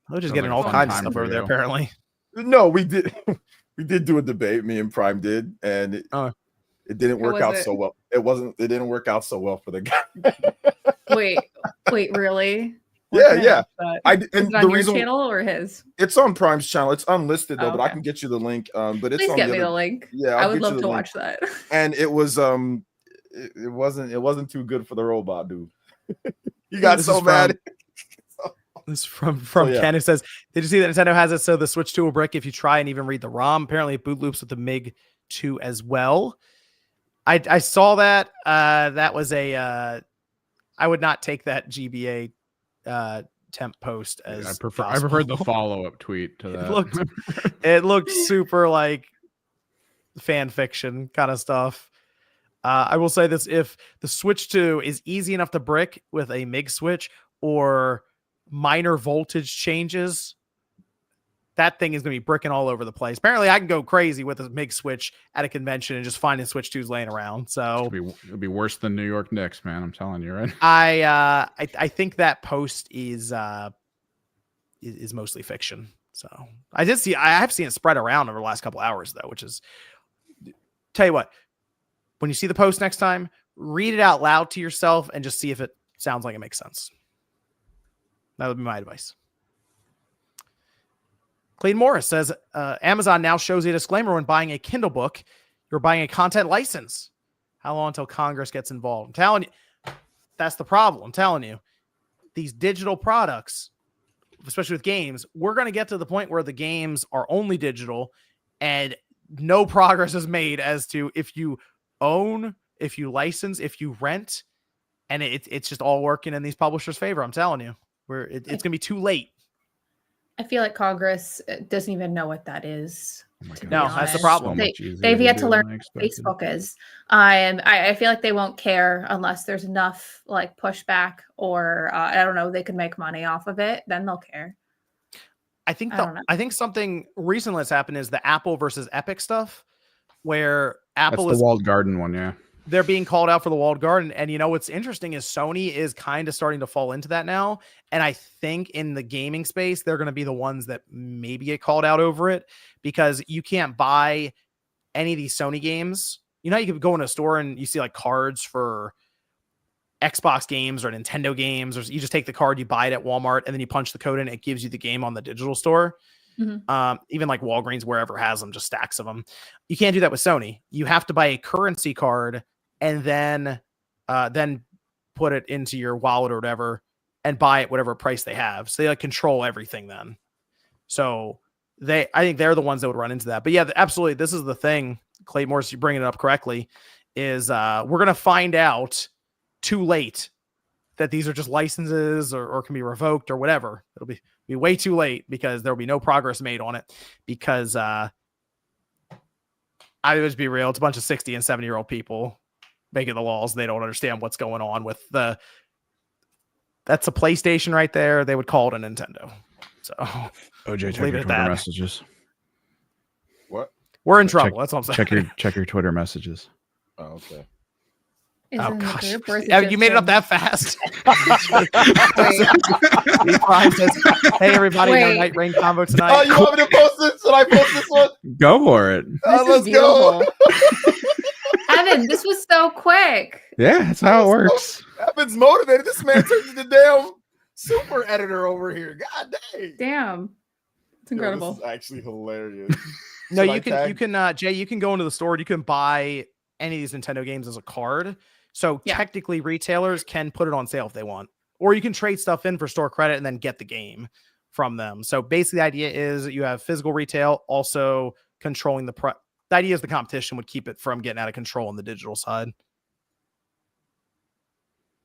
OJ's getting all kinds of stuff over there, apparently. No, we did do a debate. Me and Prime did, and it didn't work out so well. It didn't work out so well for the guy. Wait, really? Yeah. Is it on your channel or his? It's on Prime's channel. It's unlisted though, but I can get you the link. But it's Please get me the link. Yeah, I would love to watch that. And it was it wasn't too good for the robot, dude. He got so mad. This is from Ken, who says, "Did you see that Nintendo has it so the Switch 2 will brick if you try and even read the ROM? Apparently, it boot loops with the MiG 2 as well." I saw that. That was a. I would not take that GBA temp post as I preferred the follow-up tweet to that. It looked super like fan fiction kind of stuff. I will say this: if the Switch 2 is easy enough to brick with a MiG switch or minor voltage changes, that thing is going to be bricking all over the place. Apparently, I can go crazy with a MiG switch at a convention and just finding Switch 2s laying around. So it'll be worse than New York Knicks, man. I'm telling you, right? I think that post is mostly fiction. So I have seen it spread around over the last couple hours though, which is, tell you what, when you see the post next time, read it out loud to yourself and just see if it sounds like it makes sense. That would be my advice. Clayton Morris says, Amazon now shows a disclaimer when buying a Kindle book, you're buying a content license. How long until Congress gets involved? I'm telling you, that's the problem. I'm telling you, these digital products, especially with games, we're going to get to the point where the games are only digital and no progress is made as to if you own, if you license, if you rent, and it's just all working in these publishers' favor. I'm telling you, it's going to be too late. I feel like Congress doesn't even know what that is. No, that's the problem. They've yet to learn what Facebook is. I feel like they won't care unless there's enough like pushback or I don't know, they could make money off of it. Then they'll care. I think something recently that's happened is the Apple versus Epic stuff, where Apple that's the walled garden one, yeah. They're being called out for the walled garden. And you know what's interesting is Sony is kind of starting to fall into that now. And I think in the gaming space, they're going to be the ones that maybe get called out over it, because you can't buy any of these Sony games. You know, you could go in a store and you see like cards for Xbox games or Nintendo games, or you just take the card, you buy it at Walmart, and then you punch the code in, it gives you the game on the digital store. Mm-hmm. Even like Walgreens, wherever has them, just stacks of them. You can't do that with Sony. You have to buy a currency card and then put it into your wallet or whatever and buy it whatever price they have. So they like control everything then. So I think they're the ones that would run into that. But yeah, absolutely. This is the thing, Clay Morris, you're bringing it up correctly, is we're going to find out too late that these are just licenses or can be revoked or whatever. It'll be way too late because there'll be no progress made on it, because I would be real. It's a bunch of 60 and 70-year-old people making the laws. They don't understand what's going on with that's a PlayStation right there. They would call it a Nintendo. So OJ, check your Twitter messages. What? We're in trouble. That's what I'm saying. Check your Twitter messages. Oh, okay. Oh gosh! You made it up that fast. Hey everybody, no Night Rain combo tonight. Oh, you want me to post this? Should I post this one? Go for it. Let's go. Evan, this was so quick. Yeah, that's how it works. Evan's motivated. This man turns into damn super editor over here. God dang. Damn. It's incredible. This is actually hilarious. No, you can Jay, you can go into the store and you can buy any of these Nintendo games as a card. So technically retailers can put it on sale if they want, or you can trade stuff in for store credit and then get the game. from them. So basically the idea is that you have physical retail also controlling the idea is the competition would keep it from getting out of control on the digital side.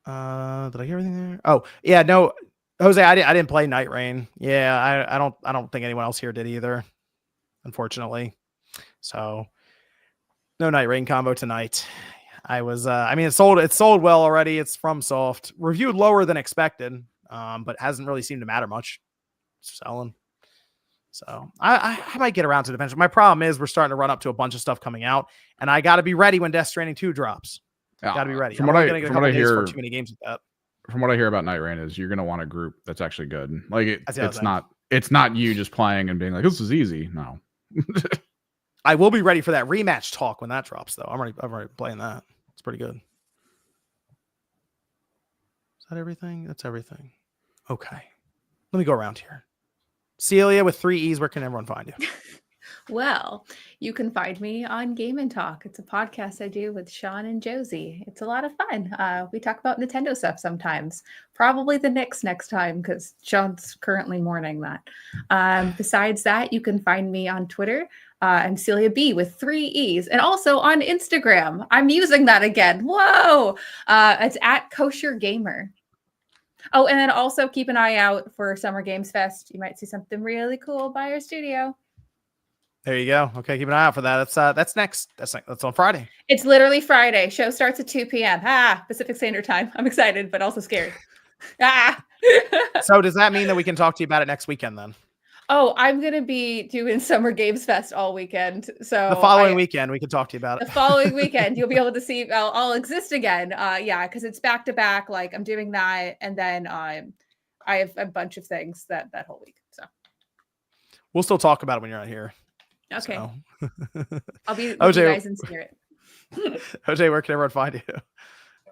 Did I hear everything there? Oh, yeah, no, Jose, I didn't play Night Rain. Yeah, I don't think anyone else here did either, unfortunately. So no Night Rain combo tonight. I was I mean, it sold well already. It's from Soft. Reviewed lower than expected, but hasn't really seemed to matter much. It's selling. So I might get around to it eventually. My problem is we're starting to run up to a bunch of stuff coming out, and I got to be ready when Death Stranding 2 drops. Got to be ready. From what I hear, too many games with that. From what I hear about Night Rain is you're gonna want a group that's actually good. Like it's not you just playing and being like, this is easy. No. I will be ready for that rematch talk when that drops, though. I'm already playing that. It's pretty good. Is that everything? That's everything. Okay. Let me go around here. Celia with 3 E's, where can everyone find you? Well, you can find me on Game and Talk. It's a podcast I do with Sean and Josie. It's a lot of fun. We talk about Nintendo stuff sometimes. Probably the next time because Sean's currently mourning that. Besides that, you can find me on Twitter. I'm Celia B with 3 E's, and also on Instagram. I'm using that again. Whoa! It's at Kosher Gamer. Oh, and then also keep an eye out for Summer Games Fest. You might see something really cool by our studio. There you go. Okay, keep an eye out for that. That's next. That's on Friday. It's literally Friday. Show starts at 2 p.m. Pacific Standard Time. I'm excited, but also scared. So does that mean that we can talk to you about it next weekend then? Oh, I'm going to be doing Summer Games Fest all weekend. So the following weekend, we can talk to you about it. The following weekend, you'll be able to see I'll exist again. Yeah, because it's back to back. Like I'm doing that. And then I have a bunch of things that whole week. So we'll still talk about it when you're not here. Okay. So. I'll be with you guys in spirit. OJ, where can everyone find you?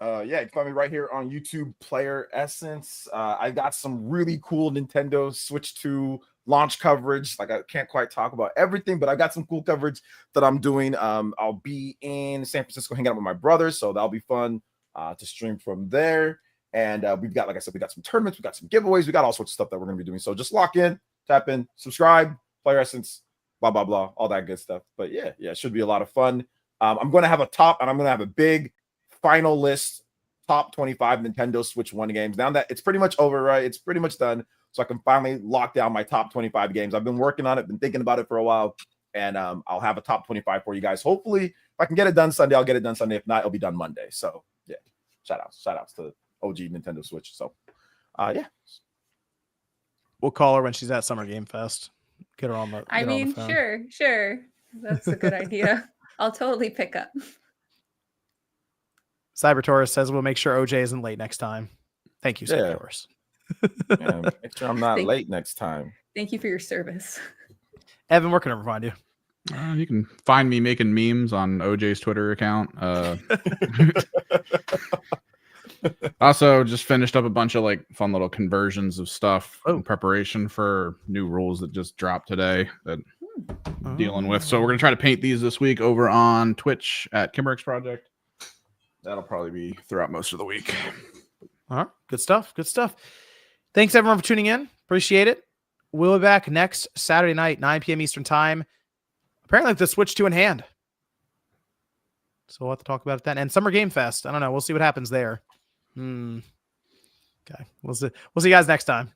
Yeah, you can find me right here on YouTube, Player Essence. I got some really cool Nintendo Switch 2 launch coverage. Like I can't quite talk about everything, but I got some cool coverage that I'm doing. I'll be in San Francisco hanging out with my brother, so that'll be fun to stream from there. And we've got, like I said, we got some tournaments, we got some giveaways, we got all sorts of stuff that we're going to be doing. So just lock in, tap in, subscribe, Player Essence, blah, blah, blah, all that good stuff. But yeah, it should be a lot of fun. I'm going to have a big final list, top 25 Nintendo Switch 1 games. Now that it's pretty much over, right? It's pretty much done. So I can finally lock down my top 25 games. I've been working on it, been thinking about it for a while. And I'll have a top 25 for you guys. Hopefully, if I can get it done Sunday, I'll get it done Sunday. If not, it'll be done Monday. So yeah, shout outs to OG Nintendo Switch. So yeah. We'll call her when she's at Summer Game Fest. Get her on the I mean, on the phone. Sure. That's a good idea. I'll totally pick up. Cyber Taurus says we'll make sure OJ isn't late next time. Thank you, Cyber Taurus. Yeah, make sure I'm not late next time. Thank you for your service. Evan, where can I find you? You can find me making memes on OJ's Twitter account. Also, just finished up a bunch of like fun little conversions of stuff in preparation for new rules that just dropped today that I'm dealing with. So we're gonna try to paint these this week over on Twitch at Kimberix Project. That'll probably be throughout most of the week. All right, good stuff. Thanks everyone for tuning in. Appreciate it. We'll be back next Saturday night, 9 p.m. Eastern time. Apparently with the Switch 2 in hand. So we'll have to talk about it then. And Summer Game Fest. I don't know. We'll see what happens there. Okay. We'll see you guys next time.